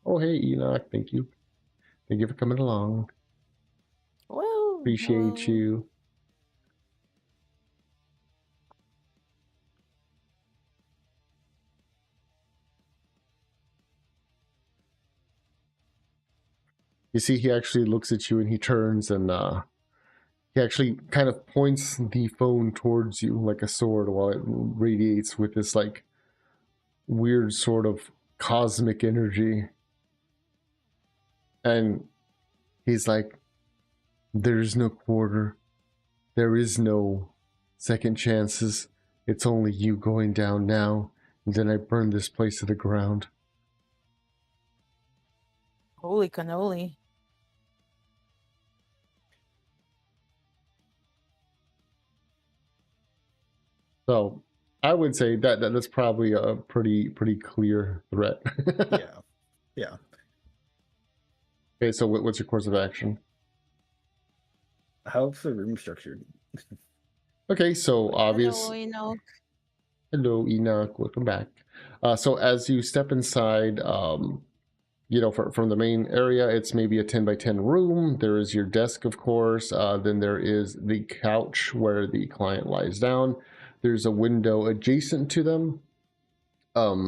Oh, hey, Enoch, thank you. Thank you for coming along.
Well,
Appreciate you. You see, he actually looks at you and he turns and he actually kind of points the phone towards you like a sword while it radiates with this like weird sort of cosmic energy. And he's like, there's no quarter. There is no second chances. It's only you going down now. And then I burn this place to the ground.
holy cannoli.
So I would say that's probably a pretty clear threat.
Yeah.
Okay, so what's your course of action?
How's the room structured?
Okay, so obvious.
Hello, Enoch.
Hello, Enoch. Welcome back. So as you step inside, from the main area, it's maybe a 10 by 10 room. There is your desk, of course. Then there is the couch where the client lies down. There's a window adjacent to them,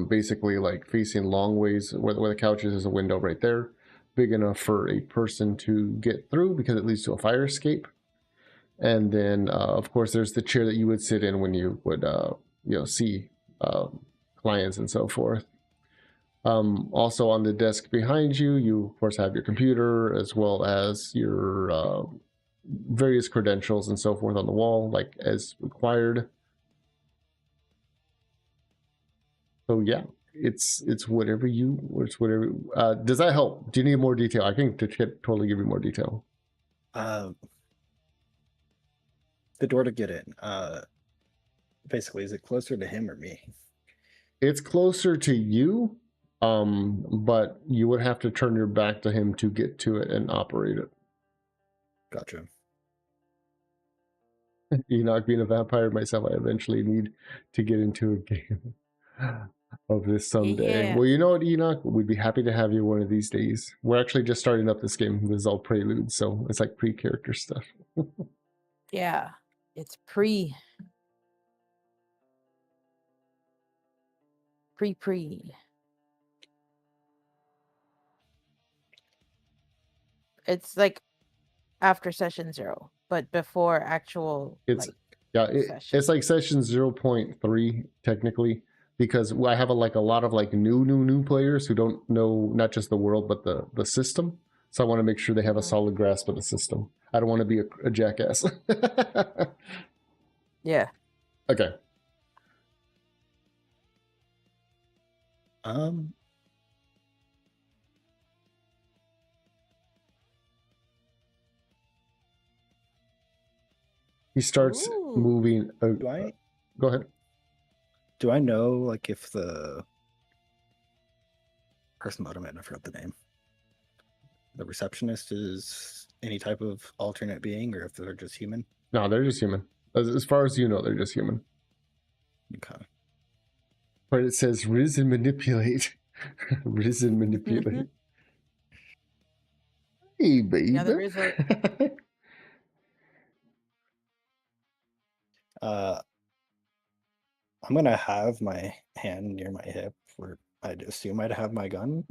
basically like facing long ways. Where the couch is a window right there, big enough for a person to get through because it leads to a fire escape. And then, of course, there's the chair that you would sit in when you would, see clients and so forth. Also on the desk behind you, you of course have your computer as well as your various credentials and so forth on the wall, like as required. So yeah, it's whatever does that help? Do you need more detail? I can totally give you more detail.
The door to get in, basically, is it closer to him or me?
It's closer to you, but you would have to turn your back to him to get to it and operate it.
Gotcha.
Enoch, being a vampire myself, I eventually need to get into a game of this someday.
Yeah.
Well, you know what, Enoch? We'd be happy to have you one of these days. We're actually just starting up this game. This is all Preludes, so it's like pre-character stuff.
Yeah. It's pre. It's like after session 0, but before actual.
It's
session.
it's like session 0.3 technically, because I have a lot of new players who don't know not just the world but the system. So I want to make sure they have a solid grasp of the system. I don't want to be a jackass.
Yeah.
Okay. He starts moving. Go ahead.
Do I know, like, if the person bottom end, I forgot the name, the receptionist is any type of alternate being, or if they're just human?
No, they're just human. As far as you know, they're just human.
Okay.
But it says risen manipulate. Risen manipulate. Hey, baby.
Yeah, there is
I'm gonna have my hand near my hip where I'd assume I'd have my gun.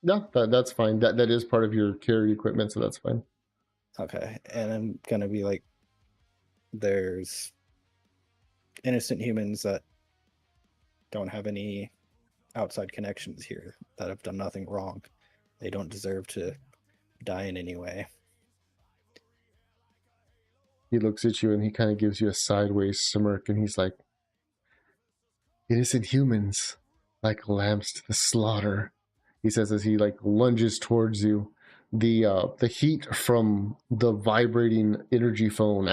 No, that's fine. That is part of your carry equipment, so that's fine.
Okay, and I'm gonna be like, there's innocent humans that don't have any outside connections here, that have done nothing wrong. They don't deserve to die in any way.
He looks at you and he kind of gives you a sideways smirk, and he's like, innocent humans, like lambs to the slaughter, he says as he like lunges towards you. The heat from the vibrating energy phone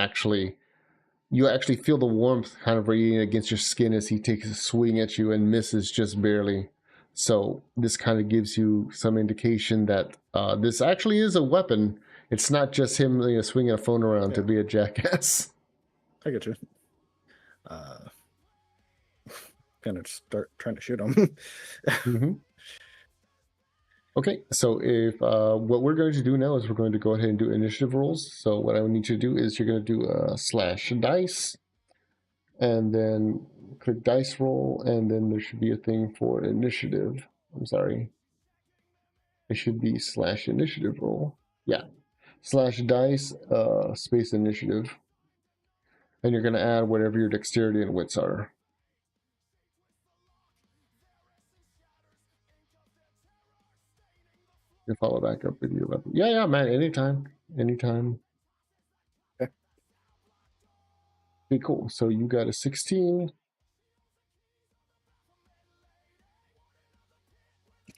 you actually feel the warmth kind of radiating against your skin as he takes a swing at you and misses just barely. So this kind of gives you some indication that this actually is a weapon. It's not just him swinging a phone around to be a jackass.
I get you. Gonna start trying to shoot him.
Mm-hmm. Okay, so if what we're going to do now is we're going to go ahead and do initiative rolls. So what I would need you to do is you're going to do a slash dice, and then click dice roll, and then there should be a thing for initiative. I'm sorry. It should be slash initiative roll. Yeah. Slash dice, space initiative. And you're going to add whatever your dexterity and wits are. You follow back up with your weapon. Yeah, man. Anytime.
Okay.
Okay, cool. So you got a 16.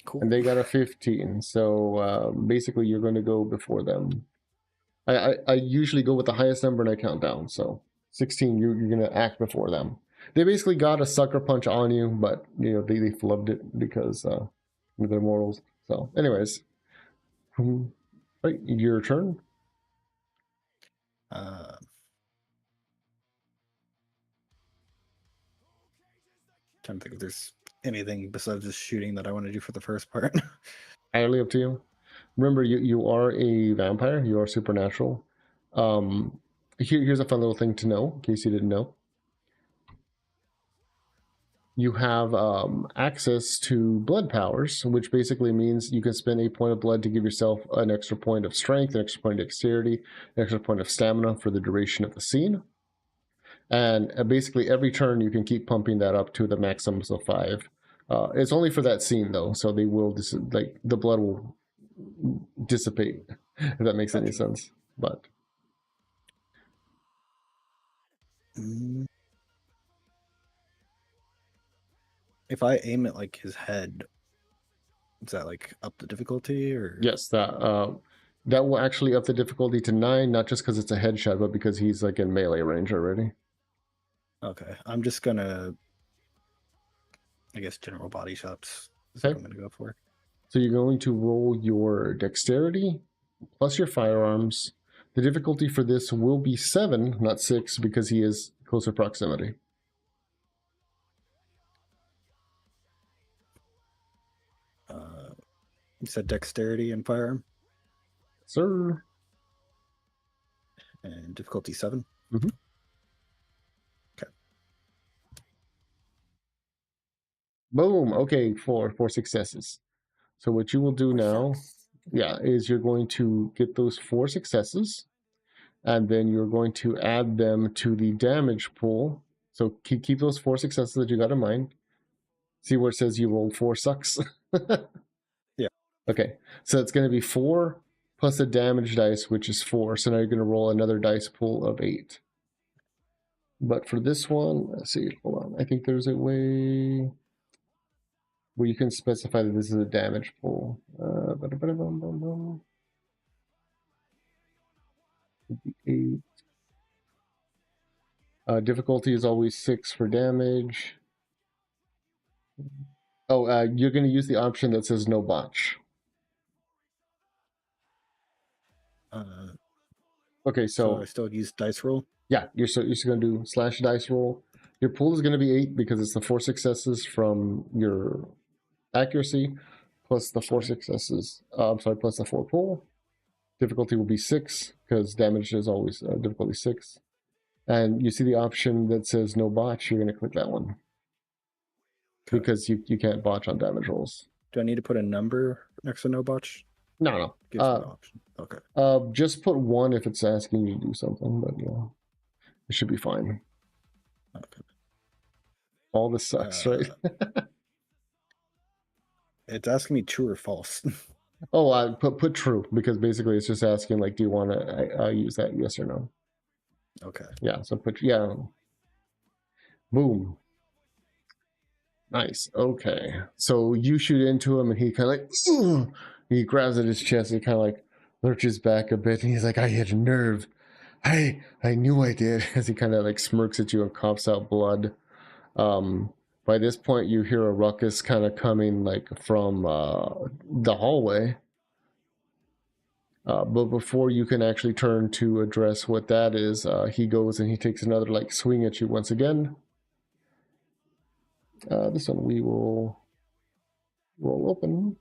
Cool.
And they got a 15. So basically, you're going to go before them. I usually go with the highest number and I count down. So 16, you're going to act before them. They basically got a sucker punch on you, but they flubbed it because of their morals. So, anyways, right, your turn.
Trying to think if there's anything besides just shooting that I want to do for the first part.
Entirely up to you. Remember, you are a vampire. You are supernatural. Here's a fun little thing to know, in case you didn't know. You have access to blood powers, which basically means you can spend a point of blood to give yourself an extra point of strength, an extra point of dexterity, an extra point of stamina for the duration of the scene. And basically every turn you can keep pumping that up to the maximum of 5. It's only for that scene though, so they will like the blood will dissipate, if that makes any sense. But
if I aim at like his head, is that like up the difficulty or?
yes, that will actually up the difficulty to 9, not just because it's a headshot, but because he's like in melee range already.
Okay, I'm just gonna, I guess, general body shots is
Okay.
what I'm gonna go for.
So you're going to roll your dexterity plus your firearms. The difficulty for this will be 7, not 6, because he is closer proximity.
You said dexterity and firearm?
Sir.
And difficulty 7?
Mm-hmm.
Okay.
Boom. Okay, four successes. So what you will do now, is you're going to get those 4 successes, and then you're going to add them to the damage pool. So keep those 4 successes that you got in mind. See where it says you rolled 4 sucks?
Yeah.
Okay, so it's going to be 4 plus a damage dice, which is 4. So now you're going to roll another dice pool of 8. But for this one, let's see, hold on. I think there's a way where you can specify that this is a damage pool. 8. Difficulty is always 6 for damage. Oh, you're going to use the option that says no botch. Okay,
so I still use dice roll?
Yeah, you're just going to do slash dice roll. Your pool is going to be 8 because it's the 4 successes from your accuracy plus the 4 successes. Plus the 4 pool. Difficulty will be 6 because damage is always difficulty 6. And you see the option that says no botch, you're going to click that one. Okay. Because you can't botch on damage rolls.
Do I need to put a number next to no botch?
No.
Gives me an option. Okay.
Just put 1 if it's asking you to do something, but yeah, it should be fine.
Okay.
All this sucks, right?
It's asking me true or false.
Oh, put true, because basically it's just asking like, do you want to use that, yes or no?
Okay.
Yeah, so boom. Nice. Okay, so you shoot into him and he kind of like, ugh! He grabs at his chest and kind of like lurches back a bit and he's like, I had a nerve. I knew I did. As he kind of like smirks at you and coughs out blood. By this point you hear a ruckus kind of coming like from the hallway. But before you can actually turn to address what that is, he goes and he takes another like swing at you once again. This one we will roll open.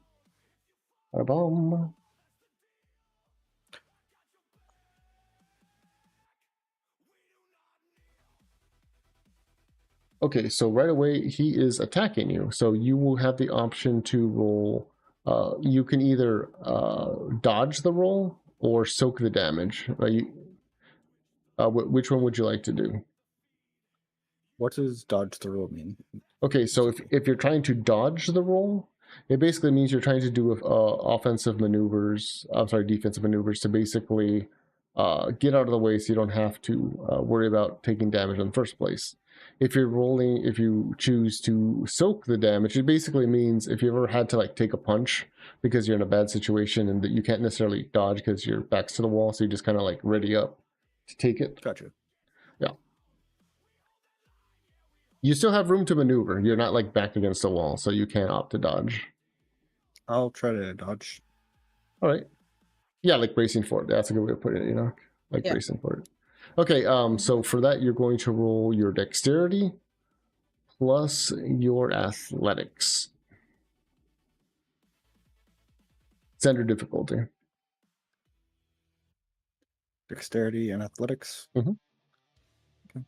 A bomb. Okay, so right away he is attacking you. So you will have the option to roll. You can either dodge the roll or soak the damage. Which one would you like to do?
What does dodge the roll mean?
Okay, so if you're trying to dodge the roll, it basically means you're trying to do offensive maneuvers. I'm sorry, defensive maneuvers to basically get out of the way so you don't have to worry about taking damage in the first place. If you choose to soak the damage, it basically means if you ever had to like take a punch because you're in a bad situation and that you can't necessarily dodge because your back's to the wall, so you just kind of like ready up to take it.
Gotcha.
Yeah. You still have room to maneuver. You're not like back against the wall, so you can opt to dodge.
I'll try to dodge.
All right. Yeah, like bracing for it. That's a good way to put it, like bracing for it. Okay, so for that, you're going to roll your dexterity plus your athletics. Standard difficulty.
Dexterity and athletics.
Mhm.
Okay.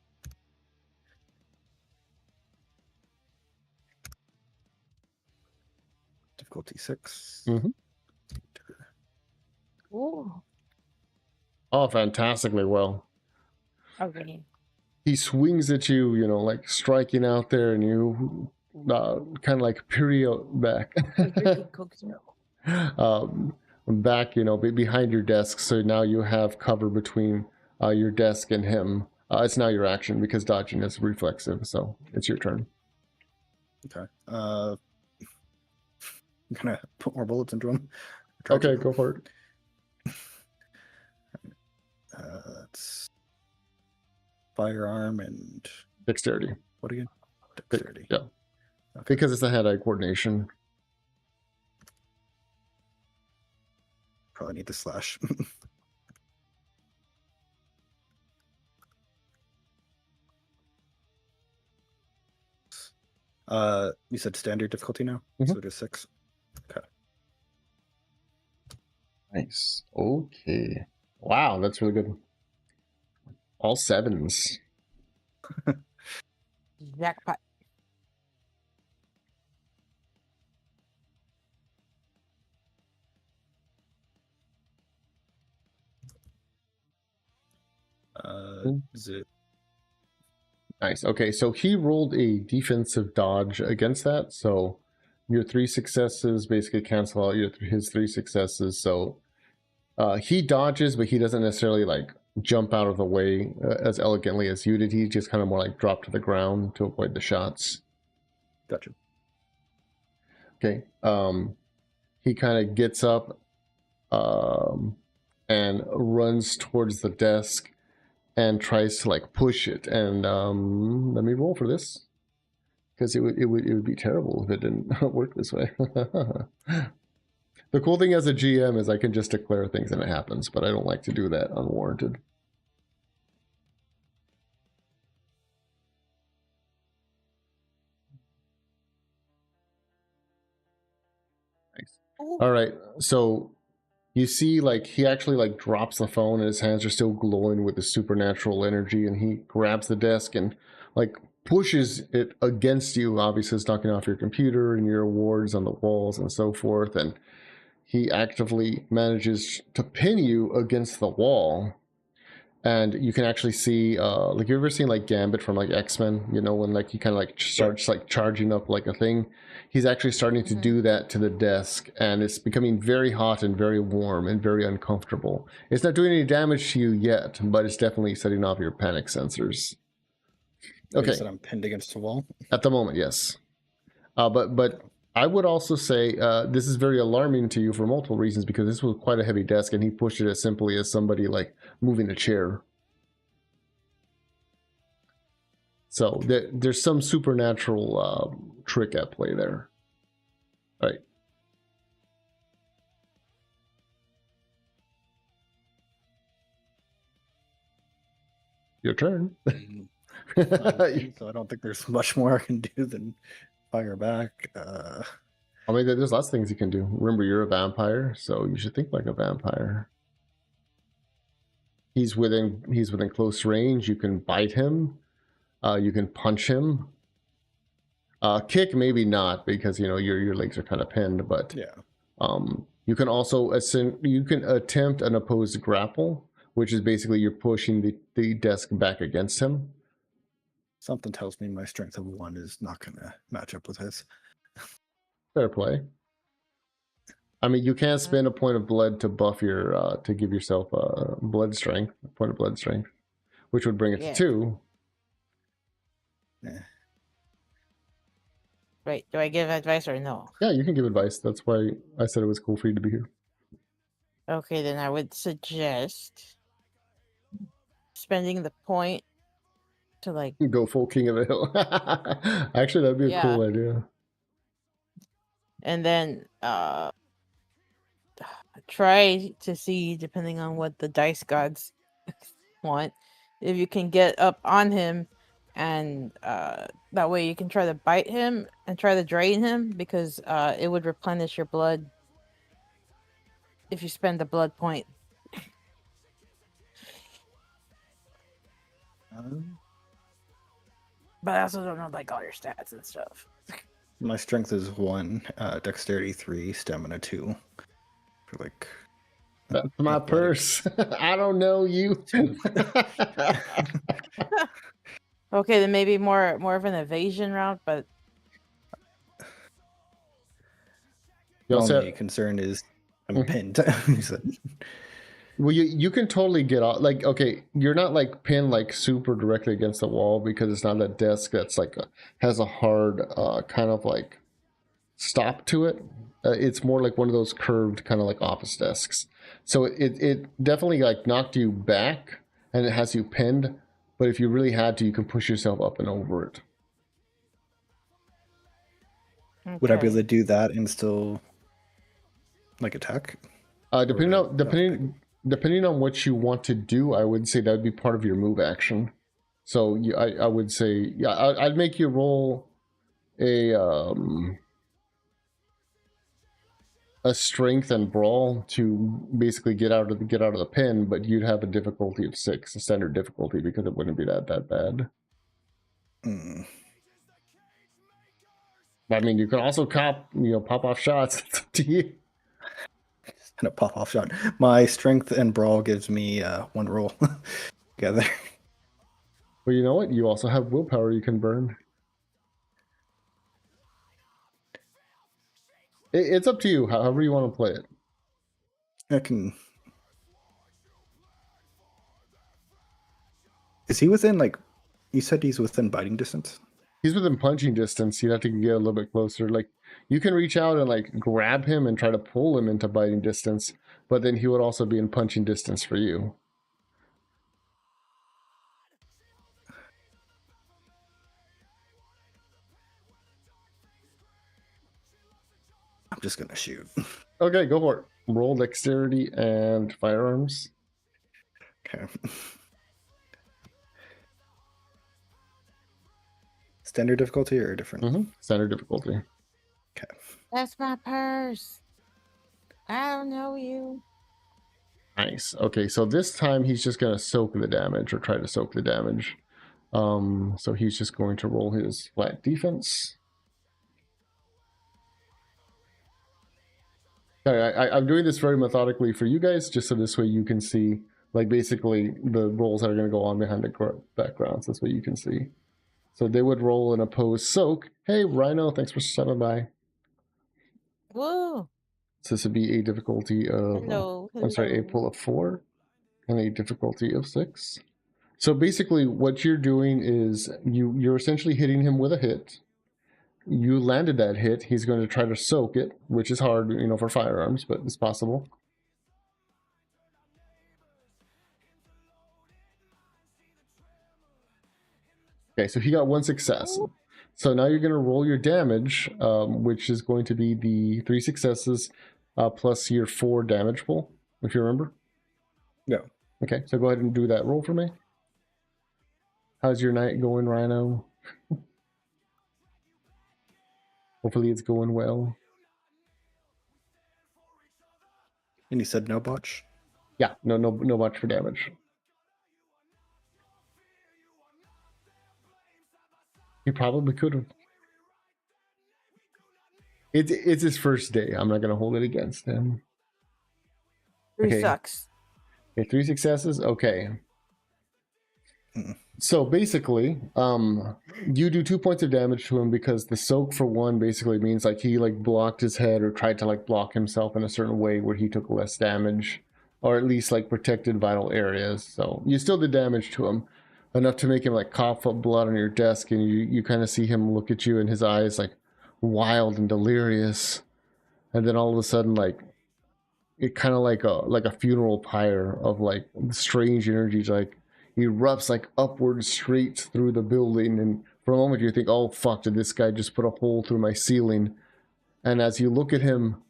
Difficulty 6.
Mhm.
Ooh.
Oh, fantastically well.
Okay.
He swings at you, you know, like striking out there, and you kind of like perio back. Back, you know, behind your desk. So now you have cover between your desk and him. It's now your action because dodging is reflexive. So it's your turn.
Okay. I'm gonna put more bullets into him.
Okay, go for it.
That's firearm and
Dexterity.
what again? Dexterity.
Yeah. Okay. Because it's a hand-eye coordination.
Probably need the slash. You said standard difficulty now, so it is 6. Okay.
Nice. Okay. Wow, that's really good. All 7s.
Jackpot.
Is it?
Nice. Okay, so he rolled a defensive dodge against that. So your 3 successes basically cancel out his 3 successes. So he dodges, but he doesn't necessarily like jump out of the way as elegantly as you did. He just kind of more like dropped to the ground to avoid the shots.
Gotcha.
Okay. He kind of gets up and runs towards the desk and tries to like push it. And let me roll for this because it would be terrible if it didn't work this way. The cool thing as a GM is I can just declare things and it happens, but I don't like to do that unwarranted. Nice. All right, so you see, like, he actually like drops the phone and his hands are still glowing with the supernatural energy, and he grabs the desk and like pushes it against you. Obviously, it's knocking off your computer and your awards on the walls and so forth, and he actively manages to pin you against the wall. And you can actually see, like, you ever seen like Gambit from like X-Men, you know, when like he kind of like starts like charging up like a thing. He's actually starting to do that to the desk, and it's becoming very hot and very warm and very uncomfortable. It's not doing any damage to you yet, but it's definitely setting off your panic sensors. Okay.
You said I'm pinned against the wall?
At the moment, yes. But I would also say this is very alarming to you for multiple reasons, because this was quite a heavy desk, and he pushed it as simply as somebody like moving a chair. So there's some supernatural trick at play there. All right. Your turn.
So I don't think there's much more I can do than fire back.
I mean, there's lots of things you can do. Remember, you're a vampire, so you should think like a vampire. He's within close range. You can bite him. You can punch him. Kick, maybe not, because you know your legs are kind of pinned. But
yeah.
You can also attempt an opposed grapple, which is basically you're pushing the desk back against him.
Something tells me my strength of 1 is not going to match up with his.
Fair play. I mean, you can spend a point of blood to buff your to give yourself a point of blood strength, which would bring it to 2.
Yeah.
Wait, do I give advice or no?
Yeah, you can give advice. That's why I said it was cool for you to be here.
Okay, then I would suggest spending the point to like
go full King of the Hill. Actually, that'd be a cool idea.
And then try to see, depending on what the dice gods want, if you can get up on him and that way you can try to bite him and try to drain him, because it would replenish your blood if you spend a blood point. But I also don't know like all your stats and stuff.
My strength is 1, dexterity 3, stamina 2. For like.
That's my purse. I don't know you.
Okay, then maybe more of an evasion route, but
You
My
also
only concern is I'm
Mhm.
pinned. So-
Well, you can totally get off. Like, okay, you're not like pinned like super directly against the wall because it's not that desk that's like has a hard kind of like stop to it. It's more like one of those curved kind of like office desks. So it definitely like knocked you back and it has you pinned. But if you really had to, you can push yourself up and over it.
Would I be able
okay.
to do that and still like attack?
Depending
Or
on
would that have to
depending on what you want to do, I would say that would be part of your move action. So I would say, yeah, I'd make you roll a strength and brawl to basically get out of the pin, but you'd have a difficulty of 6, a standard difficulty, because it wouldn't be that bad. I mean, you can also pop off shots. It's up to you.
kind of pop off shot. My strength and brawl gives me 1 roll together.
Well, you know what? You also have willpower you can burn. It's up to you, however you want to play it.
I can. Is he within like? You said he's within biting distance.
He's within punching distance. You'd have to get a little bit closer. Like, you can reach out and like grab him and try to pull him into biting distance, but then he would also be in punching distance for you.
I'm just gonna shoot.
Okay, go for it. Roll dexterity and firearms.
Okay. Standard difficulty or different?
Standard difficulty.
Okay.
That's my purse. I don't know you.
Nice. Okay, so this time he's just going to soak the damage, or try to soak the damage. So he's just going to roll his flat defense. I'm doing this very methodically for you guys, just so this way you can see, like, basically the rolls that are going to go on behind the backgrounds. That's what you can see. So they would roll an opposed soak. Hey, Rhino, thanks for stopping by.
Woo.
So this would be a difficulty of,
Hello.
I'm sorry, a pull of 4 and a difficulty of 6. So basically what you're doing is you're essentially hitting him with a hit. You landed that hit. He's going to try to soak it, which is hard, for firearms, but it's possible. Okay, so he got 1 success. So now you're going to roll your damage, which is going to be the 3 successes plus your 4 damage pool, if you remember.
Yeah.
Okay, so go ahead and do that roll for me. How's your night going, Rhino? Hopefully it's going well.
And you said no botch?
Yeah, no much for damage. He probably could have. It's his first day. I'm not gonna hold it against him.
3
Okay.
sucks.
Okay, 3 successes. Okay. So basically, you do 2 points of damage to him, because the soak for 1 basically means like he like blocked his head or tried to like block himself in a certain way where he took less damage, or at least like protected vital areas. So you still did damage to him, enough to make him like cough up blood on your desk, and you kind of see him look at you, and his eyes like wild and delirious, and then all of a sudden like it kind of like a funeral pyre of like strange energies like erupts like upward straight through the building, and for a moment you think, oh fuck, did this guy just put a hole through my ceiling? And as you look at him,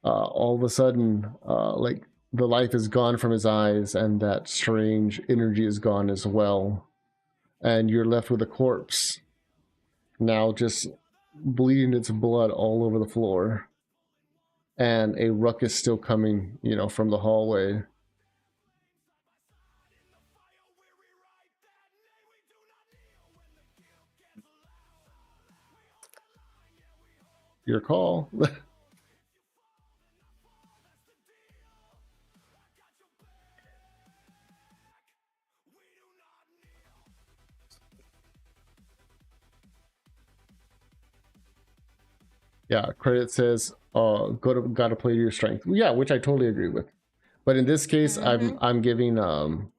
all of a sudden like the life is gone from his eyes, and that strange energy is gone as well. and you're left with a corpse now just bleeding its blood all over the floor, and a ruckus still coming, from the hallway. Your call. Yeah, credit says, gotta play to your strength. Yeah, which I totally agree with. But in this case, I'm giving Silas.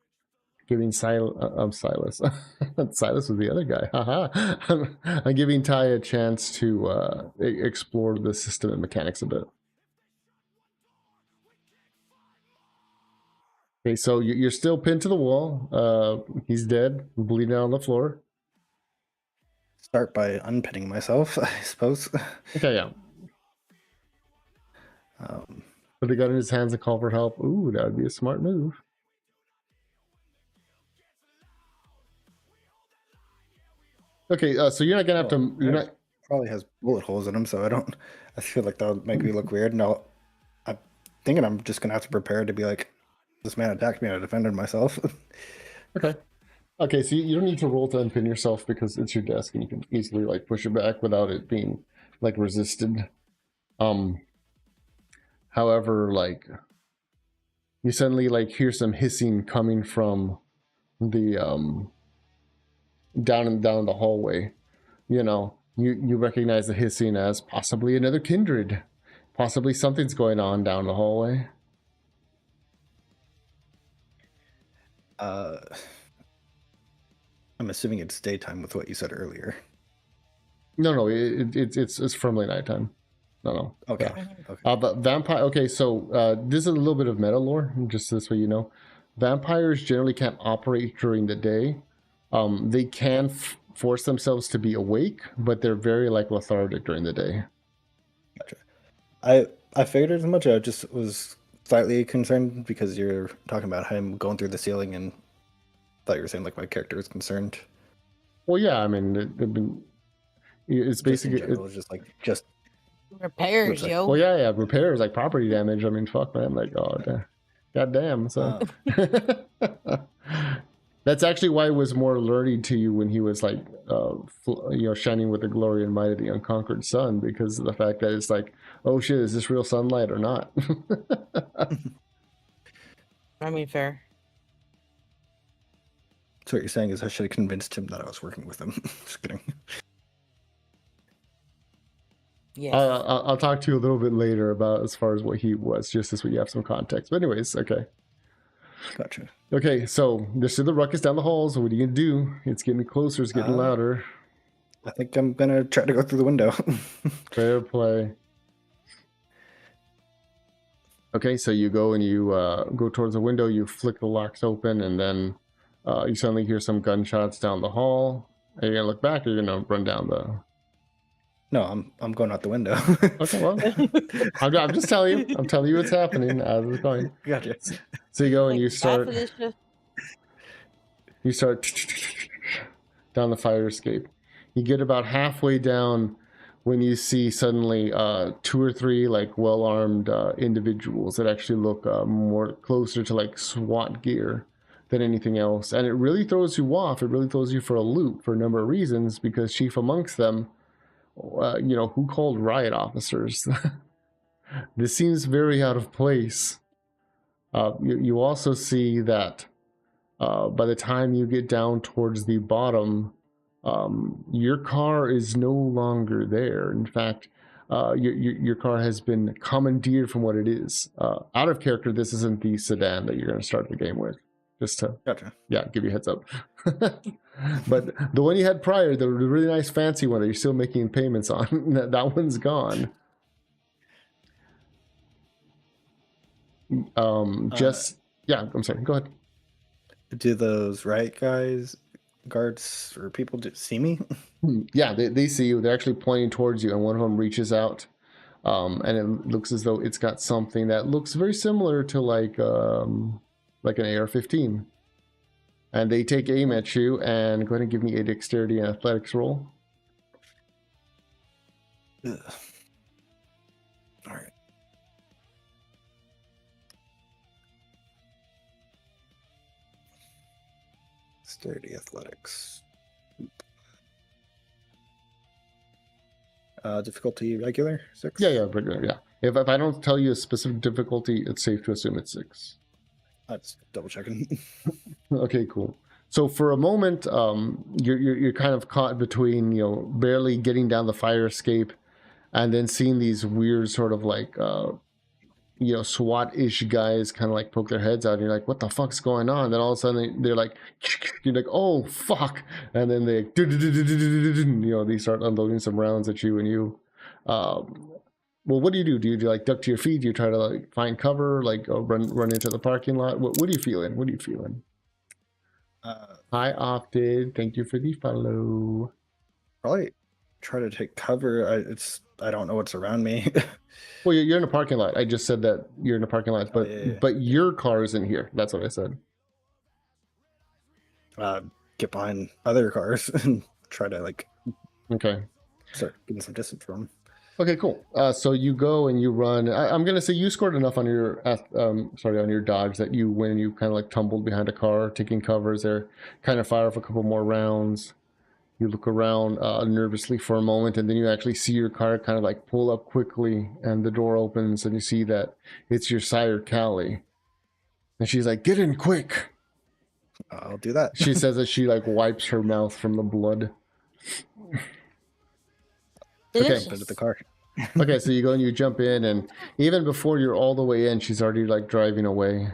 Silas was the other guy. Haha. I'm giving Ty a chance to explore the system and mechanics a bit. Okay, so you're still pinned to the wall. He's dead, bleeding out on the floor.
Start by unpinning myself, I suppose.
Okay, yeah. Put the gun in his hands and call for help. Ooh, that would be a smart move. Okay, so you're not gonna have to. You're not.
Probably has bullet holes in him, so I feel like that would make me look weird. And I'm thinking I'm just gonna have to prepare to be like, this man attacked me and I defended myself.
Okay. Okay, so you don't need to roll to unpin yourself because it's your desk and you can easily like push it back without it being like resisted. However, like you suddenly like hear some hissing coming from the down the hallway. You recognize the hissing as possibly another kindred. Possibly something's going on down the hallway.
I'm assuming it's daytime with what you said earlier.
No, it's firmly nighttime. No.
Okay.
Yeah.
Okay.
But vampire. Okay, so this is a little bit of meta lore, just this way you know. Vampires generally can't operate during the day. They can force themselves to be awake, but they're very like lethargic during the day.
Gotcha. I figured as much. I just was slightly concerned because you're talking about him going through the ceiling, and thought you were saying like my character was concerned.
Well, yeah, I mean, it's basically
just
repairs, yo.
Well, yeah, repairs like property damage. I mean, fuck, man, like, oh, goddamn. So that's actually why it was more alerting to you when he was like, shining with the glory and might of the unconquered sun, because of the fact that it's like, oh shit, is this real sunlight or not?
I mean, fair.
So what you're saying is I should have convinced him that I was working with him. Just kidding.
Yes.
I'll talk to you a little bit later about as far as what he was, just as we have some context. But anyways, okay.
Gotcha.
Okay, so there's still the ruckus down the halls. What are you gonna do? It's getting closer. It's getting louder.
I think I'm gonna try to go through the window.
Fair play. Okay, so you go and you go towards the window. You flick the locks open, and then you suddenly hear some gunshots down the hall. Are you gonna look back, or you're gonna run down the?
No, I'm going out the window.
Okay, well, I'm just telling you. I'm telling you what's happening as it's going.
Gotcha.
So you go and you start down the fire escape. You get about halfway down when you see suddenly 2 or 3 like well-armed individuals that actually look more closer to like SWAT gear than anything else. And it really throws you off. It really throws you for a loop for a number of reasons, because chief amongst them, who called riot officers? This seems very out of place. You also see that by the time you get down towards the bottom, your car is no longer there. In fact, your car has been commandeered from what it is. Out of character, this isn't the sedan that you're going to start the game with. Just to give you a heads up. But the one you had prior, the really nice fancy one that you're still making payments on, that one's gone. I'm sorry, go ahead.
Do those riot guards or people see me?
Yeah, they see you. They're actually pointing towards you, and one of them reaches out, and it looks as though it's got something that looks very similar to like an AR-15. and they take aim at you. And go ahead and give me a dexterity and athletics roll.
Ugh. All right. Sturdy athletics. Difficulty regular 6.
Yeah, regular. Yeah. If I don't tell you a specific difficulty, it's safe to assume it's 6.
That's double checking.
Okay, cool. So for a moment, you're kind of caught between, you know, barely getting down the fire escape, and then seeing these weird sort of like, you know, SWAT-ish guys kind of like poke their heads out. And you're like, what the fuck's going on? Then all of a sudden they're like, you're like, oh fuck, and then they, you know, they start unloading some rounds at you, and you, well, what do you do? Do you like duck to your feet? Do you try to like find cover, like run into the parking lot? What are you feeling? What are you feeling? Hi, Opted. Thank you for the follow.
Probably try to take cover. I don't know what's around me.
Well, you're in a parking lot. I just said that you're in a parking lot, but
yeah.
but your car is in here. That's what I said.
Get behind other cars and try to like
Okay.
start getting some distance from them.
Okay, cool. So you go and you run. I'm gonna say you scored enough on your on your dodge that you win. You kind of like tumbled behind a car, taking covers there. Kind of fire off a couple more rounds. You look around nervously for a moment, and then you actually see your car kind of like pull up quickly, and the door opens, and you see that it's your sire, Callie. And she's like, "Get in quick!"
I'll do that.
She says as she like wipes her mouth from the blood.
Delicious.
Into the car.
Okay, so you go and you jump in, and even before you're all the way in, she's already like driving away.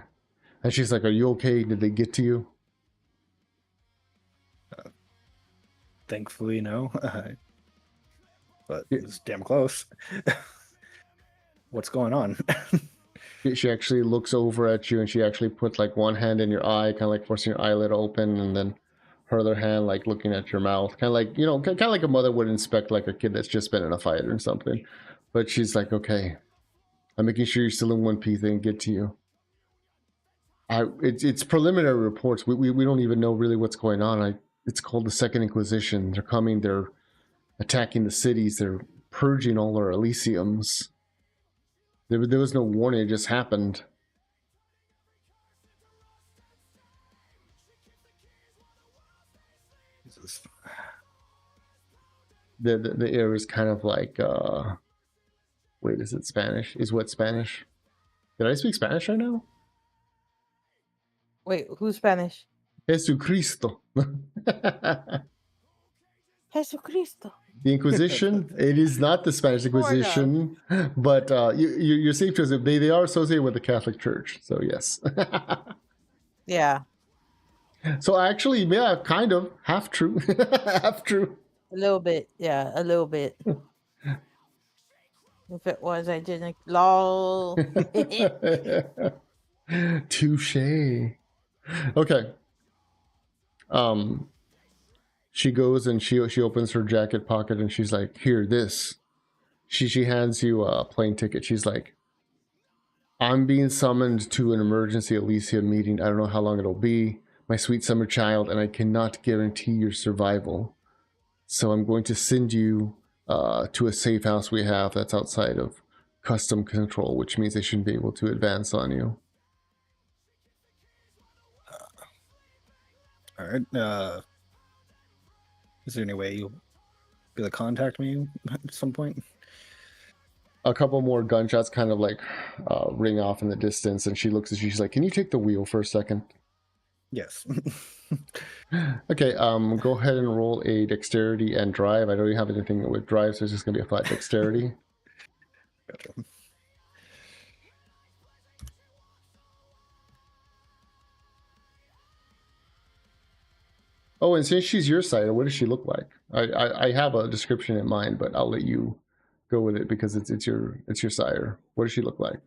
And she's like, "Are you okay? Did they get to you?"
Thankfully, no. But it's damn close. What's going on?
She actually looks over at you, and she actually puts like one hand in your eye, kind of like forcing your eyelid open, and then her other hand like looking at your mouth, kind of like, you know, kind of like a mother would inspect like a kid that's just been in a fight or something. But she's like, "Okay, I'm making sure you're still in one piece. They can get to you." It's preliminary reports. We don't even know really what's going on. It's called the Second Inquisition. They're coming. They're attacking the cities. They're purging all our Elysiums. There was no warning. It just happened.
Jesus.
The air is kind of like, wait, is it Spanish? Is what Spanish? Did I speak Spanish right now?
Wait, who's Spanish?
Jesucristo.
Jesucristo.
The Inquisition. It is not the Spanish Inquisition, but you're safe to assume they are associated with the Catholic Church. So yes.
Yeah.
So actually, yeah, kind of half true, half true.
A little bit. Yeah, a little bit. If it was, I didn't. Lol.
Touche. Okay. She goes and she opens her jacket pocket and she's like, "Here, this." She hands you a plane ticket. She's like, "I'm being summoned to an emergency Elysium meeting. I don't know how long it'll be, my sweet summer child, and I cannot guarantee your survival. So I'm going to send you to a safe house we have that's outside of custom control, which means they shouldn't be able to advance on you."
All right. Is there any way you'll be able to contact me at some point?
A couple more gunshots kind of like ring off in the distance, and she looks at you. She's like, "Can you take the wheel for a second?"
Yes.
Okay, go ahead and roll a dexterity and drive. I don't even have anything with drive, so it's just gonna be a flat dexterity.
Gotcha.
Oh, and since she's your sire, what does she look like? I have a description in mind, but I'll let you go with it because it's your sire. What does she look like?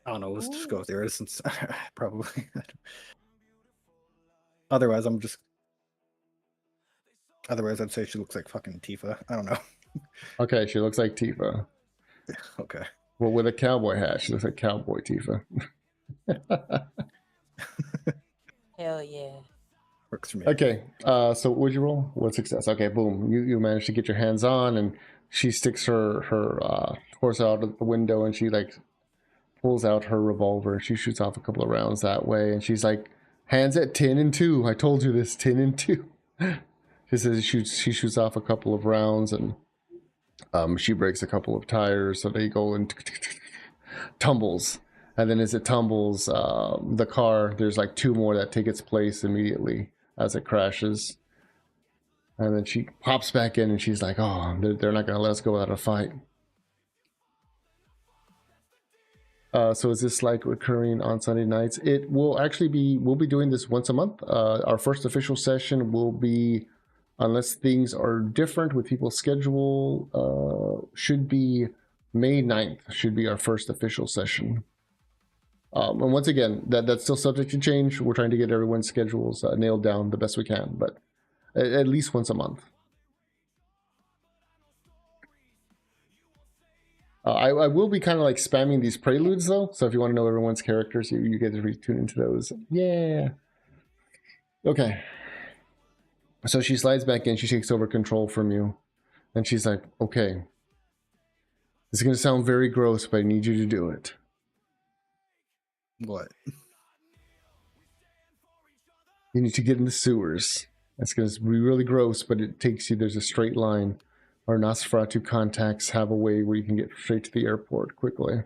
I don't know. Let's just go with the innocence. Probably. Otherwise, I'd say she looks like fucking Tifa. I don't know.
Okay, she looks like Tifa.
Okay.
Well, with a cowboy hat. She looks like Cowboy Tifa.
Hell yeah.
Works for me.
Okay, so what'd you roll? What success? Okay, boom. You managed to get your hands on, and she sticks her horse out of the window, and she like pulls out her revolver. She shoots off a couple of rounds that way, and she's like, "Hands at 10 and 2. I told you this, 10 and 2." She says she shoots off a couple of rounds, and she breaks a couple of tires, so they go and tumbles. And then as it tumbles, the car, there's like 2 more that take its place immediately as it crashes. And then she pops back in, and she's like, "Oh, they're not going to let us go without a fight." So is this like recurring on Sunday nights? It will actually be, we'll be doing this once a month. Our first official session will be, unless things are different with people's schedule, should be May 9th, should be our first official session. And once again, that's still subject to change. We're trying to get everyone's schedules nailed down the best we can, but at least once a month. I will be kind of like spamming these preludes though, so if you want to know everyone's characters, you get to tune into those. Yeah. Okay. So she slides back in, she takes over control from you, and she's like, "Okay, this is going to sound very gross, but I need you to do it."
What?
You need to get in the sewers. That's going to be really gross, but it takes you, there's a straight line. Our Nosferatu contacts have a way where you can get straight to the airport quickly.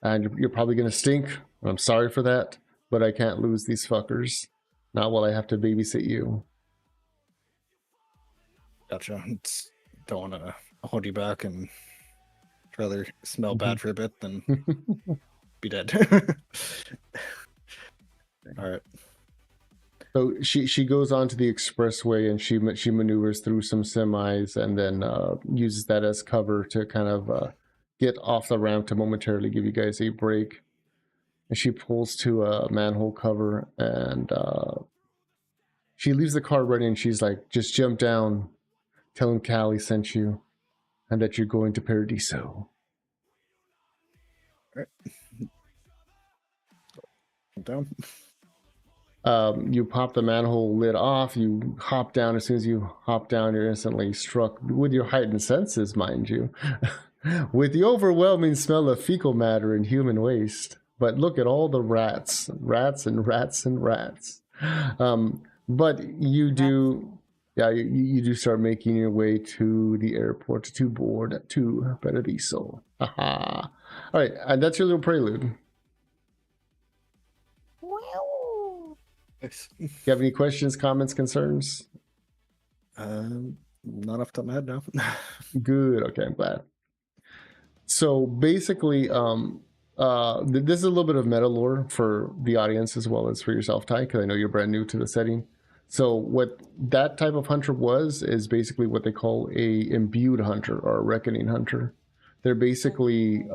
And you're probably going to stink. I'm sorry for that, but I can't lose these fuckers. Not while I have to babysit you.
Gotcha. Don't want to hold you back and rather smell bad for a bit than be dead. All right.
So she goes onto the expressway, and she maneuvers through some semis, and then uses that as cover to kind of get off the ramp to momentarily give you guys a break. And she pulls to a manhole cover, and she leaves the car running. And she's like, "Just jump down, tell him Callie sent you, and that you're going to Paradiso."
All right. Jump down.
You pop the manhole lid off, you hop down. As soon as you hop down, you're instantly struck with your heightened senses, mind you, with the overwhelming smell of fecal matter and human waste. But look at all the rats and rats. But you do, yeah, you do start making your way to the airport to board to Paradiso. All right, and that's your little prelude.
Nice.
You have any questions, comments, concerns?
Not off the top of my head now.
Good. Okay, I'm glad. So basically, this is a little bit of meta lore for the audience as well as for yourself, Ty, because I know you're brand new to the setting. So what that type of hunter is basically what they call a imbued hunter or a reckoning hunter. They're basically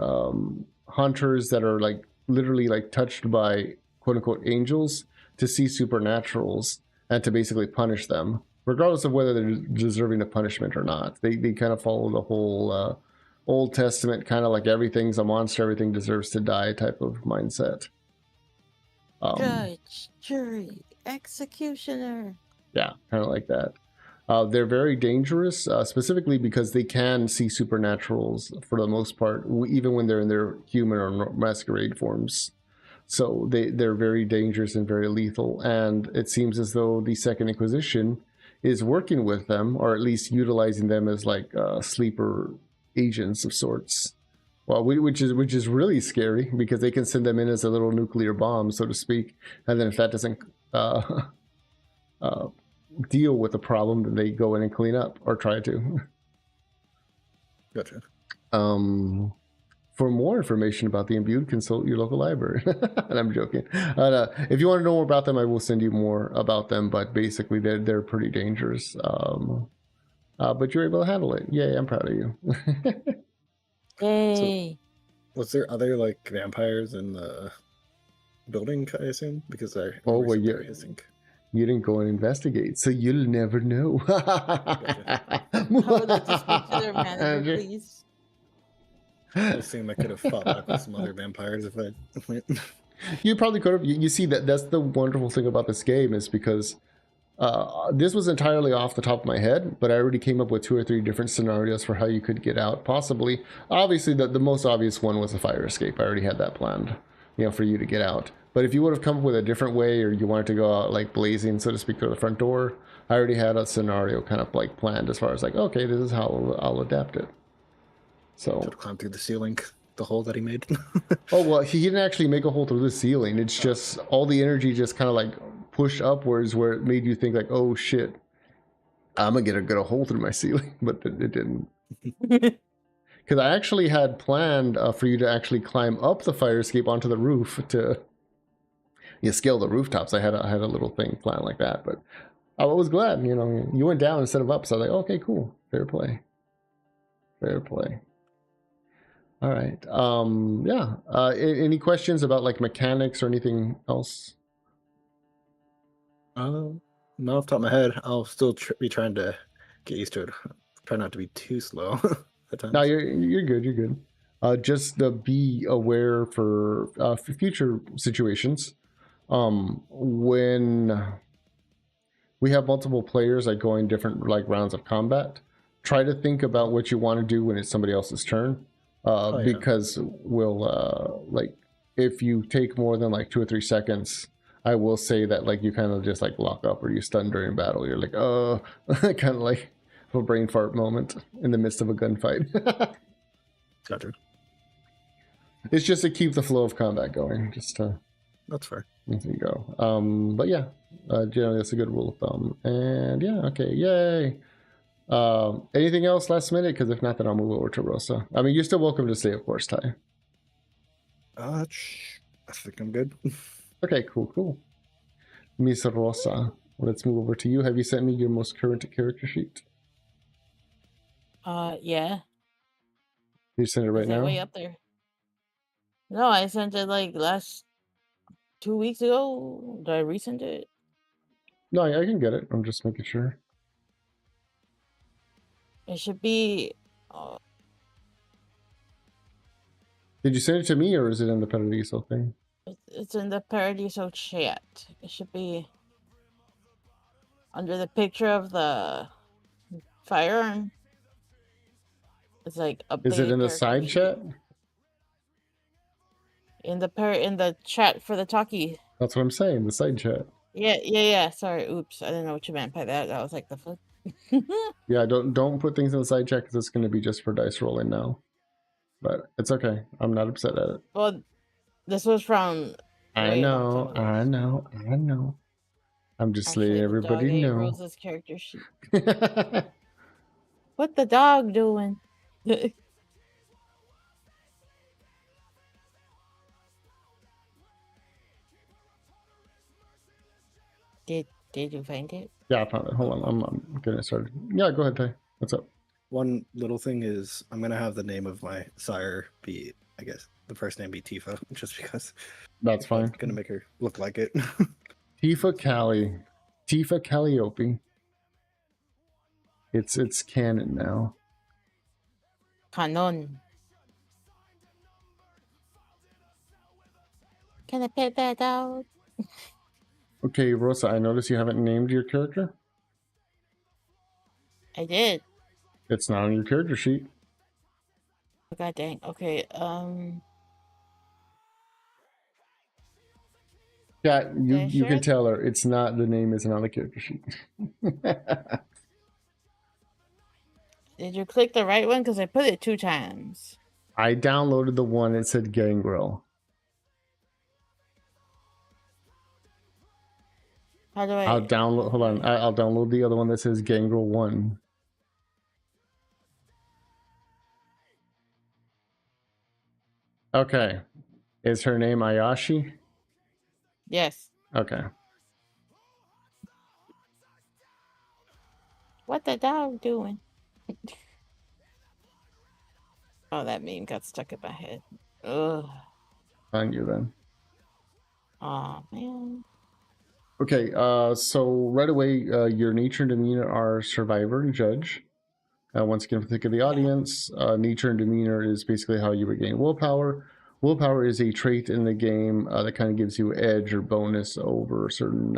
hunters that are like literally like touched by quote unquote angels to see supernaturals and to basically punish them, regardless of whether they're deserving of punishment or not. They kind of follow the whole Old Testament, kind of like everything's a monster, everything deserves to die type of mindset.
Judge, jury, executioner.
Yeah, kind of like that. They're very dangerous, specifically because they can see supernaturals for the most part, even when they're in their human or masquerade forms. So they're very dangerous and very lethal. And it seems as though the Second Inquisition is working with them, or at least utilizing them as like sleeper agents of sorts. Well, which is really scary because they can send them in as a little nuclear bomb, so to speak. And then if that doesn't deal with the problem, then they go in and clean up or try to.
Gotcha.
For more information about the imbued, consult your local library. And I'm joking. If you want to know more about them, I will send you more about them. But basically, they're pretty dangerous. But you're able to handle it. Yay! I'm proud of you.
Yay!
So, was there other like vampires in the building? I assume because I
well, yeah.
I think
You didn't go and investigate, so you'll never know.
I would like to speak to their manager, please.
I assume I could have fought back with some other vampires if I.
You probably could have. You see that's the wonderful thing about this game is because this was entirely off the top of my head, but I already came up with 2 or 3 different scenarios for how you could get out. Possibly, obviously, the most obvious one was a fire escape. I already had that planned, for you to get out. But if you would have come up with a different way, or you wanted to go out like blazing, so to speak, through the front door, I already had a scenario kind of like planned as far as like, okay, this is how I'll adapt it. So
Should have climbed through the ceiling, the hole that he made.
oh well, he didn't actually make a hole through the ceiling. It's just all the energy just kind of like pushed upwards, where it made you think like, oh shit, I'm gonna get a hole through my ceiling, but it didn't. Because I actually had planned for you to actually climb up the fire escape onto the roof to scale the rooftops. I had a little thing planned like that, but I was glad, you went down instead of up. So I was like, okay, cool, fair play, fair play. All right. Yeah. Any questions about like mechanics or anything else?
No, off the top of my head, I'll still be trying to get used to it. Try not to be too slow at times.
No, you're good. You're good. Just be aware for future situations. When we have multiple players like going different like rounds of combat, try to think about what you want to do when it's somebody else's turn. Because we'll like if you take more than like 2 or 3 seconds, I will say that like you kind of just like lock up or you stun during battle. You're like, oh, kind of like a brain fart moment in the midst of a gunfight.
Gotcha.
It's just to keep the flow of combat going. Just to
That's fair.
there you go. But yeah, generally that's a good rule of thumb. And yeah, okay, yay. Anything else last minute? Because if not, then I'll move over to Rosa. I mean, you're still welcome to stay, of course, Ty.
I think I'm good.
Okay, cool. Miss Rosa, let's move over to you. Have you sent me your most current character sheet?
Yeah.
You send it right
Is it
now?
way up there? No, I sent it like last 2 weeks ago. Did I resend it?
No, I can get it. I'm just making sure.
It should be.
Did you send it to me, or is it in the Paradiso thing?
It's in the Paradiso chat. It should be under the picture of the firearm. It's like a.
Is it in the side chat?
In the chat for the talkie.
That's what I'm saying. The side chat.
Yeah. Sorry, oops. I didn't know what you meant by that. I was like the fuck.
Yeah, don't put things in the side chat because it's going to be just for dice rolling now. But it's okay. I'm not upset at it.
Well, this was from.
I know. I'm just letting everybody know.
Rosa's character sheet. What the dog doing? Did you find it?
Yeah, I found it. Hold on, I'm getting it started. Yeah, go ahead, Ty. What's up?
One little thing is I'm gonna have the name of my sire be, I guess, the first name be Tifa, just because.
That's fine.
It's gonna make her look like it.
Tifa Calliope. It's canon now.
Canon. Can I pet that out?
Okay, Rosa, I notice you haven't named your character.
I did.
It's not on your character sheet.
God dang. Okay.
Yeah, you
sure?
can tell her it's not. The name isn't on the character sheet.
Did you click the right one? Because I put it 2 times.
I downloaded the one that said Gangrel.
How do I?
I'll download. Hold on. I'll download the other one that says Gangrel 1. Okay. Is her name Ayashi?
Yes.
Okay.
What the dog doing? Oh, that meme got stuck in my head. Ugh.
On you then.
Oh man.
Okay, so right away, your nature and demeanor are survivor and judge. Once again, for the sake of the audience, nature and demeanor is basically how you would gain willpower. Willpower is a trait in the game that kind of gives you edge or bonus over certain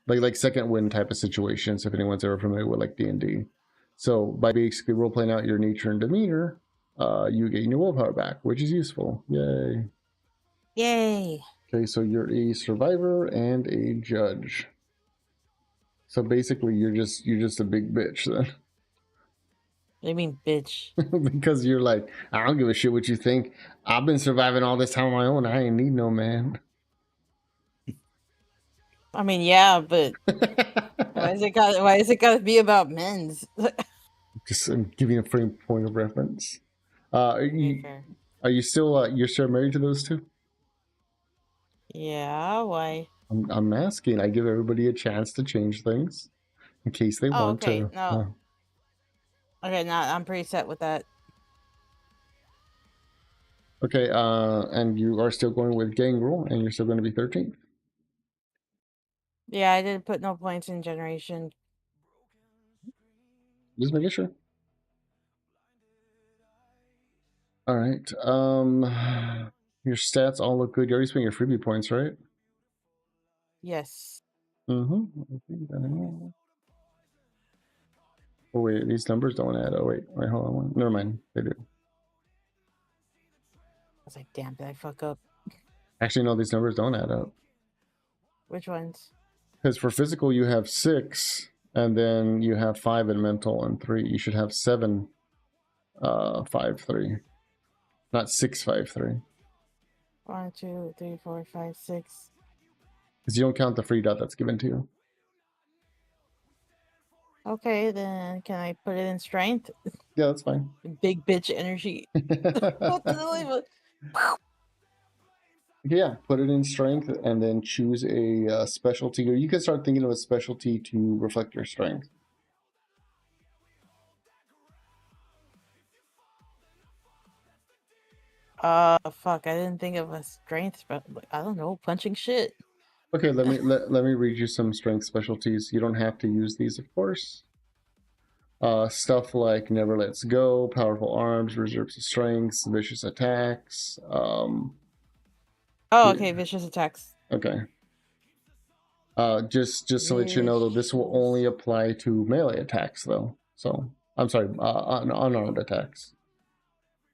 like second wind type of situations, if anyone's ever familiar with like D&D. So by basically role playing out your nature and demeanor, you gain your willpower back, which is useful. Yay.
Yay.
Okay, so you're a survivor and a judge. So basically you're just a big bitch then.
What do you mean, bitch?
Because you're like, I don't give a shit what you think. I've been surviving all this time on my own. I ain't need no man.
I mean, yeah, but why is it gotta be about men's?
Just giving a frame point of reference. Are
Okay.
you still you're still married to those two?
Yeah, why?
I'm asking. I give everybody a chance to change things in case they
Oh,
want
okay.
to.
No. Okay, no, I'm pretty set with that.
Okay, and you are still going with gang rule, and you're still going to be 13th.
Yeah, I didn't put no points in generation.
Just making sure. All right. Your stats all look good. You already spent your freebie points, right?
Yes.
Mm-hmm. Oh wait, these numbers don't add. Oh wait, hold on. Never mind, they do.
I was like, damn, did I fuck up?
Actually, no, these numbers don't add up.
Which ones?
Because for physical, you have 6, and then you have 5 in mental and 3. You should have 7, 5, 3, not 6, 5, 3.
1, 2, 3, 4, 5, 6.
Because you don't count the free dot that's given to you.
Okay, then can I put it in strength?
Yeah, that's fine.
Big bitch energy. What the
Yeah, put it in strength and then choose a specialty, or you can start thinking of a specialty to reflect your strength.
Fuck, I didn't think of a strength, but I don't know, punching shit.
Okay, let me read you some strength specialties. You don't have to use these, of course. Stuff like never lets go, powerful arms, reserves of strengths, vicious attacks.
Oh, okay, vicious attacks.
Okay. Just to let you know, though, this will only apply to melee attacks, though. So I'm sorry, unarmed attacks.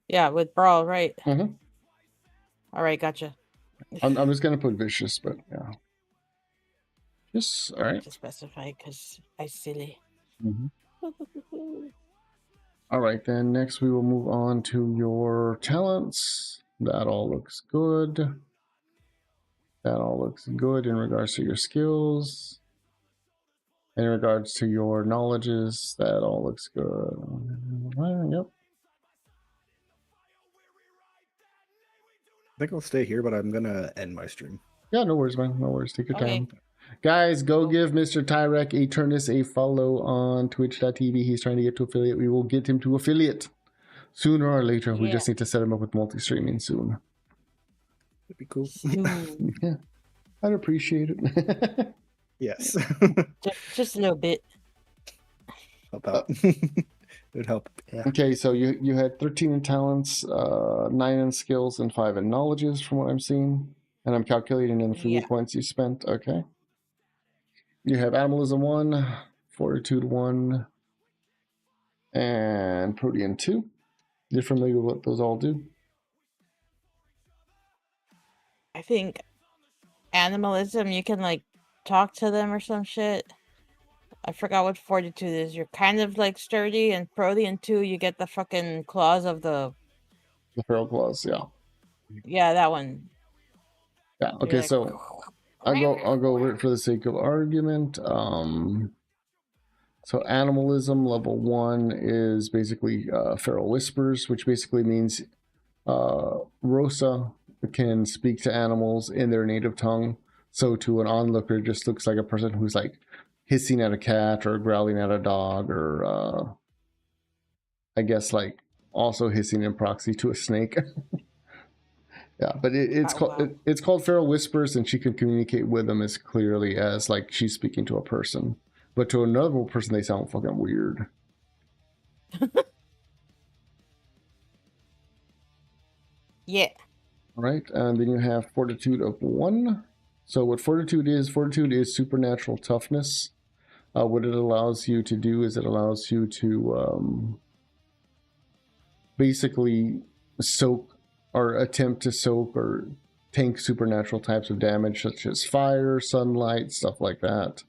Yeah, with brawl, right?
Mm-hmm.
All right, gotcha.
I'm just gonna put vicious, but yeah. Just all right.
To specify, because I silly.
Mm-hmm. All right, then next we will move on to your talents. That all looks good. That all looks good in regards to your skills. In regards to your knowledges, that all looks good. Yep.
I think I'll stay here, but I'm gonna end my stream.
Yeah, no worries, man. No worries. Take your time. Guys, go give Mr. Tyrek Eternus a follow on twitch.tv. He's trying to get to affiliate. We will get him to affiliate sooner or later. We just need to set him up with multi-streaming soon.
That'd be cool.
Yeah, I'd appreciate it.
Yes.
just a little bit.
Help out. It would help. Yeah.
Okay, so you had 13 in talents, 9 in skills, and 5 in knowledges from what I'm seeing. And I'm calculating in the free points you spent. Okay. You have animalism 1, fortitude 1, and protean 2. You're familiar with what those all do?
I think animalism, you can like talk to them or some shit. I forgot what fortitude is. You're kind of like sturdy, and protean 2, you get the fucking claws of the
feral claws. Yeah.
Yeah, that one.
Yeah. Okay, so I'll go over it for the sake of argument. So animalism level 1 is basically feral whispers, which basically means Rosa can speak to animals in their native tongue. So to an onlooker, it just looks like a person who's like hissing at a cat or growling at a dog, or I guess like also hissing in proxy to a snake. Yeah, but it's called feral whispers, and she can communicate with them as clearly as like she's speaking to a person. But to another person, they sound fucking weird.
Yeah.
All right, and then you have Fortitude of 1. So what Fortitude is supernatural toughness. What it allows you to do is it allows you to basically soak or attempt to soak or tank supernatural types of damage, such as fire, sunlight, stuff like that.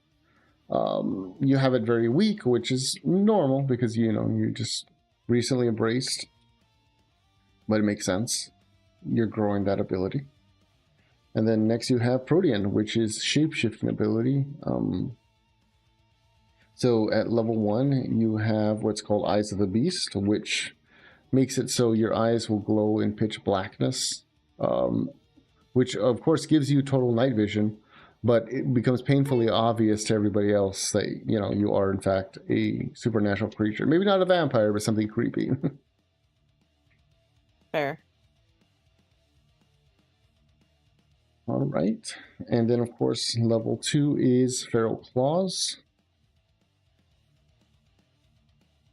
You have it very weak, which is normal because you just recently embraced, but it makes sense. You're growing that ability. And then next you have Protean, which is shapeshifting ability. So at level 1, you have what's called Eyes of the Beast, which makes it so your eyes will glow in pitch blackness, which of course gives you total night vision, but it becomes painfully obvious to everybody else that you are in fact a supernatural creature. Maybe not a vampire, but something creepy.
Fair.
All right, and then of course level 2 is Feral Claws,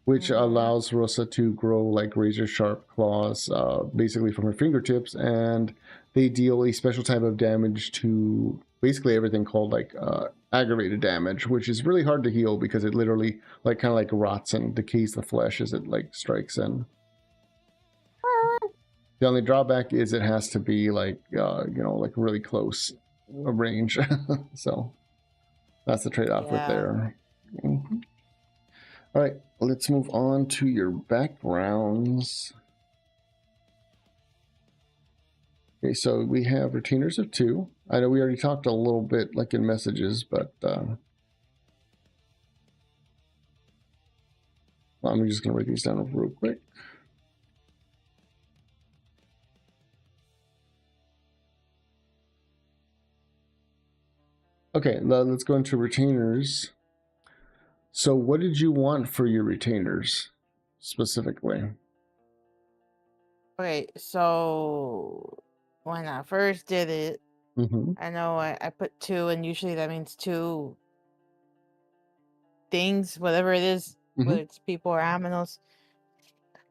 which allows Rosa to grow like razor sharp claws, basically from her fingertips, and they deal a special type of damage to basically everything called like aggravated damage, which is really hard to heal because it literally like kind of like rots and decays the flesh as it like strikes in. The only drawback is it has to be like like really close range, so that's the trade-off with there. Mm-hmm. All right, let's move on to your backgrounds. Okay, so we have retainers of 2. I know we already talked a little bit like in messages, but I'm just going to write these down real quick. Okay, let's go into retainers. So what did you want for your retainers specifically?
Okay, so when I first did it, I know I put 2, and usually that means 2 things, whatever it is, whether it's people or aminos.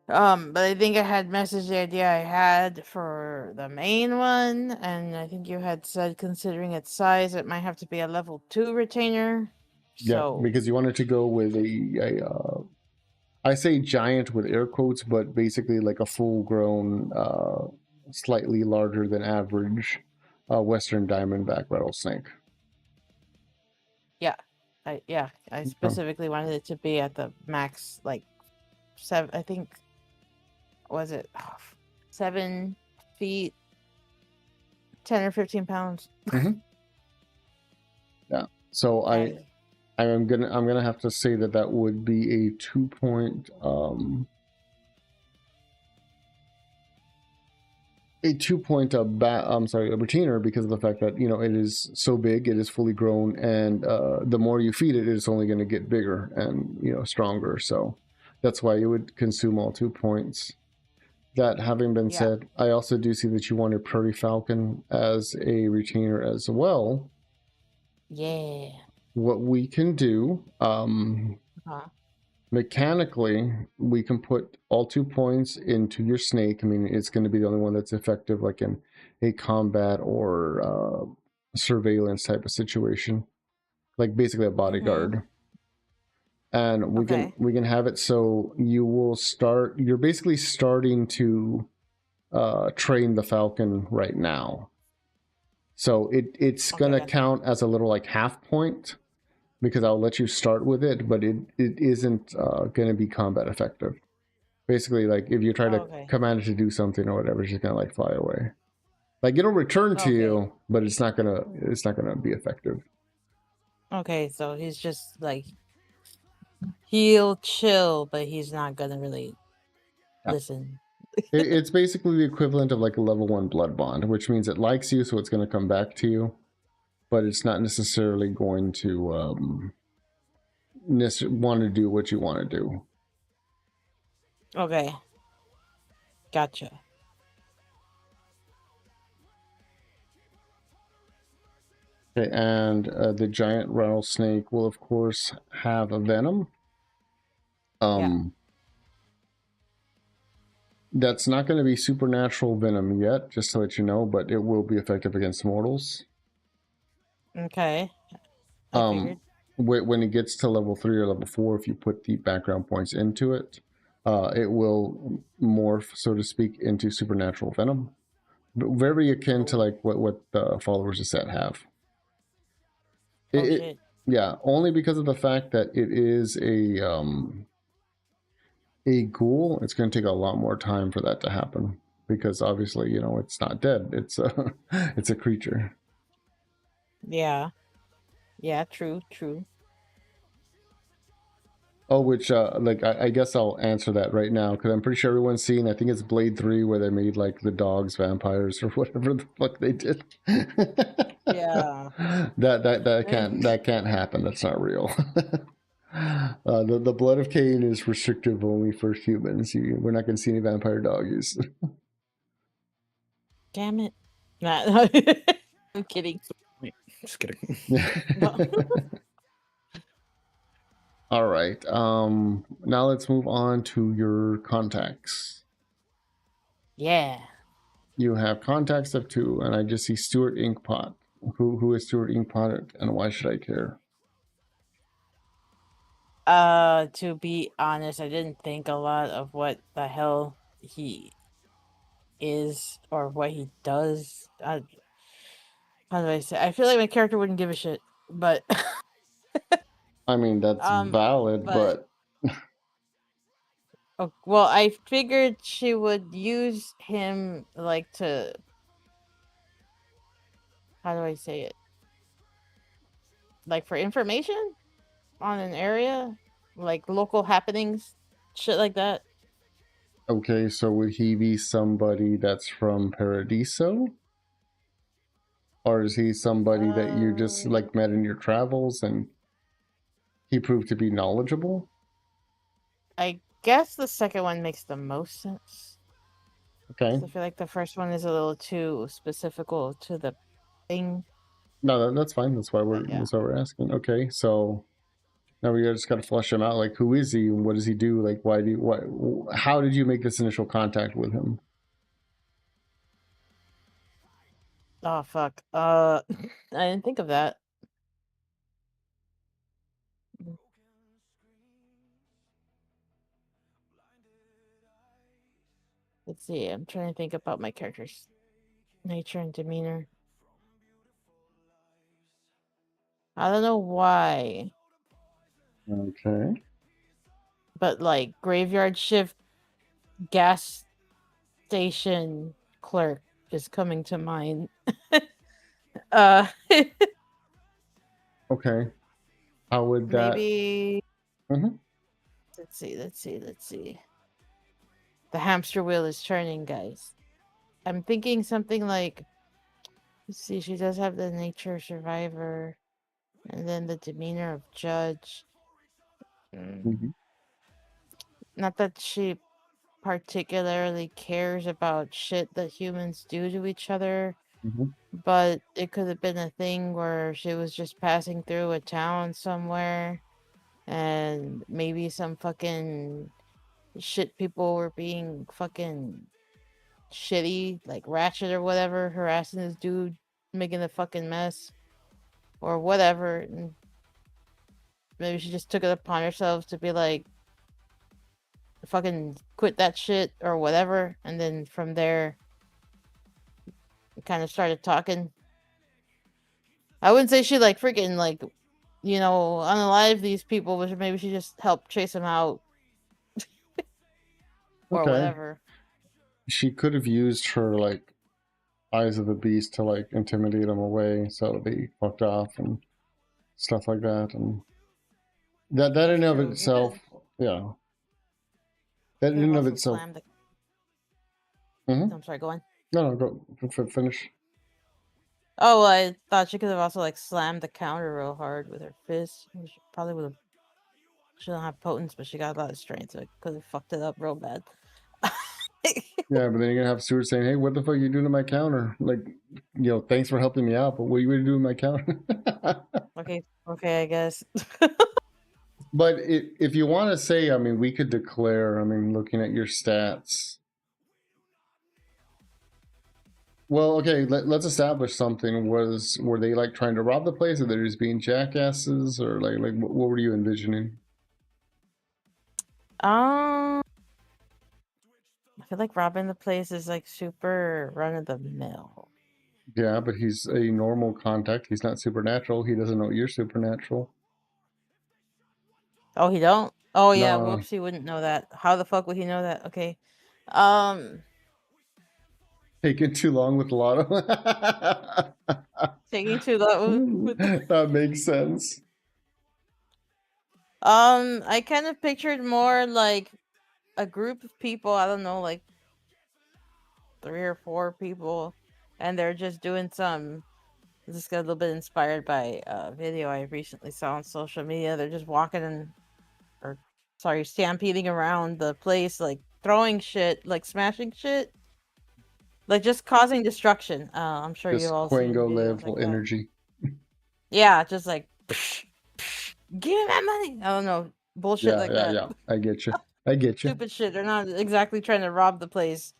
But I think I had messaged the idea I had for the main one, and I think you had said considering its size, it might have to be a level 2 retainer.
Yeah,
So
because you wanted to go with I say giant with air quotes, but basically like a full-grown, slightly larger than average Western Diamondback rattlesnake.
yeah, I specifically wanted it to be at the max, like 7. I think was it 7 feet, 10 or 15 pounds.
Yeah. So I'm gonna have to say that would be a 2-point a retainer, because of the fact that it is so big, it is fully grown, and the more you feed it, it's only going to get bigger and stronger. So that's why it would consume all 2 points. That having been said, I also do see that you wanted Prairie Falcon as a retainer as well.
Yeah.
What we can do, mechanically, we can put all 2 points into your snake. I mean, it's going to be the only one that's effective, like in a combat or surveillance type of situation, like basically a bodyguard. And we can have it so you're basically starting to train the Falcon right now. So it's gonna count as a little like half point, because I'll let you start with it, but it isn't going to be combat effective. Basically, like if you try to command it to do something or whatever, it's just gonna like fly away. Like it'll return to you, but it's not gonna be effective.
Okay, so he's just like he'll chill, but he's not gonna really listen.
It's basically the equivalent of like a level 1 blood bond, which means it likes you, so it's going to come back to you, but it's not necessarily going to want to do what you want to do.
Okay. Gotcha.
Okay, and the giant rattlesnake will of course have a venom. That's not going to be supernatural venom yet, just to let you know, but it will be effective against mortals.
Okay. I figured.
When it gets to level 3 or level 4, if you put the background points into it, it will morph, so to speak, into supernatural venom. Very akin to like what the followers of Set have.
Shit.
Yeah, only because of the fact that it is a ghoul. It's going to take a lot more time for that to happen because obviously, you know, it's not dead. It's a it's a creature.
Yeah. Yeah. True.
Oh, which like I guess I'll answer that right now because I'm pretty sure everyone's seen. I think it's Blade 3 where they made like the dogs vampires or whatever the fuck they did.
Yeah.
That can't happen. That's not real. The blood of Cain is restrictive only for humans. We're not going to see any vampire doggies.
Damn it. Nah, I'm kidding.
Just kidding.
No.
All right. Now let's move on to your contacts.
Yeah.
You have contacts of 2, and I just see Stuart Inkpot. Who is Stuart Inkpot, and why should I care?
To be honest, I didn't think a lot of what the hell he is or what he does. How do I say? I feel like my character wouldn't give a shit, but
I mean, that's valid, but
oh, well, I figured she would use him like to. How do I say it? Like for information on an area, like local happenings, shit like that.
okay, so would he be somebody that's from Paradiso? Or is he somebody that you just like met in your travels and he proved to be knowledgeable?
I guess the second one makes the most sense.
Okay.
I feel like the first one is a little too specific to the thing.
No, that's fine. That's why we're asking. Okay, so now we just got to flesh him out. Like, who is he? What does he do? Like, how did you make this initial contact with him?
Oh fuck. I didn't think of that. Let's see. I'm trying to think about my character's nature and demeanor. I don't know why,
Okay.
but like graveyard shift gas station clerk is coming to mind. uh
Okay. How would that?
maybe
Mm-hmm.
let's see. The hamster wheel is turning, guys. I'm thinking something like, let's see, she does have the nature survivor and then the demeanor of judge.
Mm-hmm.
Not that she particularly cares about shit that humans do to each other,
Mm-hmm.
but it could have been a thing where she was just passing through a town somewhere and maybe some fucking shit people were being fucking shitty, like ratchet or whatever, harassing this dude, making a fucking mess or whatever. And maybe she just took it upon herself to be like, fucking quit that shit or whatever. And then from there, kind of started talking. I wouldn't say she like freaking like, you know, unalive these people, but maybe she just helped chase them out or
Okay.
whatever.
She could have used her like eyes of the beast to like intimidate them away, so they fucked off and stuff like that, and that
That's
in and of
true.
itself, yeah. That in
Could have
and of
also
itself.
slammed the.
Mm-hmm.
I'm sorry, go on.
No, go finish.
Oh, well, I thought she could have also like slammed the counter real hard with her fist. She probably would have. She don't have potence, but she got a lot of strength, so it could have fucked it up real bad.
Yeah, but then you're gonna have Stuart saying, "Hey, what the fuck are you doing to my counter? Like, you know, thanks for helping me out, but what are you gonna do to my counter?"
Okay, I guess.
But if you want to say, I mean, we could declare. I mean, looking at your stats, Well, okay, let's establish something. Were they like trying to rob the place, or they're just being jackasses, or like what were you envisioning?
I feel like robbing the place is like super run of the mill.
Yeah, but he's a normal contact. He's not supernatural. He doesn't know you're supernatural.
Oh, he don't? Oh yeah,
No,
whoops, he wouldn't know that. How the fuck would he know that? Okay. Um
taking too long with Lotto.
taking too long with
That makes sense.
I kind of pictured more like a group of people, I don't know, like 3 or 4 people, and they're just doing some. This got a little bit inspired by a video I recently saw on social media. They're just walking or sorry, stampeding around the place, like throwing shit, like smashing shit, like just causing destruction. I'm sure you've
Just
all seen
Quango
videos
level
like that.
energy.
Yeah, just like, give me that money. I don't know, bullshit
Yeah,
like
yeah,
that.
yeah. I get you. I get you.
Stupid shit. They're not exactly trying to rob the place,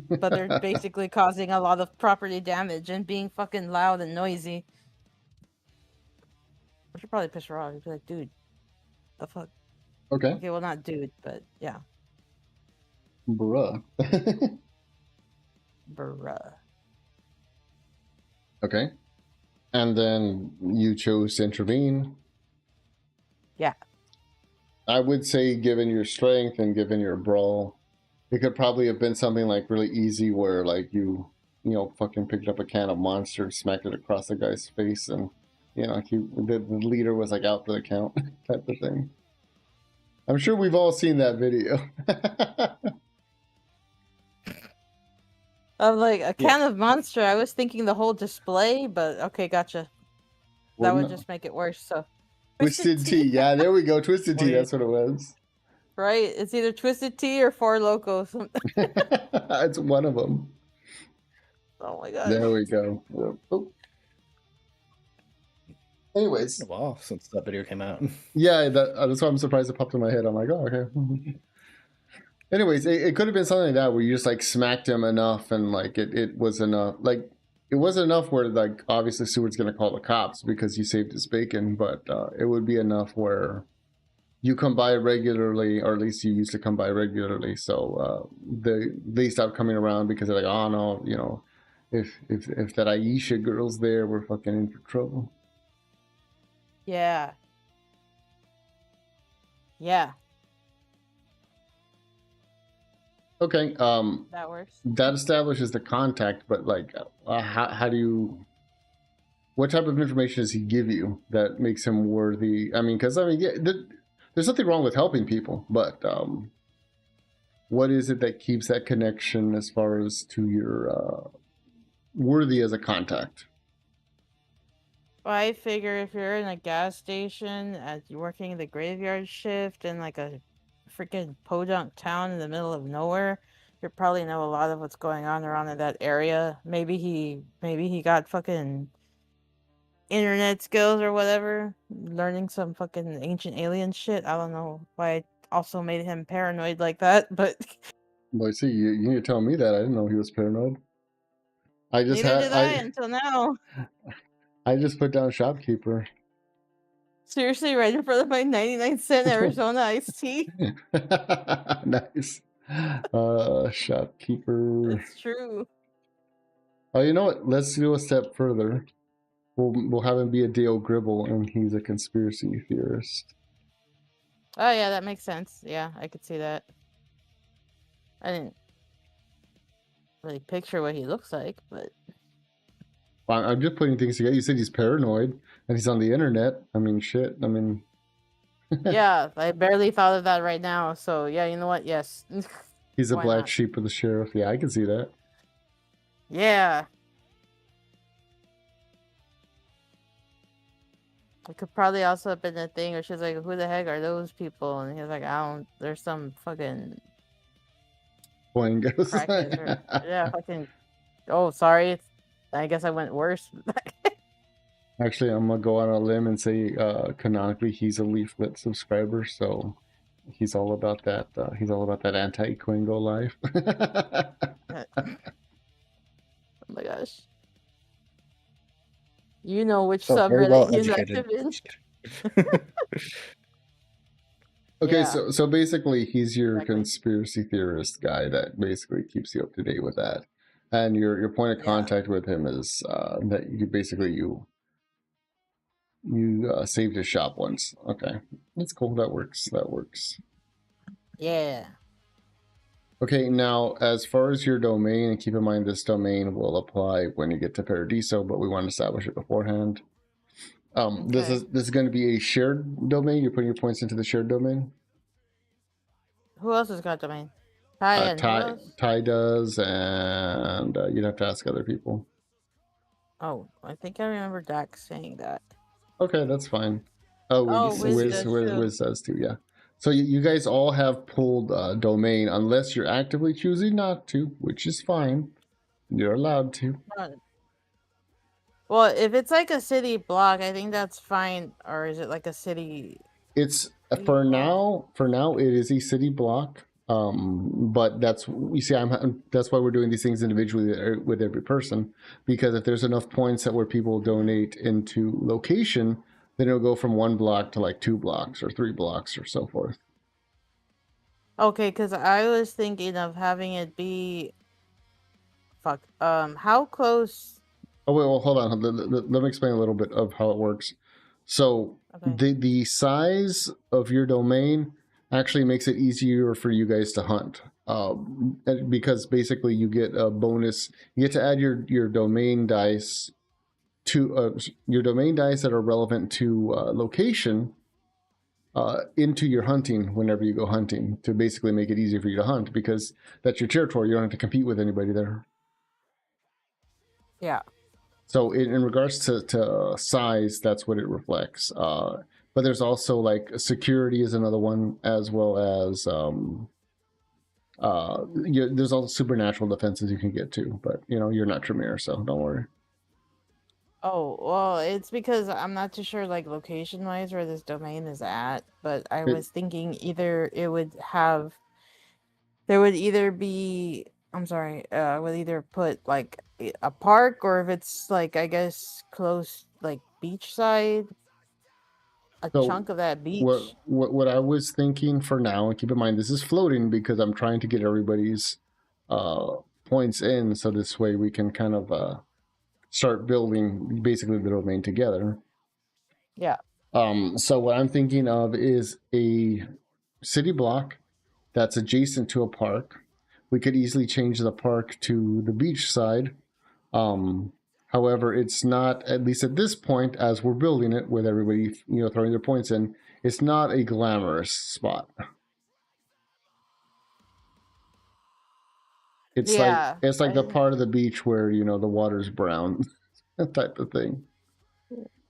but they're basically causing a lot of property damage and being fucking loud and noisy. I should probably piss her off. You'd be like, dude, the fuck?
Okay.
Okay, well, not dude, but yeah.
Bruh.
Bruh.
Okay. And then you chose to intervene.
Yeah.
I would say, given your strength and given your brawl, it could probably have been something like really easy where like you know, fucking picked up a can of Monster, smacked it across the guy's face, and you know, the leader was like out for the count type of thing. I'm sure we've all seen that video.
Of like a can of Monster. I was thinking the whole display, but okay, gotcha. That would just make it worse. So
Twisted Tea. Yeah, there we go. Twisted Tea.
Wait.
That's what it was.
right? It's either Twisted Tea or Four Locos.
It's one of them.
Oh my god.
There we go. Oh. Anyways,
Wow, since that video came out.
yeah, that's why I'm surprised it popped in my head. I'm like, oh, okay. Anyways, it could have been something like that where you just like smacked him enough and like it was enough. Like it wasn't enough where like obviously Seward's gonna call the cops because you saved his bacon, but it would be enough where you come by regularly, or at least you used to come by regularly. So they stopped coming around because they're like, oh no, you know, if that Aisha girl's there, we're fucking in for trouble.
Yeah. Yeah.
Okay.
That works.
That establishes the contact, but like, how do you? What type of information does he give you that makes him worthy? I mean, because yeah, there's nothing wrong with helping people, but what is it that keeps that connection as far as to your worthy as a contact?
Well, I figure if you're in a gas station as you're working the graveyard shift in like a freaking podunk town in the middle of nowhere, you probably know a lot of what's going on around in that area. Maybe he got fucking internet skills or whatever, learning some fucking ancient alien shit. I don't know why I also made him paranoid like that, but
Well, see, you need to tell me that. I didn't know he was paranoid. I just
neither
had
did I until now.
I just put down shopkeeper.
Seriously, right in front of my 99-cent Arizona iced tea.
Nice. Shopkeeper.
It's true.
Oh, you know what? Let's go a step further. We'll have him be a Dale Gribble, and he's a conspiracy theorist.
Oh yeah, that makes sense. Yeah, I could see that. I didn't really picture what he looks like, but
I'm just putting things together. You said he's paranoid, and he's on the internet. I mean, shit. I mean,
yeah, I barely thought of that right now. So yeah, you know what? Yes.
he's a
Why
black
not?
sheep of the sheriff. Yeah, I can see that.
Yeah. It could probably also have been a thing where she's like, who the heck are those people? And he's like, I don't, there's some fucking
Boingos.
crackheads or, yeah, fucking, oh, sorry. I guess I went worse.
Actually, I'm gonna go on a limb and say canonically he's a leaflet subscriber, so he's all about that. He's all about that anti-Quingo life.
my gosh. You know which
So very well
subreddit he's
educated.
active in.
Just kidding.
Okay,
Yeah.
so basically he's your
Exactly.
conspiracy theorist guy that basically keeps you up to date with that. And your point of
Yeah.
contact with him is that you basically you saved his shop once. Okay, that's cool. That works. That works.
Yeah.
Okay, now as far as your domain, and keep in mind this domain will apply when you get to Paradiso, but we want to establish it beforehand. This
Okay.
is going to be a shared domain. You're putting your points into the shared domain.
Who else has got domain? Ty and who else?
Ty does, and you'd have to ask other people.
Oh, I think I remember Dax saying that.
Okay, that's fine. Oh,
Wiz does too.
Wiz does too, yeah. So you guys all have pulled domain unless you're actively choosing not to, which is fine. You're allowed to.
Well, if it's like a city block, I think that's fine. Or is it like a city?
It's for now. For now, it is a city block. But that's you see, that's why we're doing these things individually with every person, because if there's enough points that where people donate into location, then it'll go from 1 block to like 2 blocks or 3 blocks or so forth.
Okay, because I was thinking of having it be. Fuck. How close?
Oh wait, well hold on. Let me explain a little bit of how it works. So
Okay.
the size of your domain actually makes it easier for you guys to hunt, because basically you get a bonus. You get to add your domain dice to your domain dice that are relevant to location into your hunting whenever you go hunting, to basically make it easier for you to hunt, because that's your territory. You don't have to compete with anybody there.
Yeah.
So in regards to size, that's what it reflects. But there's also like security is another one, as well as there's all supernatural defenses you can get to. But you're not Tremere, so don't worry.
Oh, well, it's because I'm not too sure, like, location-wise where this domain is at, but I was thinking either it would have, there would either be, I'm sorry, I would either put, like, a park, or if it's, like, I guess, close, like, beachside, a
So
chunk of that beach.
what I was thinking for now, and keep in mind this is floating because I'm trying to get everybody's points in, so this way we can kind of start building basically the domain together.
Yeah.
So what I'm thinking of is a city block that's adjacent to a park. We could easily change the park to the beach side. However, it's not, at least at this point, as we're building it with everybody, throwing their points in, it's not a glamorous spot. It's like the part of the beach where, the water's brown, that type of thing.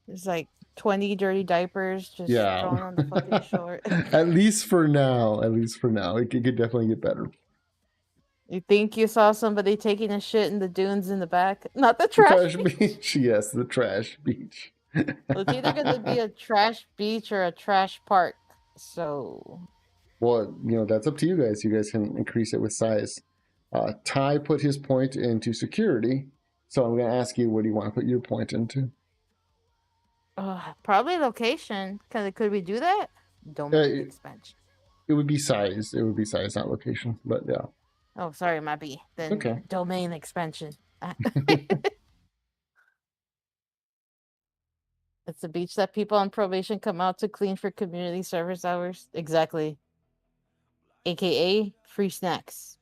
It's like 20 dirty diapers just thrown on the fucking shore.
At least for now. It could definitely get better.
You think you saw somebody taking a shit in the dunes in the back? Not the trash
beach. Yes, the trash beach.
It's either going to be a trash beach or a trash park. So,
well, that's up to you guys. You guys can increase it with size. Ty put his point into security, so I'm going to ask you, what do you want to put your point into?
Probably location. Could we do that? Domain expansion.
It would be size. It would be size, not location. But yeah.
Oh, sorry, my B. Then
okay.
Domain expansion. It's a beach that people on probation come out to clean for community service hours. Exactly. AKA free snacks.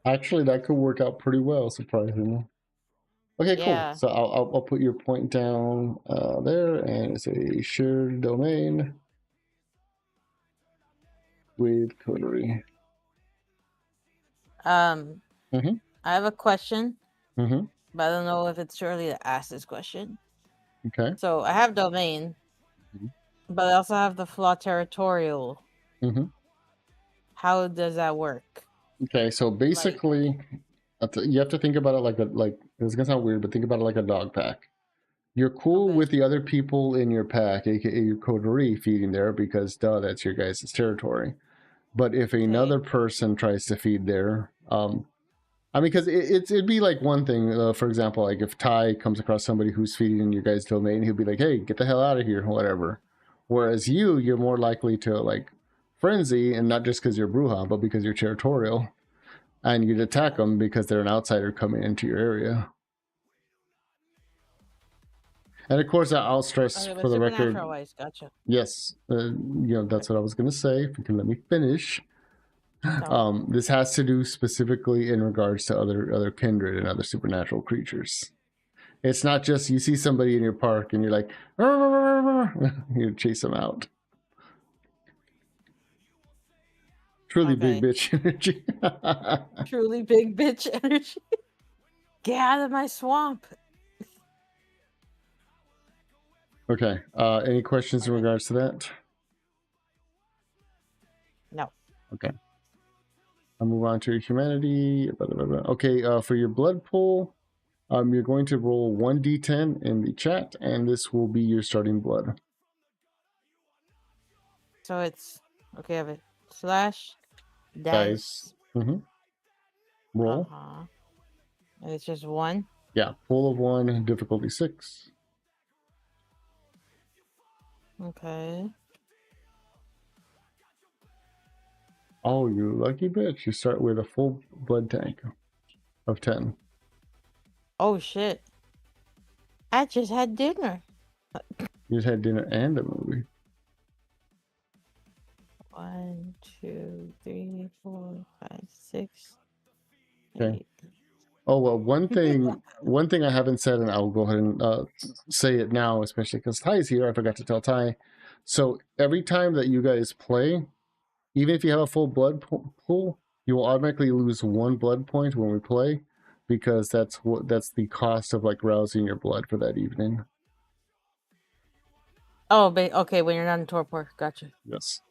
Actually, that could work out pretty well, surprisingly. Okay, cool.
Yeah.
So I'll put your point down there, and it's a shared domain with coterie.
I have a question,
but
I don't know if it's too early to ask this question.
Okay.
So I have domain, but I also have the flaw territorial. How does that work?
Okay, so basically, you have to think about it like it's gonna sound weird, but think about it like a dog pack. You're cool with the other people in your pack, aka your coterie, feeding there because that's your guys' territory. But if another person tries to feed there, I mean, because it'd be like one thing, for example, like if Ty comes across somebody who's feeding in your guys' domain, he'll be like, hey, get the hell out of here, whatever. Whereas you're more likely to like frenzy, and not just because you're Bruja, but because you're territorial. And you'd attack them because they're an outsider coming into your area. And of course, I'll stress
Okay,
for
but
the record,
supernatural wise, gotcha.
yes, that's what I was going to say. If you can let me finish. This has to do specifically in regards to other kindred and other supernatural creatures. It's not just you see somebody in your park and you're like, you chase them out. Truly big bitch energy.
Truly big bitch energy. Get out of my swamp.
Okay. Any questions in regards to that?
No.
Okay. I'll move on to your humanity. Okay, for your blood pool, you're going to roll 1d10 in the chat, and this will be your starting blood.
So it's okay. I have it slash
Dice. Mm-hmm. Roll.
And it's just 1.
Yeah, pool of 1, difficulty 6.
Okay.
Oh, you lucky bitch! You start with a full blood tank of 10.
Oh shit! I just had dinner.
You just had dinner and a movie.
1, 2, 3, 4, 5, 6.
Okay.
8.
Oh well, one thing I haven't said, and I'll go ahead and say it now, especially because Ty's here. I forgot to tell Ty. So every time that you guys play, even if you have a full blood pool, you will automatically lose 1 blood point when we play, because that's the cost of like rousing your blood for that evening.
Oh, okay. When you're not in torpor, gotcha.
Yes.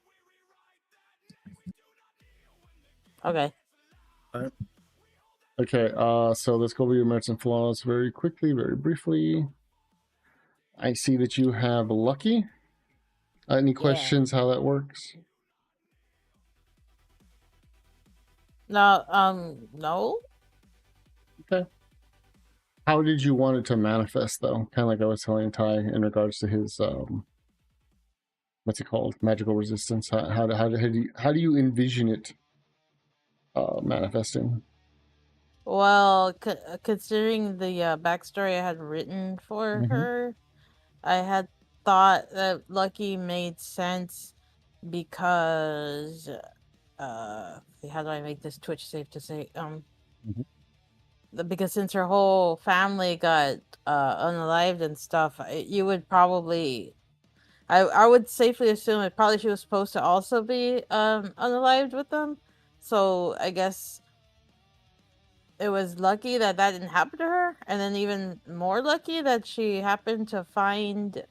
Okay.
Okay, so let's go over your merits and flaws very quickly, very briefly. I see that you have lucky. Any questions how that works?
No, no.
Okay. How did you want it to manifest, though? Kind of like I was telling Ty in regards to his, what's it called? Magical resistance. How do you envision it manifesting?
Well, considering the backstory I had written for her, I had thought that Lucky made sense because, how do I make this Twitch safe to say? Because since her whole family got unalived and stuff, you would probably, I would safely assume it probably she was supposed to also be unalived with them. So I guess it was lucky that that didn't happen to her, and then even more lucky that she happened to find,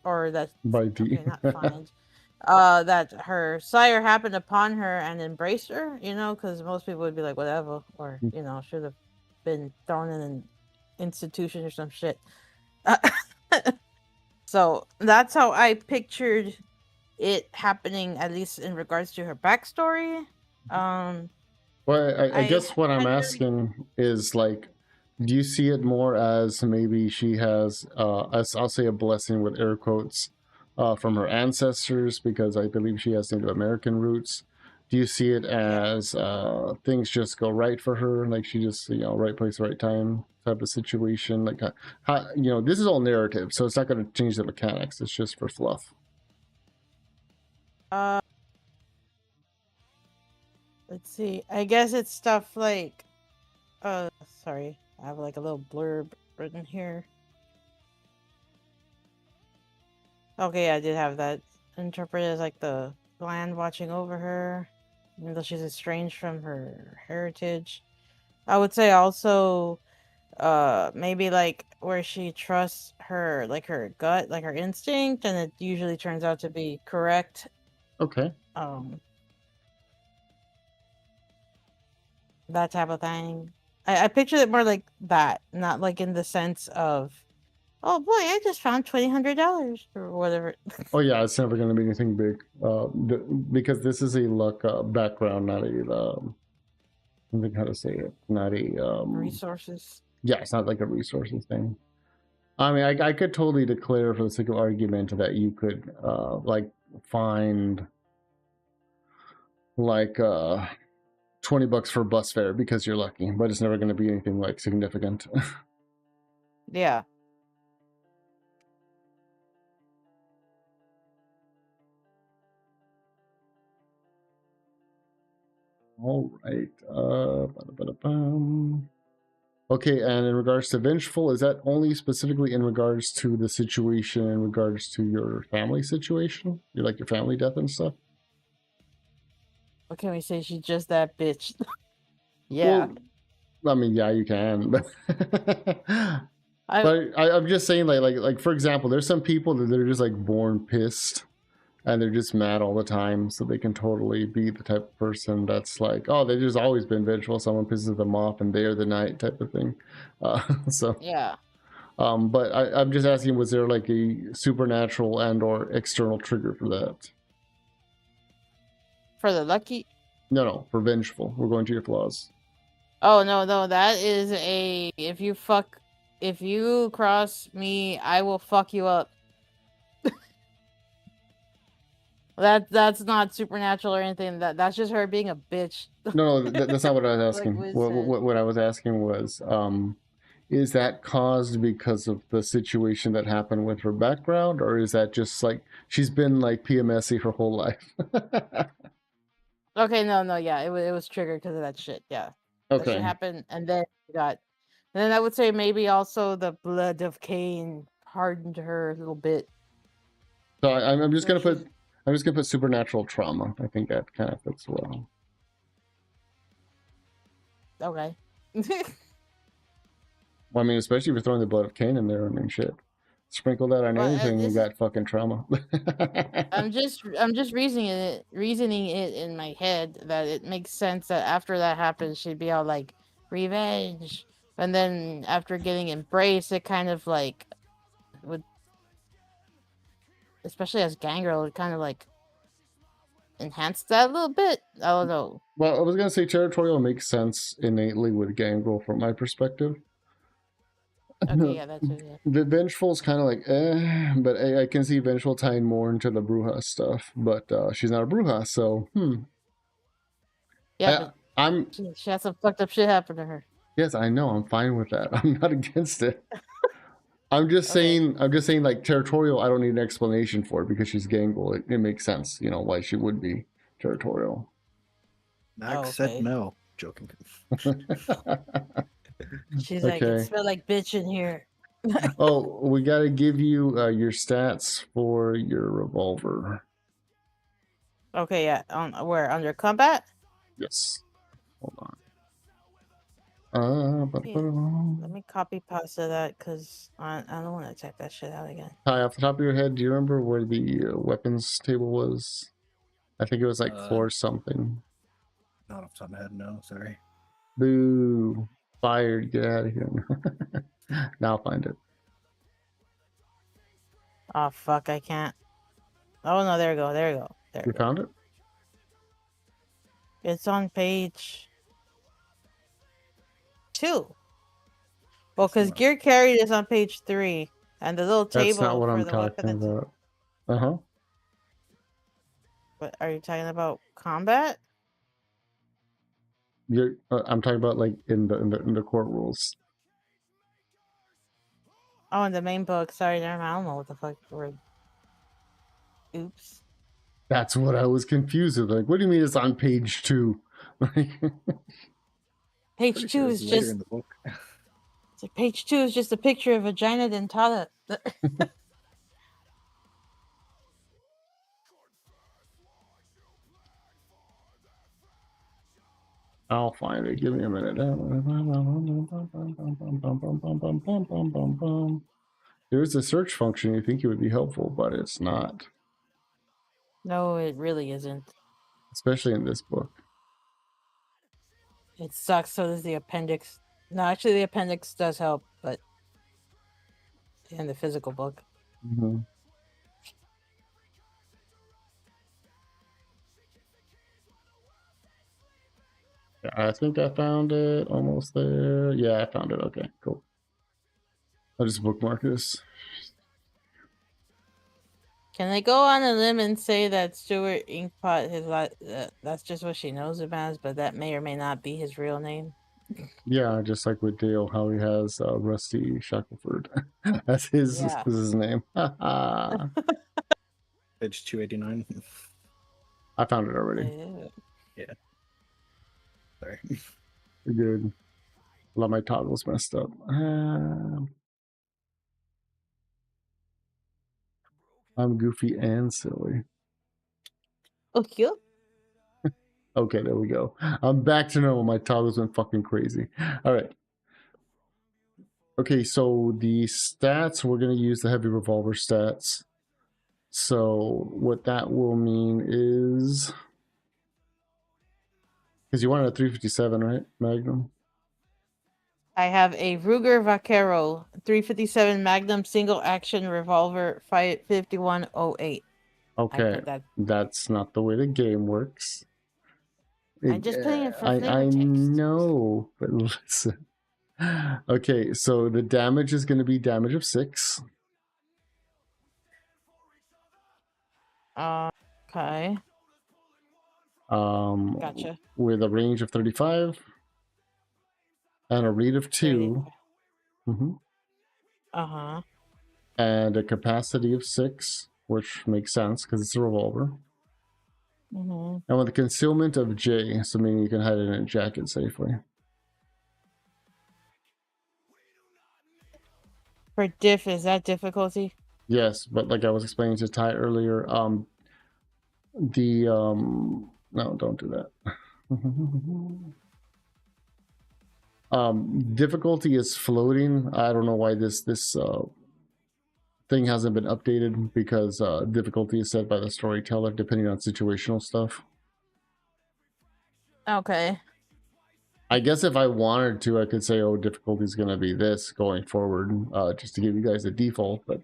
or that not find, that her sire happened upon her and embraced her. You know, because most people would be like, whatever, or you know, should have been thrown in an institution or some shit. So that's how I pictured it happening, at least in regards to her backstory.
Well, I guess what I'm asking is, like, do you see it more as maybe she has, I'll say a blessing with air quotes, from her ancestors, because I believe she has Native American roots? Do you see it as things just go right for her, like she just, right place, right time type of situation? Like, how, this is all narrative, so it's not going to change the mechanics. It's just for fluff.
Let's see. I guess it's stuff like, sorry, I have like a little blurb written here. Okay, I did have that interpreted as like the land watching over her, even though she's estranged from her heritage. I would say also, maybe like where she trusts her, like her gut, like her instinct, and it usually turns out to be correct.
Okay.
That type of thing. I picture it more like that, not like in the sense of, oh boy, I just found $2,000 or whatever.
Oh yeah, it's never going to be anything big, because this is a luck background, not a don't think how to say it. Not a
resources.
Yeah, it's not like a resources thing. I mean, I could totally declare for the sake of argument that you could like find like $20 for bus fare because you're lucky, but it's never going to be anything like significant.
Yeah.
All right. Okay, and in regards to vengeful, is that only specifically in regards to the situation in regards to your family situation? You like your family death and stuff?
What can we say? She's just that bitch. Yeah.
Well, I mean, yeah, you can, but
I
but I'm just saying, like for example, there's some people that they're just like born pissed, and they're just mad all the time, so they can totally be the type of person that's like, oh, they've just always been vengeful. Someone pisses them off, and they are the night type of thing. So
yeah.
but I'm just asking, was there like a supernatural and or external trigger for that?
For the lucky.
No, for vengeful. We're going to your flaws.
Oh no, that is a if you cross me, I will fuck you up. That's not supernatural or anything. That's just her being a bitch.
No, that's not what I was asking.
Like
What I was asking was, is that caused because of the situation that happened with her background, or is that just like she's been like PMSy her whole life?
Okay, no, yeah, it was triggered because of that shit. Yeah, that shit
Okay.
happened, and then I would say maybe also the blood of Cain hardened her a little bit.
So I'm just gonna put supernatural trauma. I think that kind of fits well.
Okay.
Well, I mean, especially if you're throwing the blood of Cain in there. I mean, shit. Sprinkle that on anything, you got fucking trauma.
I'm just reasoning it in my head that it makes sense that after that happens, she'd be all like revenge, and then after getting embraced, it kind of like would, especially as Gangrel, it kind of like enhance that a little bit. I don't know.
Well, I was gonna say territorial makes sense innately with Gangrel from my perspective.
Okay, yeah, that's it. Yeah.
The Vengeful is kind of like, but I can see Vengeful tying more into the Bruja stuff, but she's not a Bruja, so
Yeah, but
I'm.
She had some fucked up shit happen to her.
Yes, I know. I'm fine with that. I'm not against it. I'm just saying. I'm just saying, like territorial. I don't need an explanation for it because she's Gangrel. It makes sense, you know, why she would be territorial.
Max said no. Joking.
She's like, it smells like bitch in here.
Oh, we got to give you your stats for your revolver.
Okay, yeah. Where under combat?
Yes. Hold on.
Let me copy pasta that because I don't want to type that shit out again.
Hi, off the top of your head, do you remember where the weapons table was? I think it was like 4 something.
Not off the top of my head, no. Sorry.
Boo. Fired. Get out of here. Now I'll find it.
Oh, fuck. I can't. Oh, no. There we go. There we go. There
you found it?
It's on page 2. Well, because gear carried is on page 3. And the little table.
That's not what
for
I'm
the
talking about. Uh-huh.
But are you talking about combat?
I'm talking about like in the court rules.
Oh, in the main book. Sorry, never mind. I don't know what the fuck word. Oops.
That's what I was confused with. Like, what do you mean it's on page 2?
Page 2 is just in the book. It's like page 2 is just a picture of vagina dentata.
I'll find it. Give me a minute. There's a search function. You think it would be helpful, but it's not.
No, it really isn't.
Especially in this book.
It sucks. So does the appendix. No, actually, the appendix does help, but in the physical book.
Mm-hmm. I think I found it. Almost there. Yeah, I found it. Okay, cool. I'll just bookmark this.
Can I go on a limb and say that Stuart Inkpot that's just what she knows him as, but that may or may not be his real name?
Yeah, just like with Dale, how he has Rusty Shackelford. That's his
Yeah.
is his name.
Page 289.
I found it already.
Ew.
Yeah. Sorry.
Good. A lot of my toggles messed up. I'm goofy and silly.
Oh, cute.
Okay, there we go. I'm back to normal. My toggles went fucking crazy. All right. Okay, so the stats, we're going to use the heavy revolver stats. So what that will mean is... Because you wanted a 357, right, Magnum?
I have a Ruger Vaquero 357 Magnum single action revolver 5108.
Okay, that's not the way the game works.
I'm just playing it for flavor
I
text.
know, but listen. Okay, so the damage is going to be damage of 6.
Okay. Gotcha.
With a range of 35 and a read of 2. Mm-hmm.
Uh-huh.
And a capacity of 6, which makes sense because it's a revolver.
Mm-hmm.
And with a concealment of J, so meaning you can hide it in a jacket safely.
For diff, is that difficulty?
Yes, but like I was explaining to Ty earlier, no, don't do that. Difficulty is floating. I don't know why this thing hasn't been updated, because difficulty is set by the storyteller depending on situational stuff.
Okay.
I guess if I wanted to, I could say, oh, difficulty is going to be this going forward, just to give you guys a default, but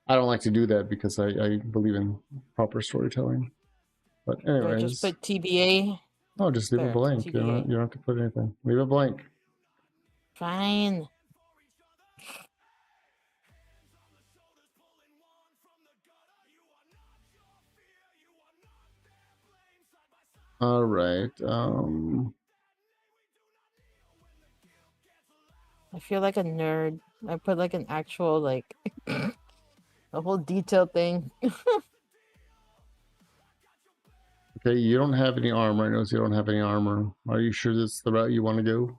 I don't like to do that because I believe in proper storytelling. But anyways,
or just put TBA.
No, just leave it blank. You don't have to put anything. Leave it blank.
Fine.
All right.
I feel like a nerd. I put like an actual like a whole detailed thing.
Okay, you don't have any armor. I notice you don't have any armor. Are you sure this is the route you want to go?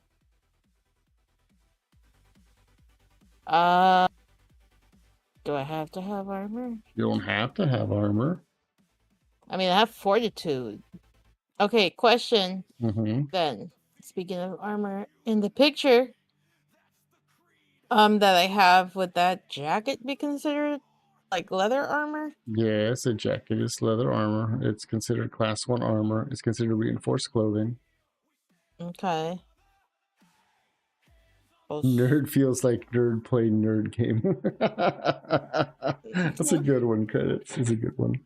Do I have to have armor?
You don't have to have armor.
I mean, I have fortitude. Okay, question.
Mm-hmm.
Then, speaking of armor, in the picture, that I have, would that jacket be considered like leather armor?
Yes, a jacket is leather armor. It's considered class 1 armor. It's considered reinforced clothing.
Okay.
Nerd feels like nerd play nerd game. That's a good one, credits. It's a good one.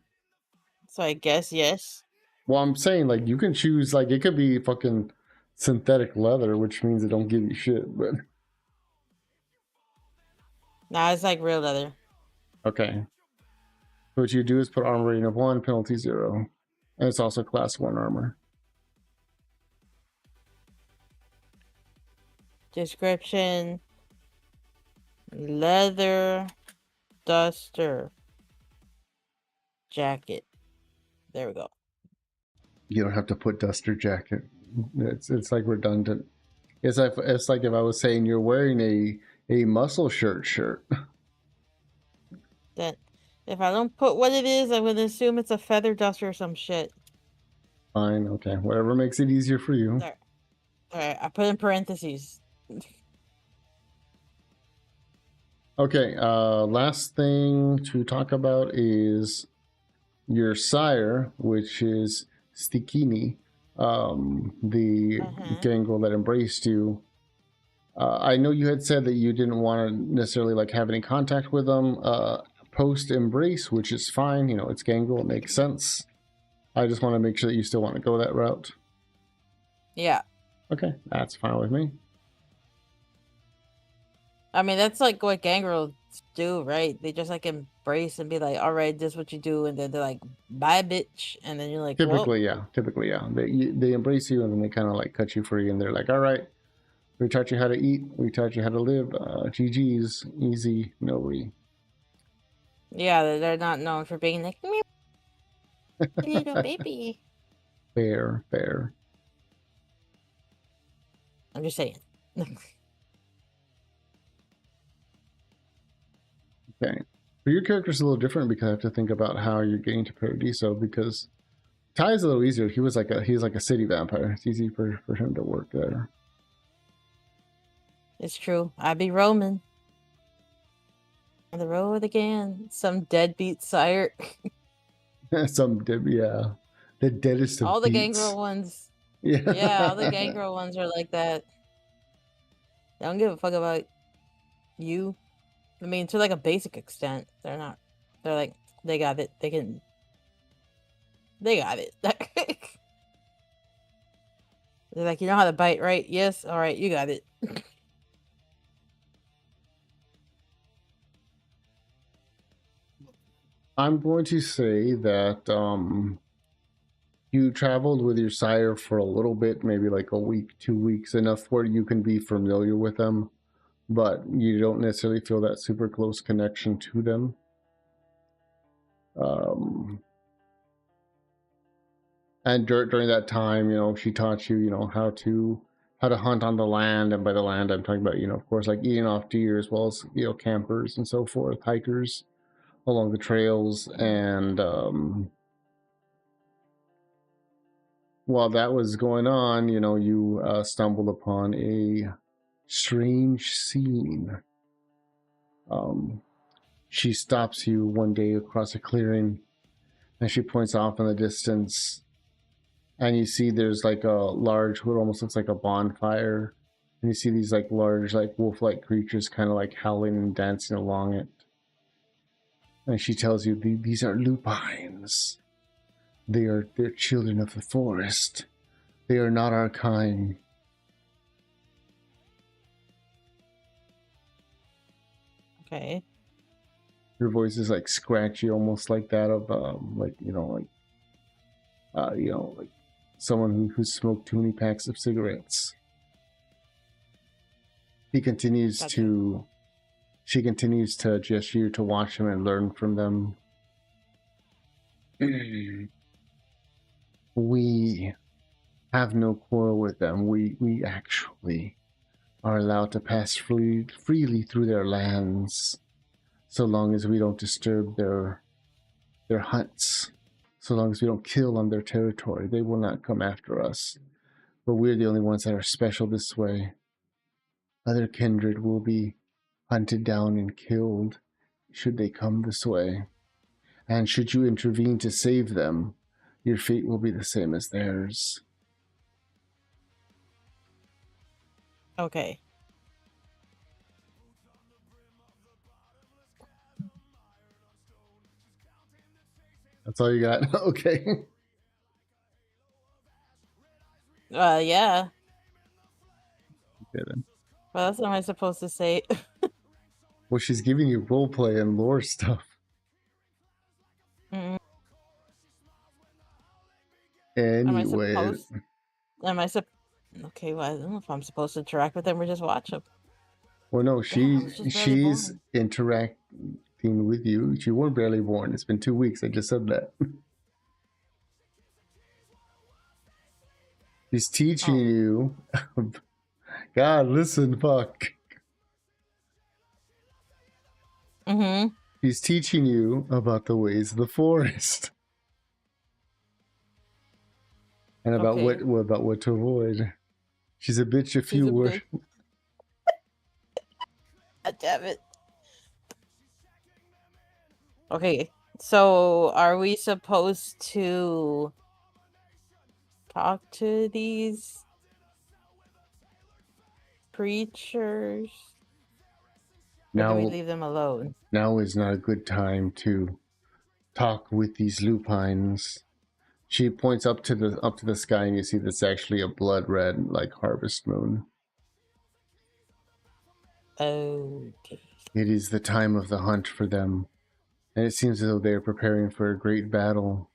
So I guess yes.
Well, I'm saying, like, you can choose, like, it could be fucking synthetic leather, which means it don't give you shit, but...
Nah, it's like real leather.
Okay. What you do is put armor rating of 1, penalty 0. And it's also class 1 armor.
Description. Leather duster jacket. There we go.
You don't have to put duster jacket. It's like redundant. It's like if I was saying you're wearing a muscle shirt.
Then if I don't put what it is, I'm gonna assume it's a feather duster or some shit.
Fine, okay. Whatever makes it easier for you.
Alright, I put in parentheses.
Okay, last thing to talk about is your sire, which is Stikini, the gangle that embraced you. I know you had said that you didn't want to necessarily like have any contact with them post embrace, which is fine. You know, it's gangle, it makes sense. I just want to make sure that you still want to go that route.
Yeah.
Okay, that's fine with me.
I mean, that's like what gangrels do, right? They just like embrace and be like, "All right, this is what you do," and then they're like, "Bye, bitch," and then you're like, "Well,
Typically, yeah. Typically, yeah. They embrace you and then they kind of like cut you free and they're like, all right, we taught you how to eat, we taught you how to live. GG's, easy, no worry.
yeah, they're not known for being like "Meow, little baby."
Fair, fair.
I'm just saying.
Okay. But your character's a little different because I have to think about how you're getting to Paradiso because Ty is a little easier. He's like a city vampire. It's easy for him to work there.
It's true. I be roaming on the road again. Some deadbeat sire.
Some yeah. The deadest of
All the
beats.
gangrel ones.
Yeah.
Yeah, all the gangrel ones are like that. They don't give a fuck about you. I mean, to like a basic extent, they're not. They're like, they got it. They got it. They're like, you know how to bite, right? Yes. All right, you got it.
I'm going to say that you traveled with your sire for a little bit, maybe like a week, 2 weeks, enough where you can be familiar with them, but you don't necessarily feel that super close connection to them. And during that time, she taught you, how to hunt on the land, and by the land, I'm talking about, of course, like eating off deer as well as campers and so forth, hikers along the trails, and while that was going on, you stumbled upon a strange scene. She stops you one day across a clearing, and she points off in the distance, and you see there's like a large, what almost looks like a bonfire, and you see these like large, like wolf-like creatures kind of like howling and dancing along it. And she tells you these are lupines. They're children of the forest. They are not our kind.
Okay.
Her voice is like scratchy, almost like that of like someone who smoked too many packs of cigarettes. She continues to gesture to watch them and learn from them. We have no quarrel with them. We actually are allowed to pass freely through their lands, so long as we don't disturb their hunts. So long as we don't kill on their territory, they will not come after us. But we're the only ones that are special this way. Other kindred will be hunted down and killed should they come this way. And should you intervene to save them, your fate will be the same as theirs.
Okay.
That's all you got? Okay.
Yeah.
Okay, then.
What else am I supposed to say?
Well, she's giving you roleplay and lore stuff.
Mm.
Anyway.
Okay, well, I don't know if I'm supposed to interact with them or just watch them.
Well, no,
Damn,
she's interacting with you. You were barely born. It's been 2 weeks. I just said that. She's teaching you. God, listen, fuck.
Mm-hmm.
She's teaching you about the ways of the forest. And about what to avoid. She's a bitch if you were.
Damn it. Okay, so are we supposed to talk to these creatures? Or do we leave them alone?
Now is not a good time to talk with these lupines. She points up to the sky, and you see that's actually a blood red, like harvest moon.
Okay.
It is the time of the hunt for them, and it seems as though they are preparing for a great battle.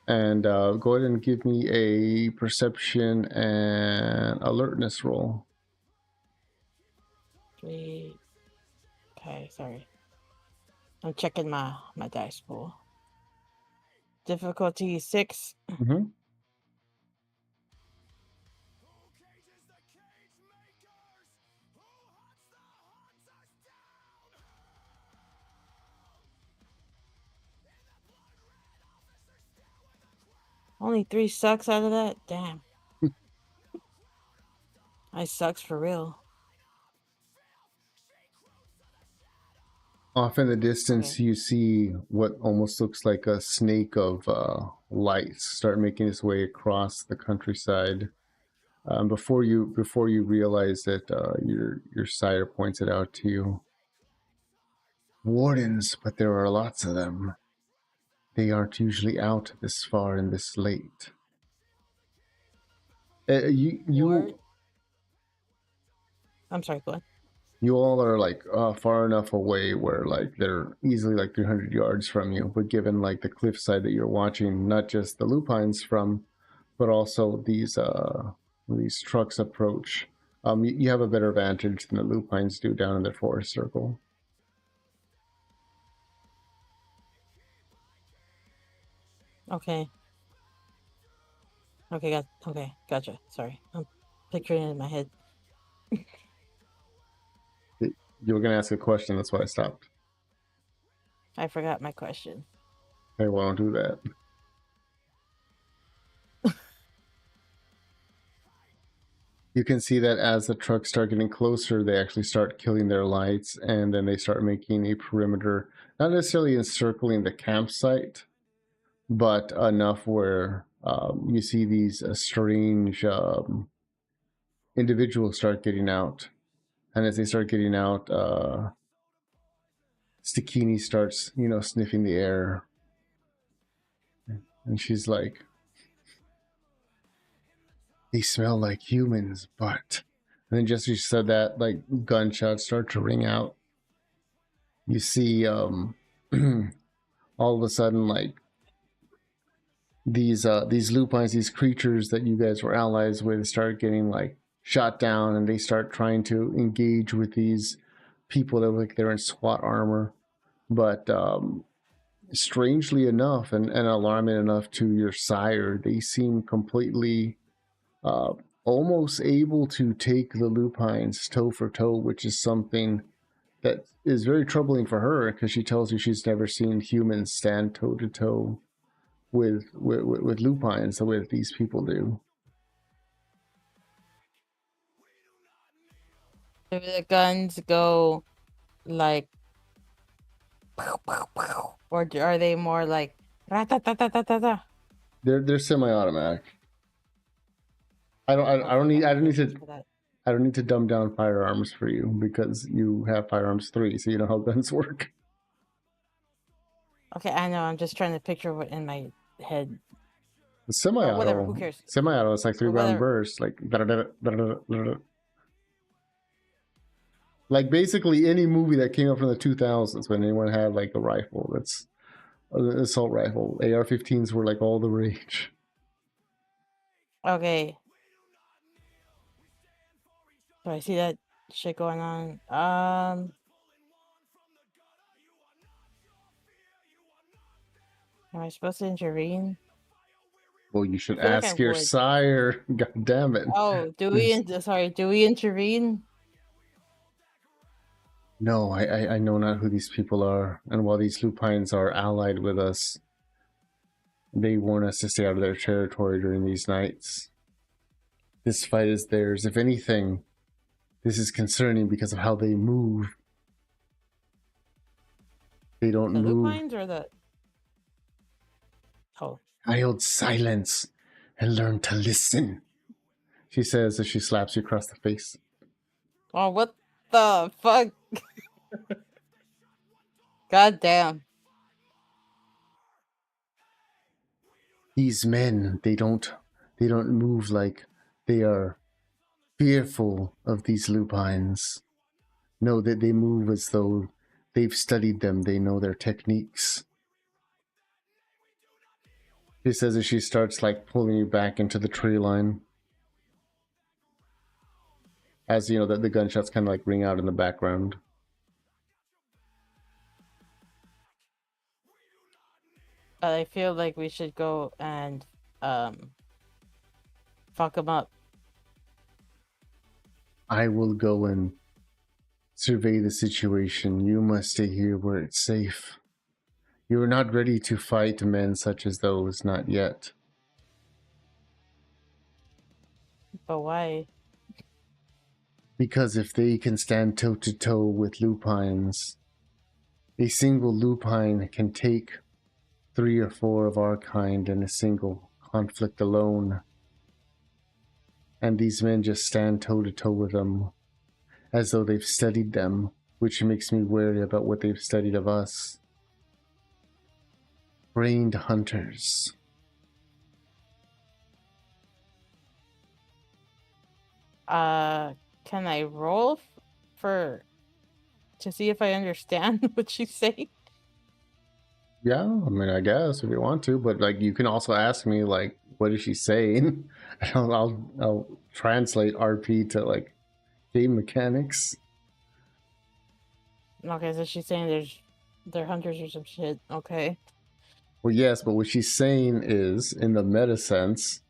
And go ahead and give me a perception and alertness roll.
3. Okay, sorry. I'm checking my dice pool. Difficulty 6.
Mm-hmm.
Only 3 sucks out of that? Damn. I sucks for real.
Off in the distance,
Okay.
you see what almost looks like a snake of lights start making its way across the countryside. Before you realize that, your sire points it out to you. Wardens, but there are lots of them. They aren't usually out this far and this late.
Ward? I'm sorry, go on.
You all are like far enough away where like they're easily like 300 yards from you, but given like the cliffside that you're watching, not just the lupines from, but also these trucks approach, you have a better vantage than the lupines do down in the forest circle.
Okay. Okay, gotcha. Sorry. I'm picturing it in my head.
You were gonna ask a question, that's why I stopped.
I forgot my question.
I won't do that. You can see that as the trucks start getting closer, they actually start killing their lights, and then they start making a perimeter, not necessarily encircling the campsite, but enough where you see these strange individuals start getting out. And as they start getting out, Stikini starts, sniffing the air. And she's like, they smell like humans, but... And then just as she said that, like, gunshots start to ring out. You see, all of a sudden, like, these lupines, these creatures that you guys were allies with, start getting, like, shot down, and they start trying to engage with these people that look like they're in SWAT armor. But strangely enough, and alarming enough to your sire, they seem completely... almost able to take the lupines toe for toe, which is something that is very troubling for her, because she tells you she's never seen humans stand toe to toe with lupines the way that these people do.
Do the guns go like pow, pow, pow, or are they more like ra-ta-ta-ta-ta-ta-ta?
They're semi-automatic. I don't need to dumb down firearms for you, because you have firearms 3, so you know how guns work.
Okay, I know. I'm just trying to picture what in my head.
Semi-auto,
whatever, who cares?
Semi-auto, it's like 3 round
whatever.
bursts, like like basically any movie that came up from the 2000s when anyone had like a rifle. That's an assault rifle. AR-15s were like all the rage.
Okay. So I see that shit going on. Am I supposed to intervene?
Well, you should
I feel like
ask
I
your
would.
sire. God damn it.
Oh, do we intervene?
No, I know not who these people are. And while these lupines are allied with us, they warn us to stay out of their territory during these nights. This fight is theirs. If anything, this is concerning because of how they move. They don't
The
move.
lupines or the... Oh.
Child, silence and learn to listen, she says as she slaps you across the face.
Oh, what the fuck? God damn.
These men, they don't move like they are fearful of these lupines. No, that they move as though they've studied them. They know their techniques. She says as she starts like pulling you back into the tree line. As you know, the gunshots kind of like ring out in the background.
I feel like we should go and fuck him up.
I will go and survey the situation. You must stay here where it's safe. You are not ready to fight men such as those, not yet.
But why?
Because if they can stand toe to toe with lupines, a single lupine can take 3 or 4 of our kind in a single conflict alone. And these men just stand toe to toe with them, as though they've studied them, which makes me wary about what they've studied of us. Brained hunters.
Can I roll to see if I understand what she's saying?
Yeah, I mean, I guess if you want to, but like you can also ask me like, what is she saying? I'll translate RP to like game mechanics.
Okay, so she's saying they're hunters or some shit. Okay.
Well, yes, but what she's saying is, in the meta sense,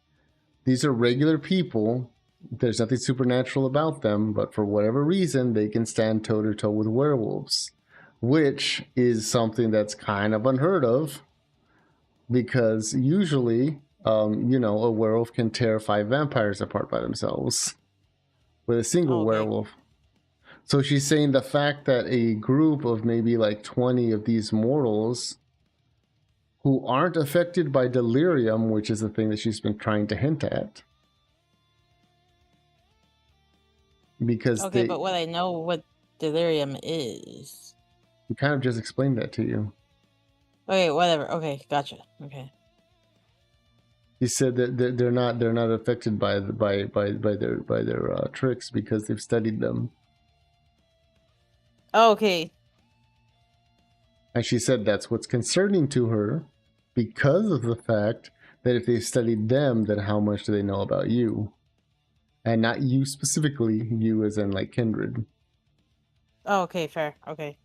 these are regular people. There's nothing supernatural about them, but for whatever reason, they can stand toe to toe with werewolves, which is something that's kind of unheard of. Because usually, a werewolf can tear 5 vampires apart by themselves with a single
Okay.
werewolf. So she's saying the fact that a group of maybe like 20 of these mortals who aren't affected by delirium, which is the thing that she's been trying to hint at, because
Okay, but what I know what delirium is.
we kind of just explained that to you.
Okay, whatever. Okay, gotcha. Okay.
He said that they're not affected by their tricks because they've studied them.
Okay.
And she said that's what's concerning to her because of the fact that if they've studied them, then how much do they know about you? And not you specifically, you as in like kindred.
Oh, okay, fair. Okay.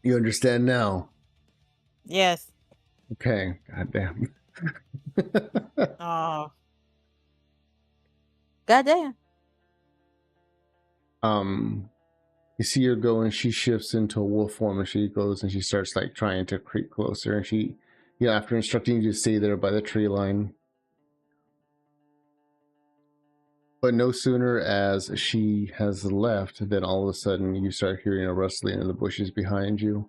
You understand now?
Yes.
Okay, goddamn.
Oh. Goddamn.
You see her go and she shifts into a wolf form and she goes and she starts like trying to creep closer and she, after instructing you to stay there by the tree line. But no sooner as she has left than all of a sudden you start hearing a rustling in the bushes behind you.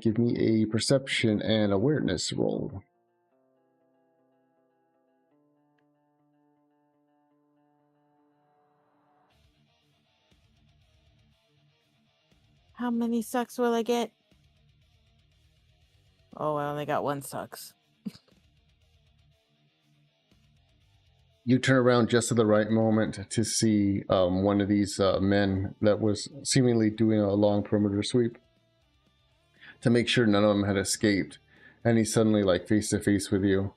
Give me a perception and awareness roll.
How many sucks will I get? Oh, I only got 1 sucks.
You turn around just at the right moment to see one of these men that was seemingly doing a long perimeter sweep to make sure none of them had escaped. And he's suddenly like face to face with you.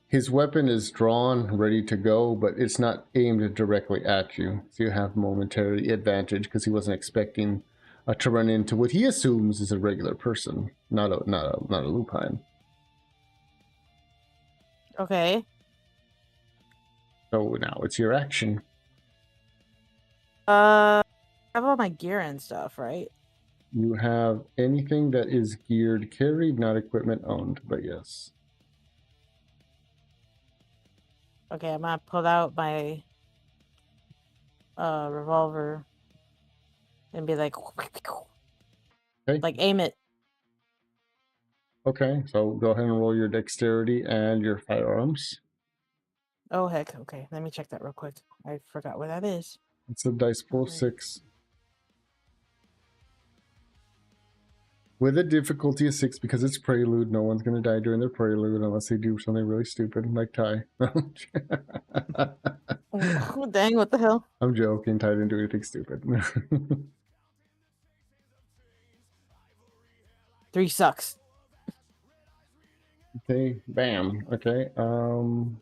His weapon is drawn, ready to go, but it's not aimed directly at you. So you have momentary advantage because he wasn't expecting to run into what he assumes is a regular person, not a lupine.
Okay.
So now it's your action.
I have all my gear and stuff, right?
You have anything that is geared carried, not equipment owned, but yes.
Okay, I'm gonna pull out my revolver and be like,
Okay.
like aim it.
Okay, so go ahead and roll your dexterity and your firearms.
Oh heck, okay. Let me check that real quick. I forgot what that is.
It's a dice pool
Okay.
6. With a difficulty of 6 because it's Prelude. No one's going to die during their Prelude unless they do something really stupid like Ty.
Oh, dang, what the hell?
I'm joking. Ty didn't do anything stupid.
3 sucks.
Okay, bam. Okay, boom.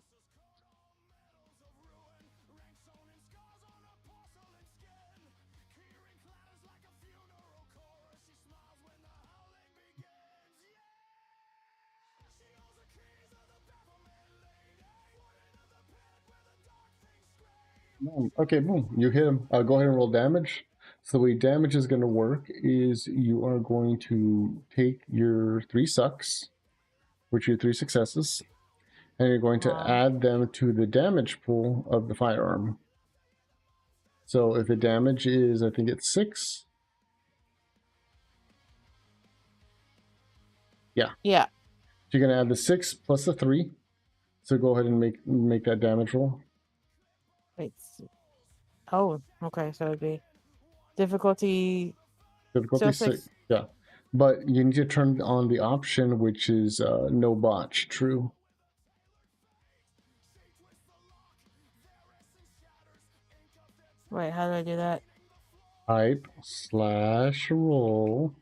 Okay, boom. You hit him. Go ahead and roll damage. So the way damage is going to work is you are going to take your 3 sucks, which are your 3 successes, and you're going to add them to the damage pool of the firearm. So if the damage is, I think it's 6. Yeah.
Yeah.
So you're going to add the 6 plus the 3. So go ahead and make that damage roll.
Wait. Oh, okay. So it'd be difficulty.
Difficulty
So
6. Yeah. But you need to turn on the option which is no botch true.
Wait, how do I do that?
Type /roll.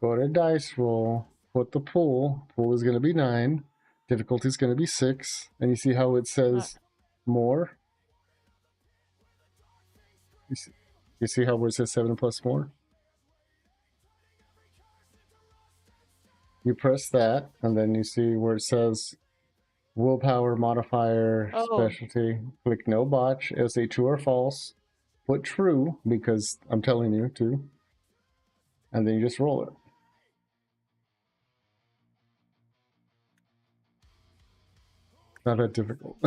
Go to dice roll. Put the pool. Pool is going to be 9. Difficulty is going to be 6. And you see how it says more? You see how where it says 7 plus more? You press that, and then you see where it says willpower modifier specialty. Click no botch. It'll say true or false. Put true because I'm telling you to. And then you just roll it. Not that difficult.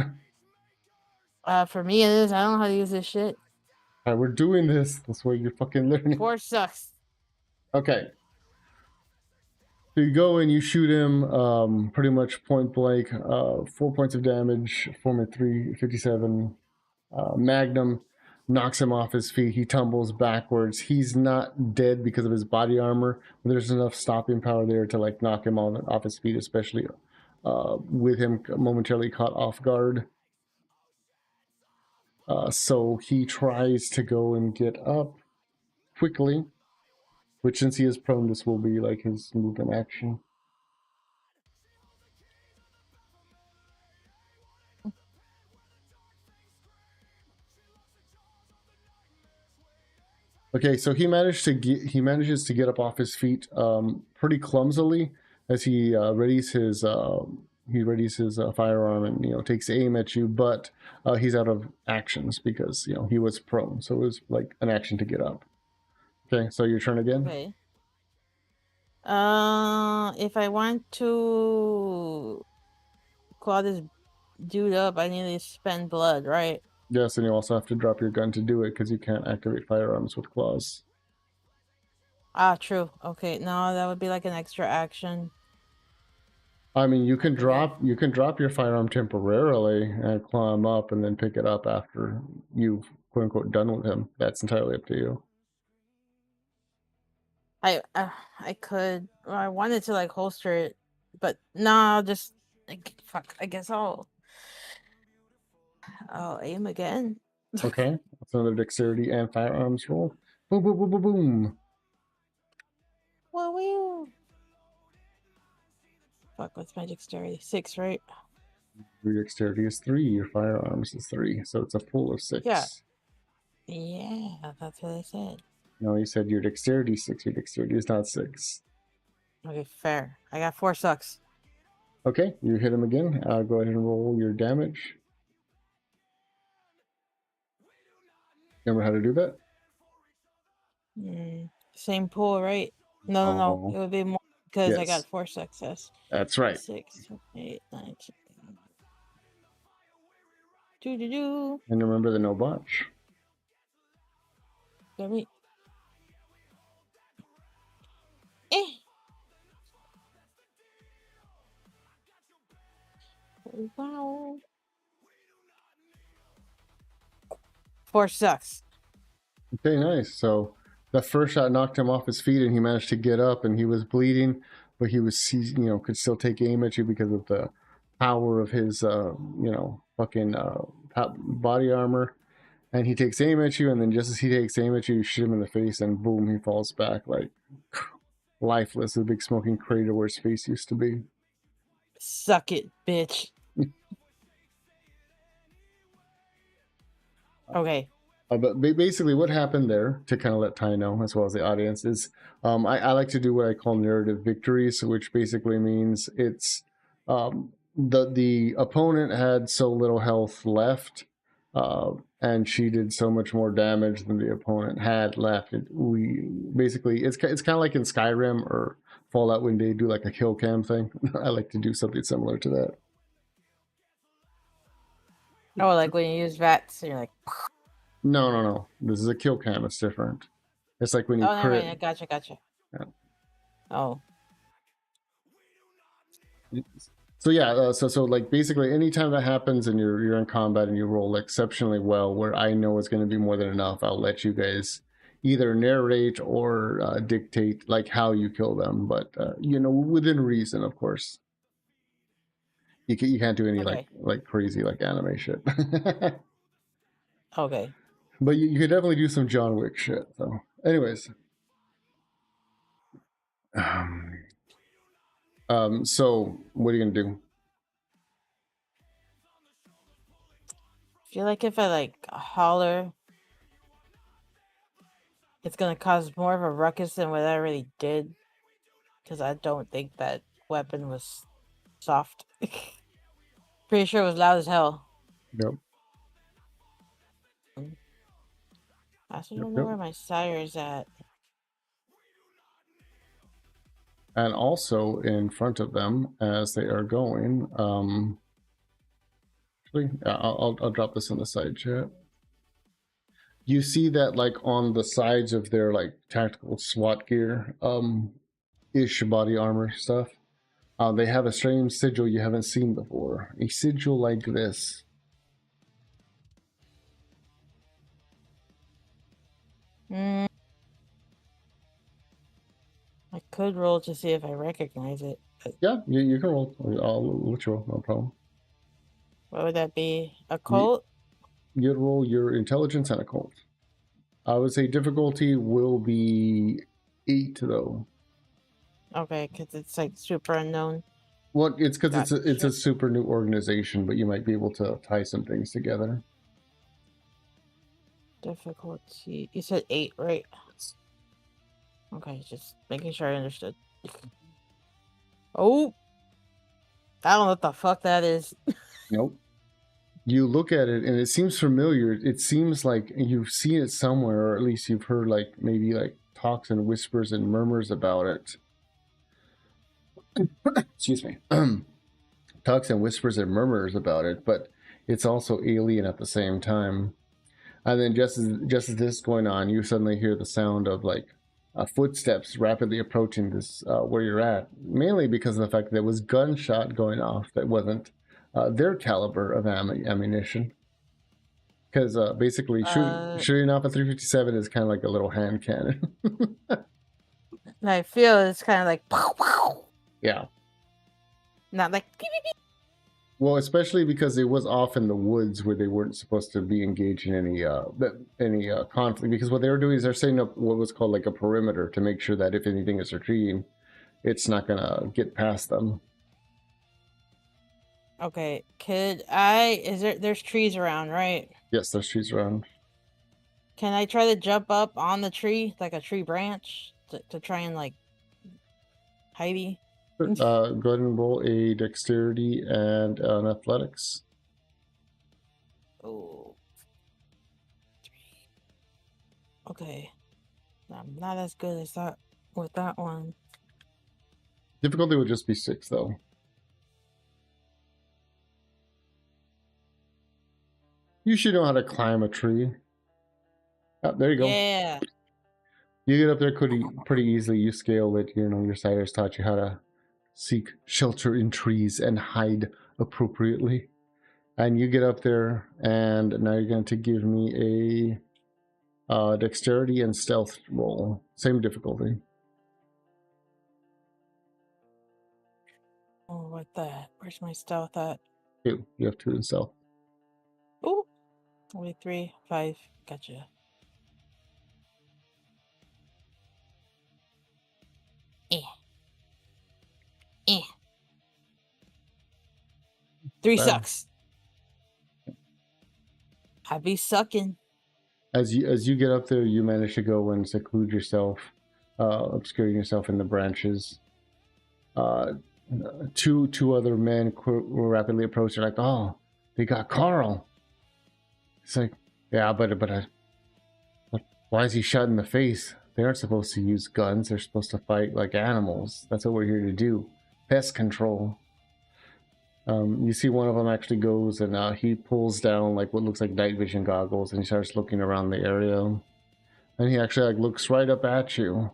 For me it is. I don't know how to use this shit.
Alright, we're doing this. That's what you're fucking learning.
4 sucks.
Okay. So you go and you shoot him pretty much point blank. 4 points of damage, Form 357. Magnum knocks him off his feet. He tumbles backwards. He's not dead because of his body armor, but there's enough stopping power there to like knock him off his feet, especially with him momentarily caught off guard. So he tries to go and get up quickly, which since he is prone, this will be like his movement action. Okay, so he manages to get up off his feet pretty clumsily as he readies his firearm and takes aim at you, but he's out of actions because he was prone, so it was like an action to get up. Okay, so your turn again.
Okay. If I want to claw this dude up, I need to spend blood, right?
Yes, and you also have to drop your gun to do it because you can't activate firearms with claws.
Ah, true. Okay, no, that would be like an extra action.
I mean, you can drop your firearm temporarily and climb up and then pick it up after you've quote unquote done with him. That's entirely up to you.
I could. Well, I wanted to like holster it, but no, I'll just fuck. I guess I'll aim again.
Okay, that's another dexterity and firearms roll. Boom, boom, boom, boom, boom.
Whoa. Fuck, what's my dexterity? 6, right?
Your dexterity is 3. Your firearms is 3, so it's a pool of 6.
Yeah, that's what I said.
No, you said your dexterity is 6. Your dexterity is not 6.
Okay, fair. I got 4 sucks.
Okay, you hit him again. Go ahead and roll your damage. Remember how to do that?
Same pool, right? No. It would be more because I got 4 success.
That's right.
6, 8, 9, 10. Do.
And remember the no botch.
Got me. Wow. 4 sucks.
Okay, nice. So The first shot knocked him off his feet, and he managed to get up, and he was bleeding, but he could still take aim at you because of the power of his, fucking body armor. And he takes aim at you, and then just as he takes aim at you, you shoot him in the face, and boom, he falls back like lifeless, a big smoking crater where his face used to be.
Suck it, bitch. Okay.
But basically, what happened there, to kind of let Ty know as well as the audience, is I like to do what I call narrative victories, which basically means it's the opponent had so little health left, and she did so much more damage than the opponent had left. It's kind of like in Skyrim or Fallout when they do like a kill cam thing. I like to do something similar to that.
Oh, like when you use VATS, and you're like,
No. This is a kill cam. It's different. It's like when you
oh,
crit.
no, right. Gotcha.
Yeah.
Oh.
So yeah, so like basically anytime that happens and you're in combat and you roll exceptionally well, where I know it's going to be more than enough, I'll let you guys either narrate or dictate like how you kill them, but within reason, of course. You can't do any
Okay.
like crazy like anime shit.
Okay.
But you could definitely do some John Wick shit. So, anyways, so what are you gonna do?
I feel like if I like holler, it's gonna cause more of a ruckus than what I really did, because I don't think that weapon was soft. Pretty sure it was loud as hell.
Yep.
I still don't know where my sire is at.
And also in front of them as they are going, actually, I'll drop this in the side chat. You see that like on the sides of their like tactical SWAT gear, ish body armor stuff. They have a strange sigil you haven't seen before. A sigil like this.
I could roll to see if I recognize it.
Yeah, you can roll. I'll let you roll, no problem.
What would that be? A cult?
You'd roll your intelligence and occult. I would say difficulty will be 8 though.
Okay, because it's like super unknown.
Well, it's because
Gotcha.
it's a super new organization, but you might be able to tie some things together.
Difficulty. You said 8, right? Okay, just making sure I understood. Oh, I don't know what the fuck that is.
Nope. You look at it and it seems familiar. It seems like you've seen it somewhere, or at least you've heard like maybe like talks and whispers and murmurs about it. Excuse me. Talks and whispers and murmurs about it, but it's also alien at the same time. And then just as this is going on, you suddenly hear the sound of like footsteps rapidly approaching this where you're at, mainly because of the fact that there was gunshot going off that wasn't their caliber of ammunition. Because basically shooting off a 357 is kind of like a little hand cannon.
And I feel it's kind of like pow, pow.
Yeah.
Not like beep, beep, beep.
Well, especially because it was off in the woods where they weren't supposed to be engaged in any conflict. Because what they were doing is they're setting up what was called like a perimeter to make sure that if anything is retreating, it's not gonna get past them.
Okay, there's trees around, right?
Yes, there's trees around.
Can I try to jump up on the tree, like a tree branch, to try and like hidey?
Go ahead and roll a dexterity and an athletics.
Oh. 3. Okay. I'm not as good as that with that one.
Difficulty would just be 6 though. You should know how to climb a tree. Oh, there you go.
Yeah.
You get up there pretty easily. You scale it. Your sires taught you how to seek shelter in trees and hide appropriately. And you get up there, and now you're going to give me Dexterity and stealth roll. Same difficulty.
Oh, what the? Where's my stealth at?
2. You have 2 in stealth.
Oh, only 3, 5. Gotcha. Eh. 3 sucks. I be sucking.
As you get up there, you manage to go and seclude yourself, obscuring yourself in the branches. Two other men were rapidly approaching, like, oh, they got Carl. It's like, yeah, but why is he shot in the face? They aren't supposed to use guns. They're supposed to fight like animals. That's what we're here to do. Pest control. You see one of them actually goes and he pulls down like what looks like night vision goggles and he starts looking around the area. And he actually like looks right up at you.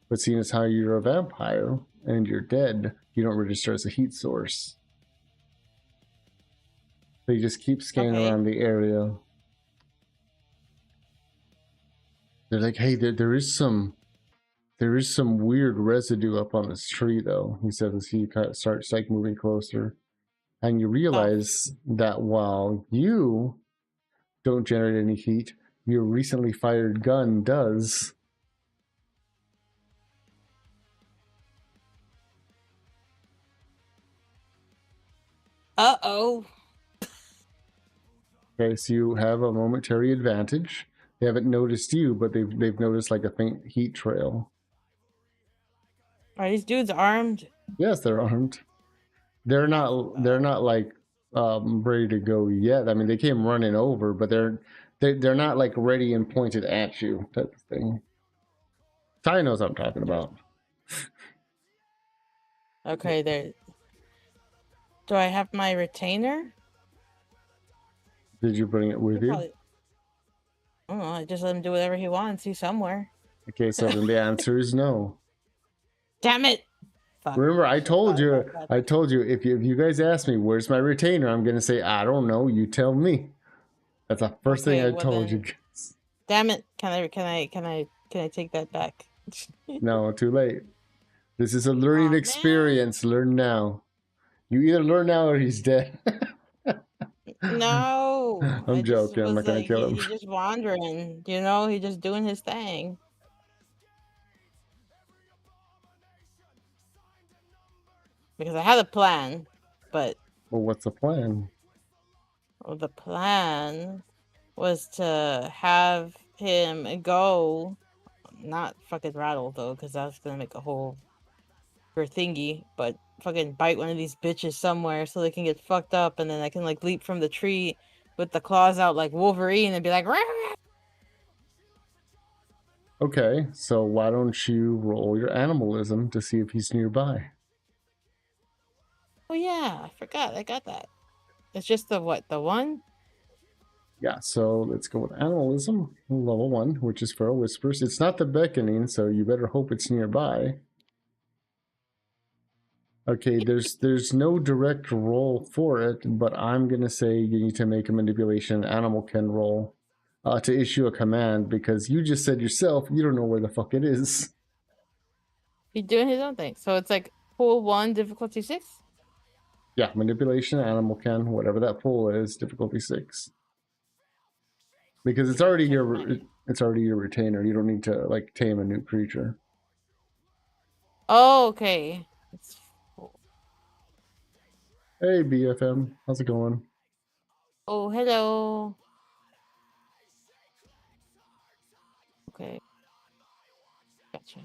But seeing as how you're a vampire and you're dead, you don't register as a heat source. So you just keep scanning around the area. They're like, hey, there is some weird residue up on this tree, though. He says as he kind of starts like moving closer, and you realize that while you don't generate any heat, your recently fired gun does.
Uh-oh.
Okay, so you have a momentary advantage. They haven't noticed you, but they've noticed like a faint heat trail.
Are these dudes armed?
Yes, they're armed. They're not like ready to go yet. I mean, they came running over, but they're not like ready and pointed at you type of thing. Ty knows what I'm talking about.
Okay, there. Do I have my retainer?
Did you bring it with you?
Probably... I don't know. I just let him do whatever he wants. He's somewhere.
Okay, so then the answer is no.
Damn it!
Fuck. Remember, I told you if you guys ask me where's my retainer, I'm gonna say I don't know. You tell me. That's the first thing I told you guys.
Damn it! Can I take that back?
No, too late. This is a learning experience. Man. Learn now. You either learn now or he's dead.
No,
I'm joking. I'm not gonna kill him.
He's just wandering. You know, he's just doing his thing. Because I had a plan, but...
Well, what's the plan?
Well, the plan was to have him go... Not fucking rattle, though, because that's gonna make a whole... thingy, but fucking bite one of these bitches somewhere so they can get fucked up, and then I can, like, leap from the tree with the claws out like Wolverine and be like... Rah!
Okay, so why don't you roll your animalism to see if he's nearby?
Oh yeah, I forgot. I got that. It's just the what? The 1?
Yeah, so let's go with animalism, level 1, which is for whispers. It's not the beckoning, so you better hope it's nearby. Okay, there's no direct roll for it, but I'm gonna say you need to make a manipulation animal can roll to issue a command, because you just said yourself you don't know where the fuck it is.
He's doing his own thing. So it's like pool 1, difficulty 6?
Yeah, manipulation, animal can, whatever that pool is, difficulty 6. Because it's already your retainer. You don't need to like tame a new creature.
Oh, okay. It's...
Hey BFM, how's it going?
Oh, hello. Okay. Gotcha.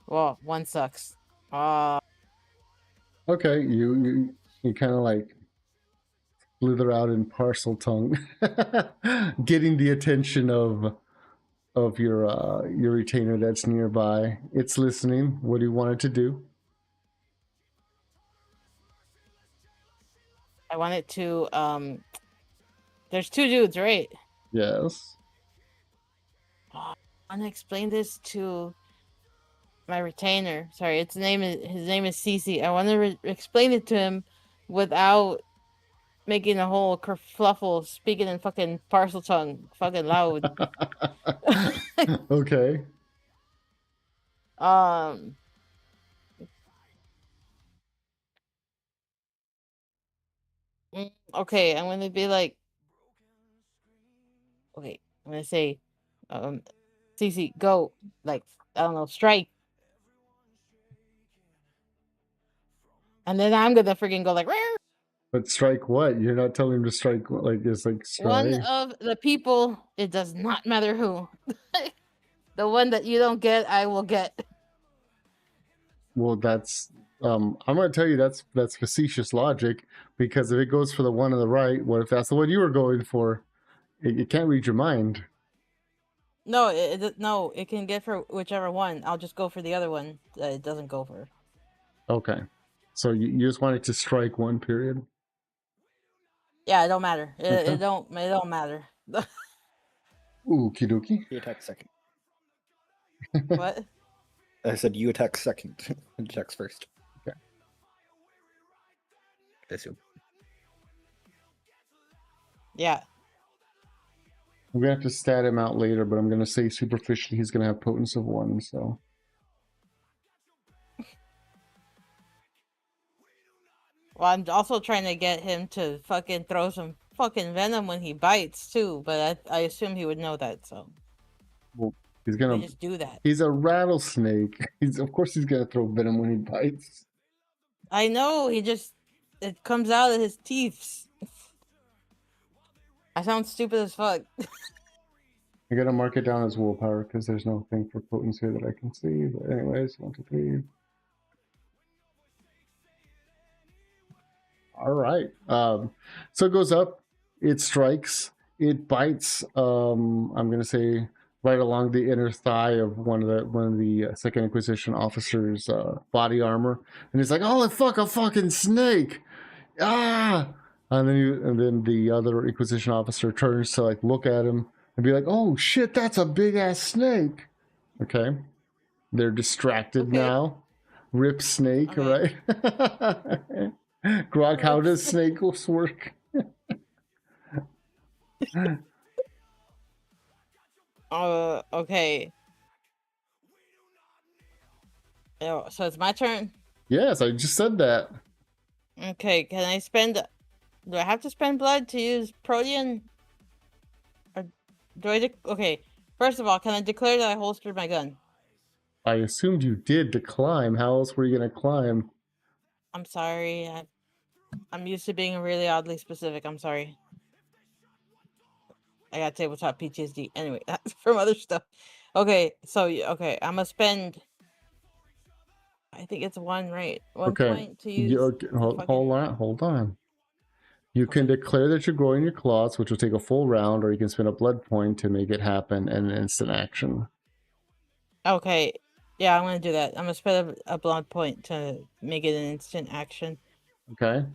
Well, 1 sucks.
Okay, you kind of like slither out in parcel tongue, getting the attention of your retainer that's nearby. It's listening. What do you want it to do?
I want it to there's 2 dudes, right?
Yes.
I want to explain this to my retainer. Sorry, his name is Cece. I want to explain it to him without making a whole kerfluffle, speaking in fucking parcel tongue, fucking loud.
Okay.
Um. Okay, I'm gonna be like. Okay, I'm gonna say, CC, go. Like, I don't know, strike. And then I'm gonna freaking go like, "Rrr!"
But strike what? You're not telling him to strike, like, it's like
One
strike.
of the people, it does not matter who. The one that you don't get, I will get.
Well, that's I'm gonna tell you that's facetious logic, because if it goes for the one on the right, what if that's the one you were going for? It can't read your mind.
No, no, it can get for whichever one. I'll just go for the other one that it doesn't go for.
Okay. So you just wanted to strike one period.
Yeah, it don't matter.
Okay.
It don't matter.
Okie dokie.
You attack second.
What?
I said you attack second. It attacks first.
Okay.
I assume.
Yeah.
I'm gonna have to stat him out later, but I'm gonna say superficially he's gonna have potence of 1, so
Well, I'm also trying to get him to fucking throw some fucking venom when he bites too, but I assume he would know that, so
well, he's
they
gonna
just do that.
he's a rattlesnake. Of course he's gonna throw venom when he bites.
I know, it comes out of his teeth. I sound stupid as fuck.
I gotta mark it down as willpower because there's no thing for potence here that I can see. But anyways, 1, 2, 3. All right. So it goes up. It strikes. It bites. I'm gonna say right along the inner thigh of one of the Second Inquisition officers' body armor, and he's like, "Oh fuck, a fucking snake!" Ah. And then the other Inquisition officer turns to like look at him and be like, "Oh shit, that's a big ass snake." Okay. They're distracted
Okay.
now. Rip snake,
Okay.
right? Grog, how
Rip
does
snake.
snakes work?
Okay. Oh, so it's my turn?
Yes, I just said that.
Okay, can I spend... Do I have to spend blood to use Protean? Or do I... Okay, first of all, can I declare that I holstered my gun?
I assumed you did to climb. How else were you going to climb?
I'm sorry. I'm used to being really oddly specific. I'm sorry. I got tabletop PTSD. Anyway, that's from other stuff. Okay, so, okay, I'm gonna spend... I think it's 1, right? 1
Okay.
point to use...
Okay. Hold on. You can
Okay.
declare that you're growing your claws, which will take a full round, or you can spend a blood point to make it happen and an instant action.
Okay. Yeah, I'm gonna do that. I'm gonna spend a blood point to make it an instant action.
Okay.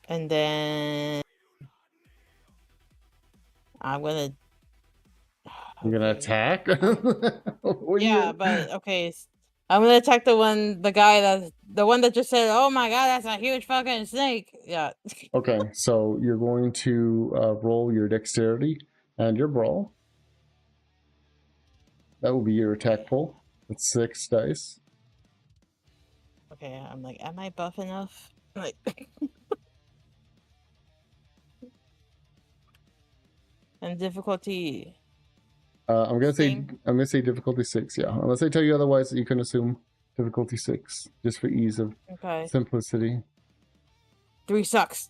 And then I'm gonna...
You're gonna
Okay.
attack?
Yeah, but okay. I'm gonna attack the one that just said, "Oh my god, that's a huge fucking snake." Yeah.
Okay, so you're going to roll your dexterity and your brawl. That will be your attack pool. It's 6 dice.
Okay, I'm like, am I buff enough? Like, and difficulty.
I'm gonna
Same?
say difficulty 6. Yeah, unless I tell you otherwise, you can assume difficulty 6 just for ease of
Okay.
simplicity.
3 sucks.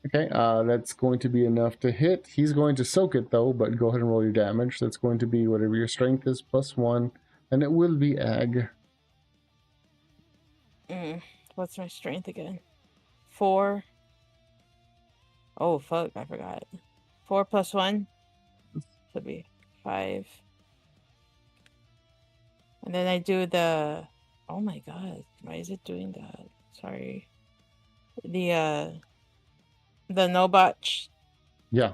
Okay, that's going to be enough to hit. He's going to soak it though, but go ahead and roll your damage. That's going to be whatever your strength is plus 1, and it will be ag.
What's my strength again? 4. Oh fuck, I forgot. 4 plus 1 should be 5. And then I do the... Oh my god, why is it doing that? Sorry. The no botch.
Yeah.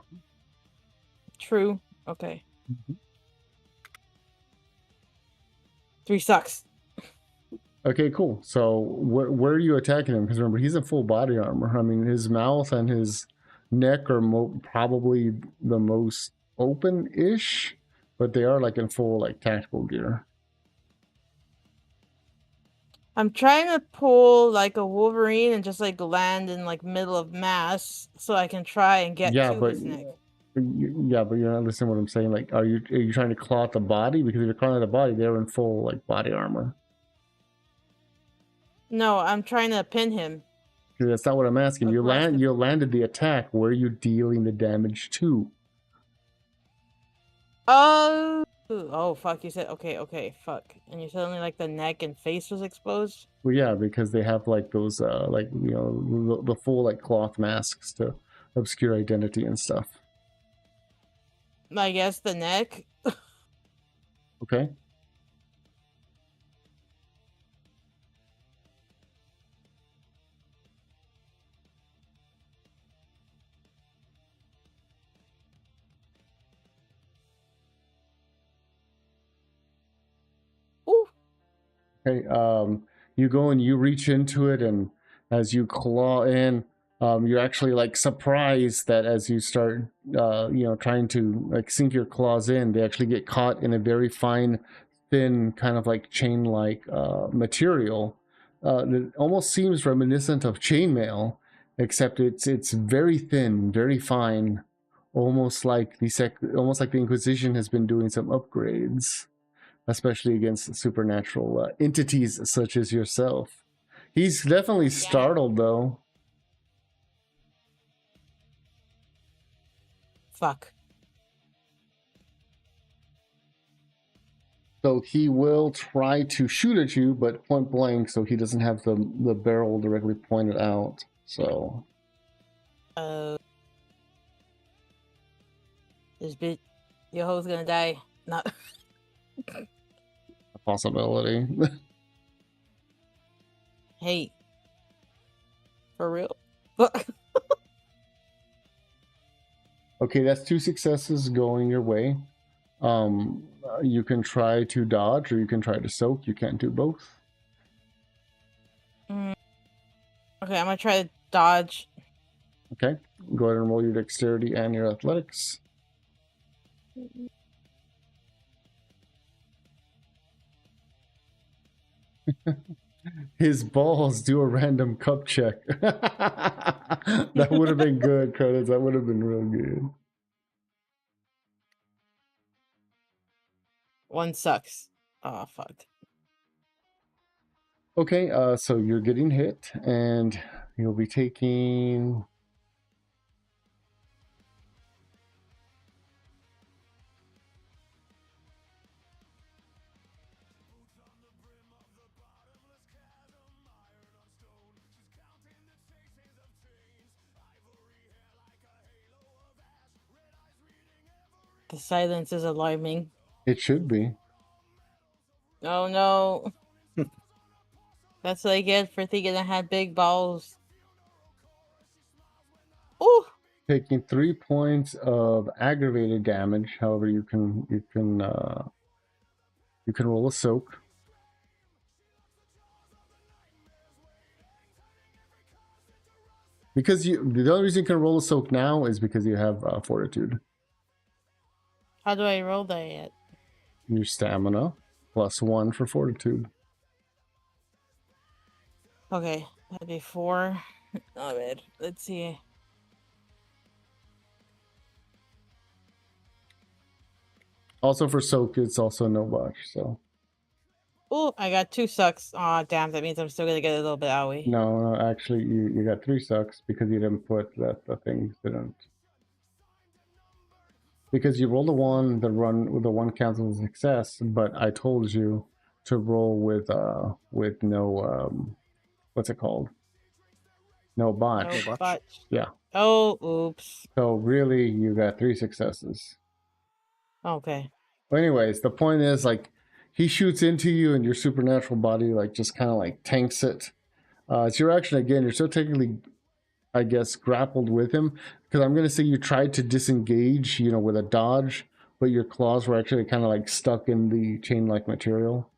True. Okay. 3 sucks.
Okay, cool. So where are you attacking him? Because remember, he's in full body armor. I mean, his mouth and his neck are probably the most open-ish, but they are like in full like tactical gear.
I'm trying to pull like a Wolverine and just like land in like middle of mass so I can try and get
Yeah,
to
but
his neck.
yeah, but you're not listening to what I'm saying. Like, are you trying to claw at the body? Because if you're clawing at the body, they're in full like body armor.
No, I'm trying to pin him.
That's not what I'm asking. You
Aggressive.
landed the attack. Where are you dealing the damage to?
Oh fuck, you said okay, fuck. And you said only like the neck and face was exposed?
Well, yeah, because they have like those like the full like cloth masks to obscure identity and stuff.
I guess the neck.
Okay.
Ooh.
Okay. You go and you reach into it, and as you claw in, you're actually like surprised that as you start, trying to like sink your claws in, they actually get caught in a very fine, thin kind of like chain-like material that almost seems reminiscent of chainmail, except it's very thin, very fine, almost like almost like the Inquisition has been doing some upgrades, especially against supernatural entities such as yourself. He's definitely startled, though.
Fuck.
So he will try to shoot at you, but point blank, so he doesn't have the barrel directly pointed out. So.
This bitch, your hoe's gonna die. Not.
A possibility.
Hey. For real?
Okay, that's 2 successes going your way. You can try to dodge, or you can try to soak. You can't do both.
Okay, I'm gonna try to dodge.
Okay, go ahead and roll your dexterity and your athletics. His balls do a random cup check. That would have been good, credits. That would have been real good.
One sucks. Oh, fuck.
Okay, so you're getting hit, and you'll be taking...
The silence is alarming.
It should be.
Oh no. That's what I get for thinking I had big balls. Ooh.
Taking 3 points of aggravated damage. However, you can roll a soak. Because the only reason you can roll a soak now is because you have fortitude.
How do I roll that yet?
Your stamina +1 for fortitude.
Okay, that'd be 4. Not bad. Let's see.
Also for soak, it's also no botch. So.
Oh, I got 2 sucks. Aw, damn. That means I'm still gonna get a little bit owie.
No, actually, you got 3 sucks because you didn't put that the things didn't. Because you rolled a 1, the one counts as a success, but I told you to roll with no what's it called? No botch.
No botch.
Yeah.
Oh, oops.
So really, you got 3 successes.
Okay.
Well, anyways, the point is, like, he shoots into you, and your supernatural body like just kind of like tanks it. It's your action again. You're still technically, I guess, grappled with him, because I'm gonna say you tried to disengage, with a dodge, but your claws were actually kind of like stuck in the chain-like material.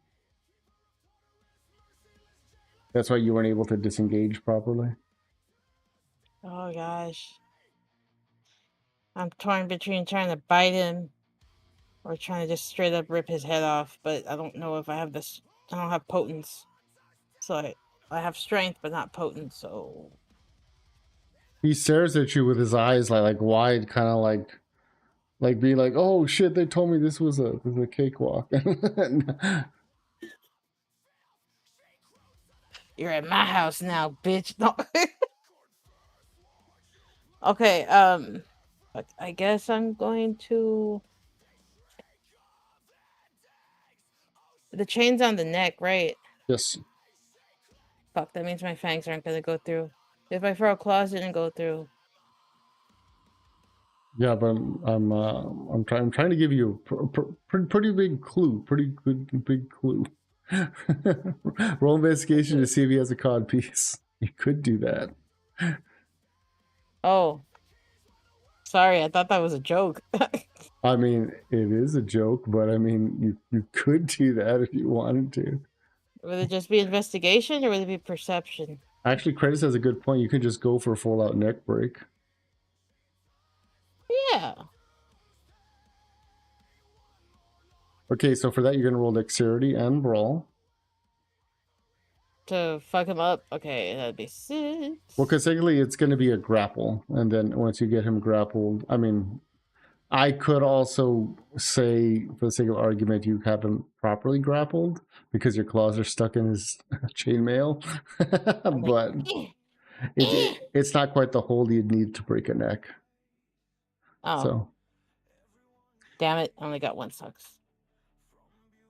That's why you weren't able to disengage properly.
Oh gosh. I'm torn between trying to bite him or trying to just straight up rip his head off, but I don't know if I have this. I don't have potence. So I have strength, but not potent, so.
He stares at you with his eyes like wide, kind of like being like, "Oh shit! They told me this was a cakewalk."
You're at my house now, bitch. No. Okay, I guess I'm going to. The chain's on the neck, right?
Yes.
Fuck, that means my fangs aren't gonna go through. If I throw claws, it didn't go through.
Yeah, but I'm trying to give you a pretty big clue, pretty good big clue. Roll investigation to see if he has a cod piece. You could do that.
Oh, sorry, I thought that was a joke.
I mean, it is a joke, but I mean, you could do that if you wanted to.
Would it just be investigation or would it be perception?
Actually, Credits has a good point. You could just go for a full out neck break.
Yeah.
Okay, so for that, you're going to roll dexterity and brawl.
To fuck him up? Okay, that'd be 6.
Well, because technically it's going to be a grapple. And then once you get him grappled, I mean, I could also say, for the sake of argument, you have him properly grappled because your claws are stuck in his chainmail. But it's not quite the hold you'd need to break a neck.
Oh.
So,
damn it, I only got 1 sucks.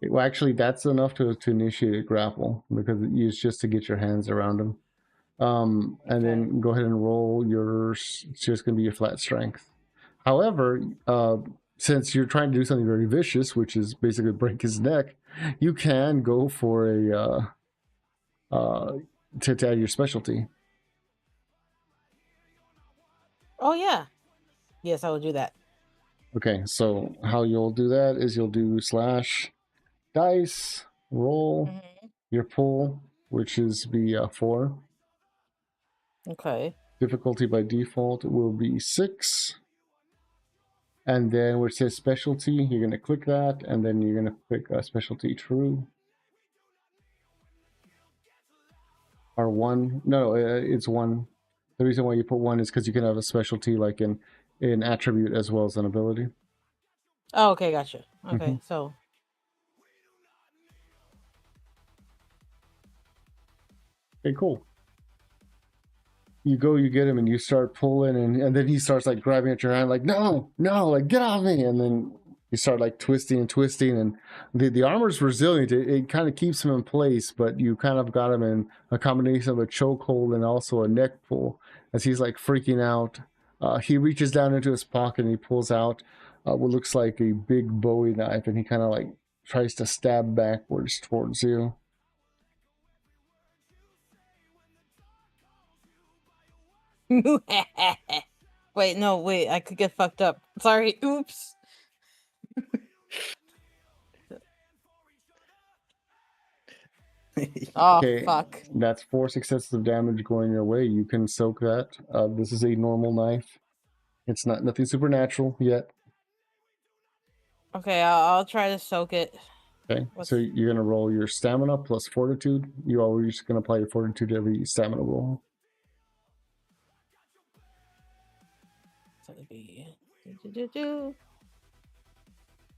well, actually, that's enough to initiate a grapple because it's just to get your hands around him. And then go ahead and roll yours. It's just going to be your flat strength. However, since you're trying to do something very vicious, which is basically break his neck, you can go for a to add your specialty.
Oh yeah, yes, I will do that.
Okay, so how you'll do that is you'll do slash dice roll your pull, which is the 4.
Okay.
Difficulty by default will be 6. And then where it says specialty, you're going to click that, and then you're going to click specialty true. Or 1. No, it's 1. The reason why you put 1 is because you can have a specialty like in attribute as well as an ability.
Oh, okay, gotcha. Okay, so.
Okay, cool. You go, you get him, and you start pulling, and then he starts like grabbing at your hand, like no, like get off me, and then you start like twisting, and the armor's resilient. It kind of keeps him in place, but you kind of got him in a combination of a chokehold and also a neck pull as he's like freaking out. He reaches down into his pocket and he pulls out what looks like a big Bowie knife, and he kind of like tries to stab backwards towards you.
Wait, no, wait, I could get fucked up. Sorry, oops. Oh, okay, fuck.
That's 4 successes of damage going your way. You can soak that. This is a normal knife. It's not nothing supernatural yet.
Okay, I'll try to soak it.
Okay, so you're going to roll your stamina plus fortitude. You're always just going to apply your fortitude to every stamina roll.
So it'd be...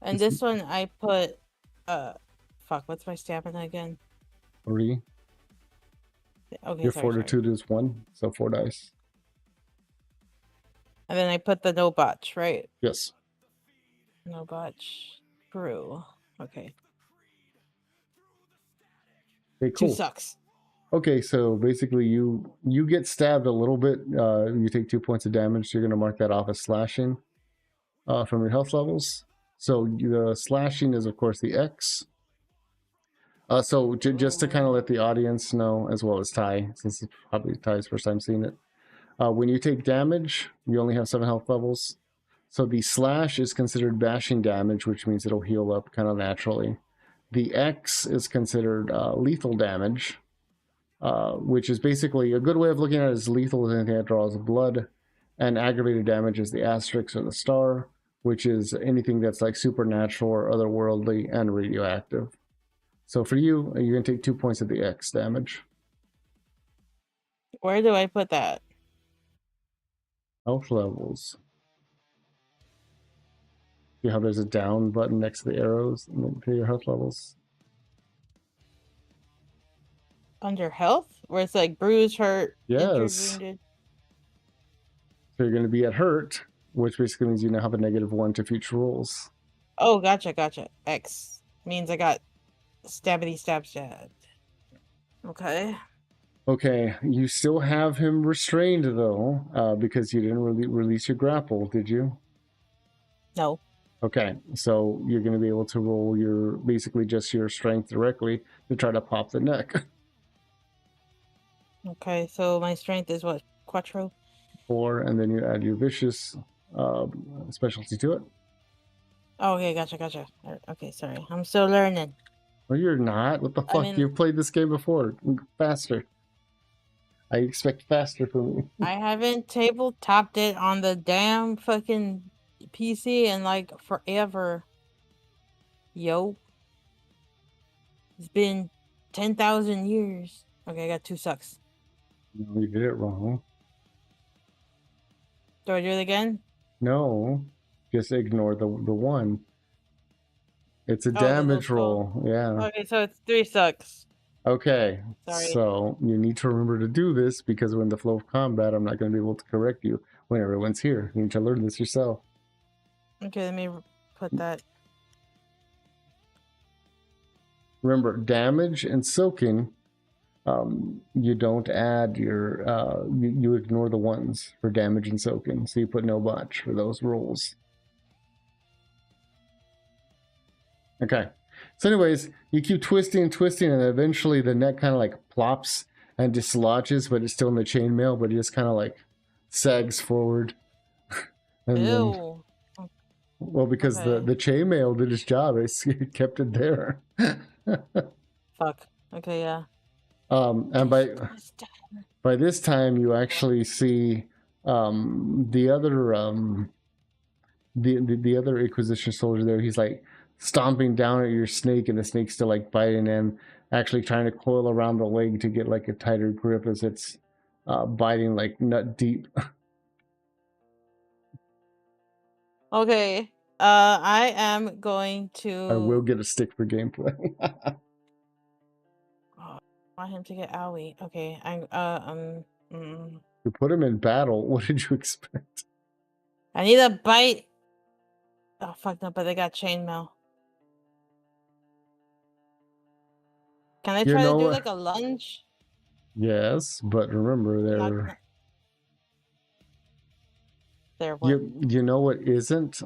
And this one I put... fuck, what's my stamina again?
3.
Okay,
your fortitude is 1, so 4 dice.
And then I put the no botch, right?
Yes.
No botch. Brew. Okay.
Okay, cool.
2 sucks.
Okay, so basically you get stabbed a little bit. You take 2 points of damage. So you're going to mark that off as slashing from your health levels. So the slashing is, of course, the X. So just to kind of let the audience know, as well as Ty, since it's probably Ty's first time seeing it, when you take damage, you only have 7 health levels. So the slash is considered bashing damage, which means it'll heal up kind of naturally. The X is considered lethal damage, which is basically a good way of looking at it is lethal is anything that draws blood, and aggravated damage is the asterisk or the star, which is anything that's like supernatural or otherworldly and radioactive. So for you, you're going to take 2 points of the X damage.
Where do I put that?
Health levels. See how there's a down button next to the arrows to your health levels?
Under health? Where it's like bruised, hurt, injured,
Yes.
wounded.
So you're going to be at hurt, which basically means you now have a -1 to future rolls.
Oh, gotcha. X means I got stabbity stabbed. Okay.
Okay, you still have him restrained though, because you didn't really release your grapple, did you?
No.
Okay, so you're going to be able to roll your basically just your strength directly to try to pop the neck.
Okay, so my strength is what? Quattro?
4, and then you add your vicious specialty to it.
Oh, okay, gotcha. Okay, sorry. I'm still learning.
Well, you're not. What the fuck?
mean-
You've played this game before. Faster. I expect faster from you.
I haven't tabletopped it on the damn fucking PC in like forever. Yo. It's been 10,000 years. Okay, I got 2 sucks.
No, you did it wrong.
Do I do it again?
No, just ignore the 1. It's a
the
damage
little
roll. Yeah.
Okay, so it's 3 sucks.
Okay.
Sorry.
So you need to remember to do this because when the flow of combat, I'm not going to be able to correct you when everyone's here. You need to learn this yourself.
Okay, let me put that.
Remember, damage and soaking, you don't add your, you ignore the 1s for damage and soaking. So you put no botch for those rolls. Okay. So anyways, you keep twisting, and eventually the neck kind of like plops and dislodges, but it's still in the chainmail, but it just kind of like sags forward. And
Ew.
then, well, because
Okay.
the chainmail did its job. It kept it there.
Fuck. Okay, yeah.
And by this time, you actually see the other the other Inquisition soldier there. He's like stomping down at your snake, and the snake's still like biting in, actually trying to coil around the leg to get like a tighter grip as it's biting like nut deep.
Okay. I am going to.
I will get a stick for gameplay.
I want him to get owie. Okay.
You put him in battle. What did you expect?
I need a bite. Oh fuck no! But they got chainmail. Can I try to do like a lunge?
Yes, but remember they're.
There, what?
You know what isn't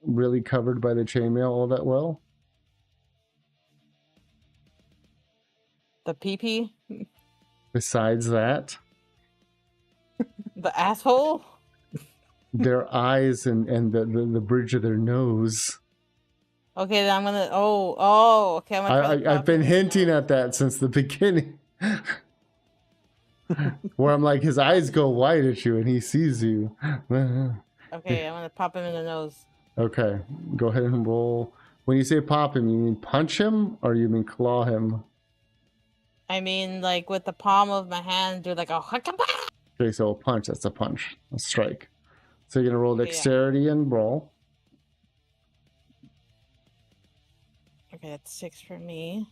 really covered by the chainmail all that well?
The pee-pee?
Besides that,
The asshole?
their eyes and the bridge of their nose.
Okay, then I'm gonna. Oh, okay. I'm gonna try to
I've
pop
been
him in the
hinting
nose.
at that since the beginning. Where I'm like, his eyes go wide at you and he sees you.
Okay, I'm gonna pop him in the nose.
Okay, go ahead and roll. When you say pop him, you mean punch him or you mean claw him?
I mean, like with the palm of my hand, do like a.
Okay, so a punch, that's a punch, a strike. So you're gonna roll
Okay,
dexterity and brawl.
Okay, that's 6 for me.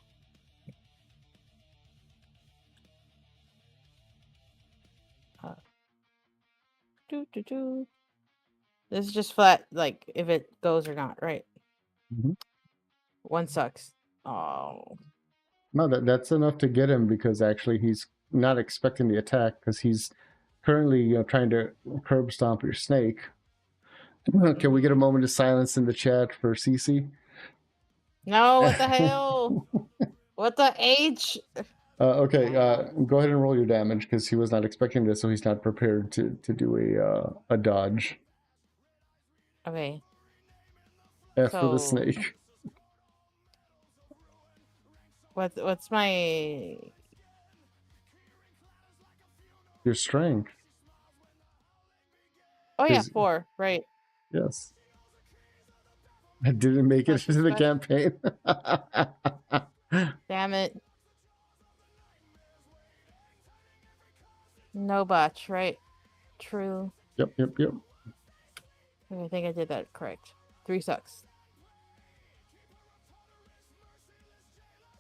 This is just flat, like if it goes or not, right?
Mhm.
1 sucks. Oh.
No, that's enough to get him because actually he's not expecting the attack because he's currently trying to curb stomp your snake. Can we get a moment of silence in the chat for Cece?
No, what the hell? What the H?
Okay, go ahead and roll your damage because he was not expecting this, so he's not prepared to do a dodge.
Okay.
F for the
So-
snake.
What's my
Your strength.
Oh yeah,
'Cause-
4. Right.
Yes. I didn't make it
Plus
into the
respect.
campaign.
Damn it. No botch, right? True.
Yep.
I think I did that correct. 3 sucks.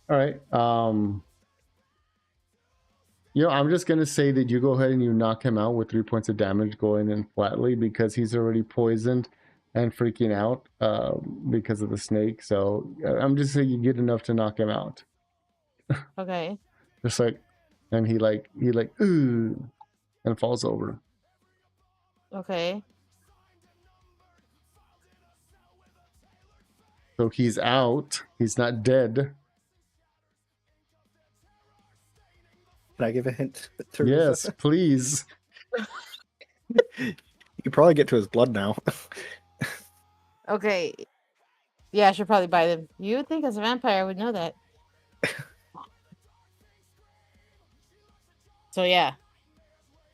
All right. I'm just gonna say that you go ahead and you knock him out with 3 points of damage going in flatly because he's already poisoned and freaking out because of the snake. So I'm just saying you get enough to knock him out.
Okay.
Just like, and he ooh, and falls over.
Okay.
So he's out. He's not dead.
Can I give a hint? To
Yes, please.
You could probably get to his blood now.
Okay. Yeah, I should probably bite him. You would think as a vampire I would know that. So yeah.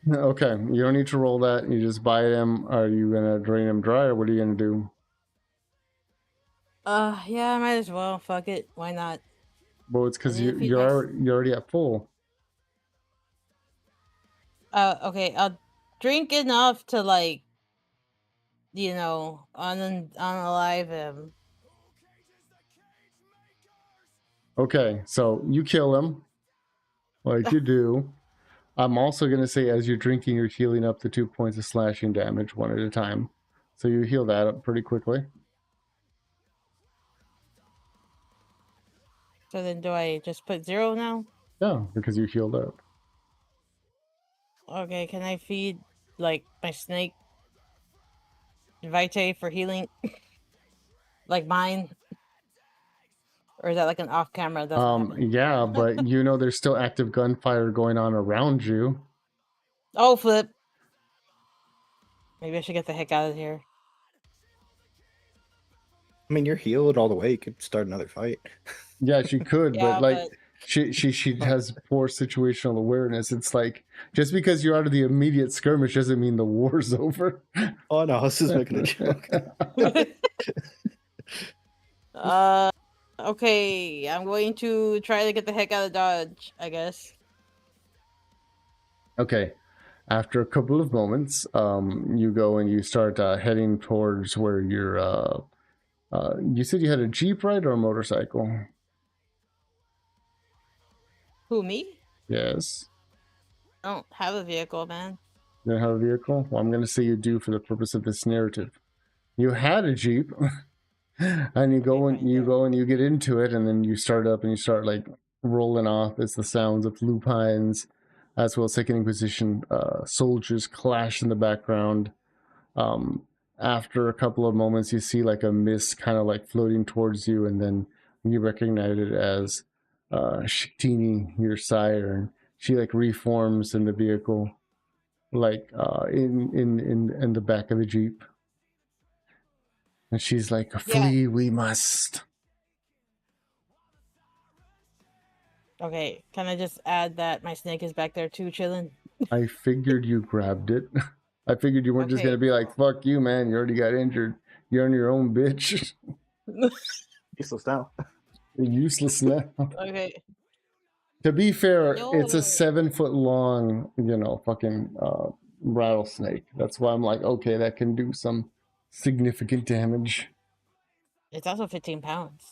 Okay, you don't need to roll that. You just bite him. Are you gonna drain him dry, or what are you gonna do?
Yeah, I might as well. Fuck it. Why not?
Well, it's because
And then feed
you're already at full.
Okay, I'll drink enough to unalive him.
Okay, so you kill him, like you do. I'm also gonna say as you're drinking, you're healing up the 2 points of slashing damage one at a time. So you heal that up pretty quickly.
So then do I just put 0 now?
Yeah, because you healed up.
Okay, can I feed my snake Vitae for healing? Like mine? Or is that like an off camera? Doesn't happen.
Yeah, but there's still active gunfire going on around you.
Oh, flip. Maybe I should get the heck out of here.
I mean, you're healed all the way. You could start another fight.
Yeah, she could,
Yeah,
but she has poor situational awareness. It's like just because you're out of the immediate skirmish doesn't mean the war's over.
Oh no, I was just making a joke.
Okay, I'm going to try to get the heck out of Dodge, I guess.
Okay. After a couple of moments, you go and you start heading towards where you're. You said you had a Jeep, right, or a motorcycle?
Who, me?
Yes.
I don't have a vehicle, man.
You don't have a vehicle? Well, I'm going to say you do for the purpose of this narrative. You had a Jeep, and you go and you get into it, and then you start up and you start rolling off as the sounds of lupines, as well as Second Inquisition soldiers clash in the background. After a couple of moments, you see a mist kind of floating towards you, and then you recognize it as Shiktini, your sire, and she reforms in the vehicle, in the back of the Jeep, and she's like, "Flee, we must."
Okay, can I just add that my snake is back there too, chilling?
I figured you grabbed it. I figured you weren't just gonna be like, "Fuck you, man! You already got injured. You're on your own, bitch."
Useless now.
Useless now.
Okay.
To be fair, it's a
No.
7 foot long, fucking rattlesnake. That's why I'm like, okay, that can do some significant damage.
It's also 15 pounds.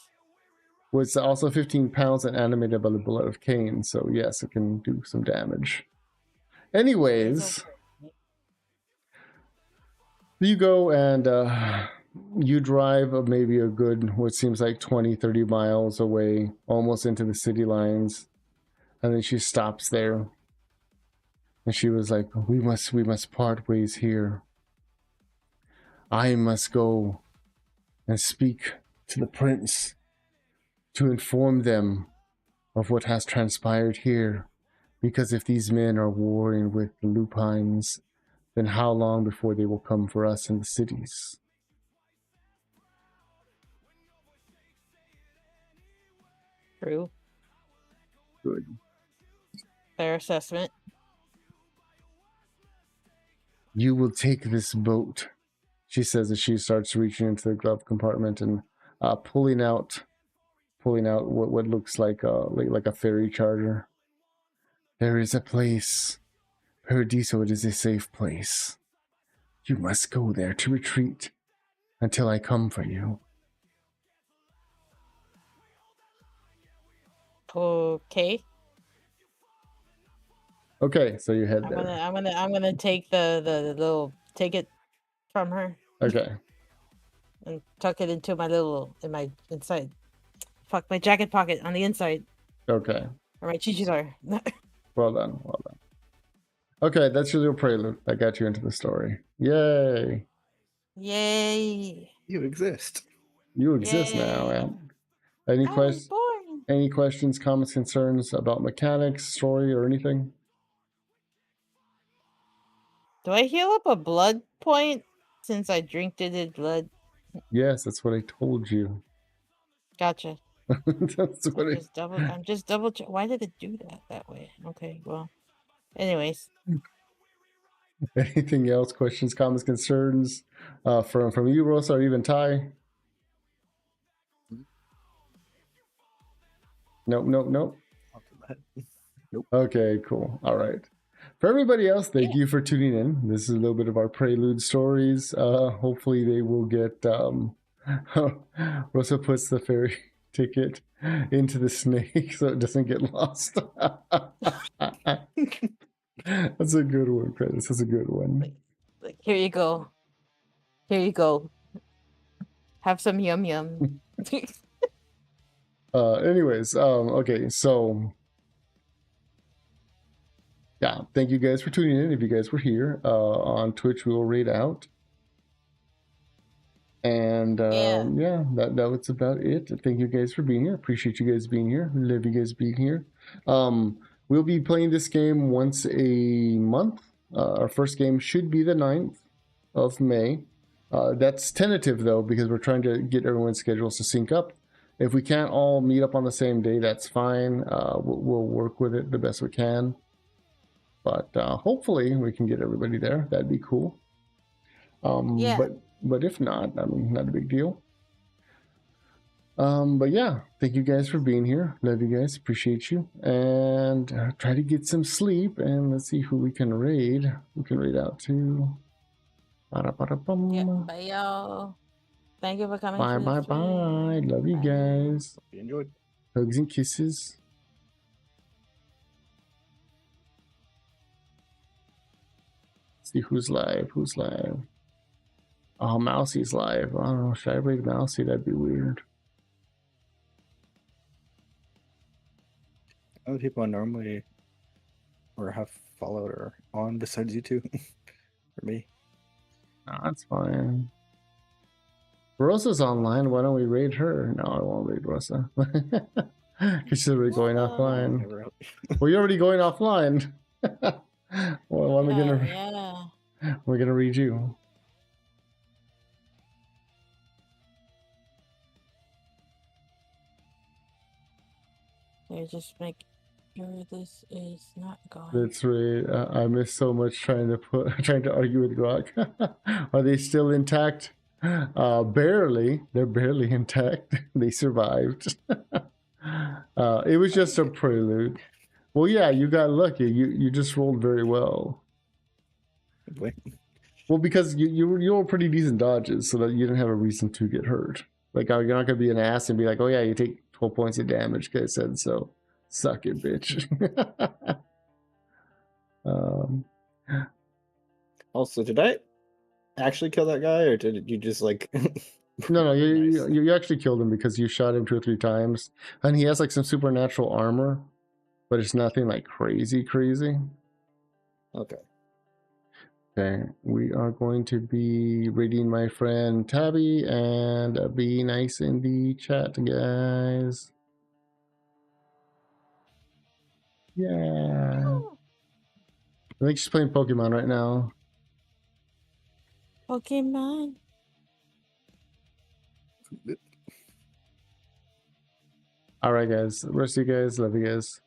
Well, it's also 15 pounds and animated by the blood of Cain, so yes, it can do some damage. Anyways, you go and you drive maybe a good, what seems like 20, 30 miles away, almost into the city lines. And then she stops there. And she was like, we must part ways here. I must go and speak to the prince to inform them of what has transpired here. Because if these men are warring with the lupines, then how long before they will come for us in the cities?
True.
Good.
Fair assessment.
You will take this boat, she says as she starts reaching into the glove compartment and pulling out what looks like a ferry charter. There is a place. Paradiso, it is a safe place. You must go there to retreat until I come for you.
Okay.
Okay, so you head there.
I'm gonna take the little ticket from her
Okay.
and tuck it into my inside. Fuck, my jacket pocket on the inside.
Okay.
Or my chichis are.
Well done. Well done. Okay, that's your little prelude. I got you into the story. Yay.
Yay.
You exist.
You exist now,
Yay.
man. Any
I was born.
Any questions, comments, concerns about mechanics, story, or anything?
Do I heal up a blood point since I drinked it blood?
Yes, that's what I told you.
Gotcha.
That's what
I'm just double check. Why did it do that way? Okay, well. Anyways.
Anything else? Questions, comments, concerns from you, Rosa, or even Ty? Nope.
Nope.
Okay, cool. All right. For everybody else, thank you for tuning in. This is a little bit of our prelude stories. Hopefully they will get Rosa puts the ferry ticket into the snake so it doesn't get lost. That's a good one, Chris. That's a good one.
Like, here you go. Here you go. Have some yum yum.
Anyways, okay, so yeah, thank you guys for tuning in. If you guys were here on Twitch, we will raid out. And yeah, that was about it. Thank you guys for being here. Appreciate you guys being here. Love you guys being here. We'll be playing this game once a month. Our first game should be the 9th of May. That's tentative though, because we're trying to get everyone's schedules to sync up. If we can't all meet up on the same day, that's fine. We'll work with it the best we can. But hopefully we can get everybody there. That'd be cool.
Yeah.
But if not, I mean, not a big deal. But yeah, thank you guys for being here. Love you guys. Appreciate you. And try to get some sleep. And let's see who we can raid. We can raid out to.
Yeah, bye y'all. Thank you for coming.
Bye. Love you guys.
Hope you enjoyed.
Hugs and kisses. See who's live. Oh, Mousie's live. I don't know. Should I raid Mousy? That'd be weird.
Other people I normally or have followed or on besides you two. For me.
No, that's fine. Rosa's online. Why don't we raid her? No, I won't raid Rosa. She's already going offline. Well, you're already going offline. Well, I'm we're gonna read you.
Okay, just make sure this is not going.
That's right. I miss so much trying to argue with Grok. Are they still intact? Barely. They're barely intact. They survived. It was just a prelude. Well, yeah, you got lucky. You just rolled very well.
Wait.
Well, because you were pretty decent dodges, so that you didn't have a reason to get hurt. Like, you're not gonna be an ass and be like, oh yeah, you take 12 points of damage because I said so. Suck it, bitch.
Also, did I actually kill that guy, or did you just like?
No,
Nice.
you actually killed him because you shot him 2 or 3 times, and he has like some supernatural armor, but it's nothing like crazy.
Okay.
Okay, we are going to be reading my friend Tabby, and be nice in the chat, guys. Yeah. I think she's playing Pokemon right now.
Pokemon.
All right, guys. Rest of you guys. Love you guys.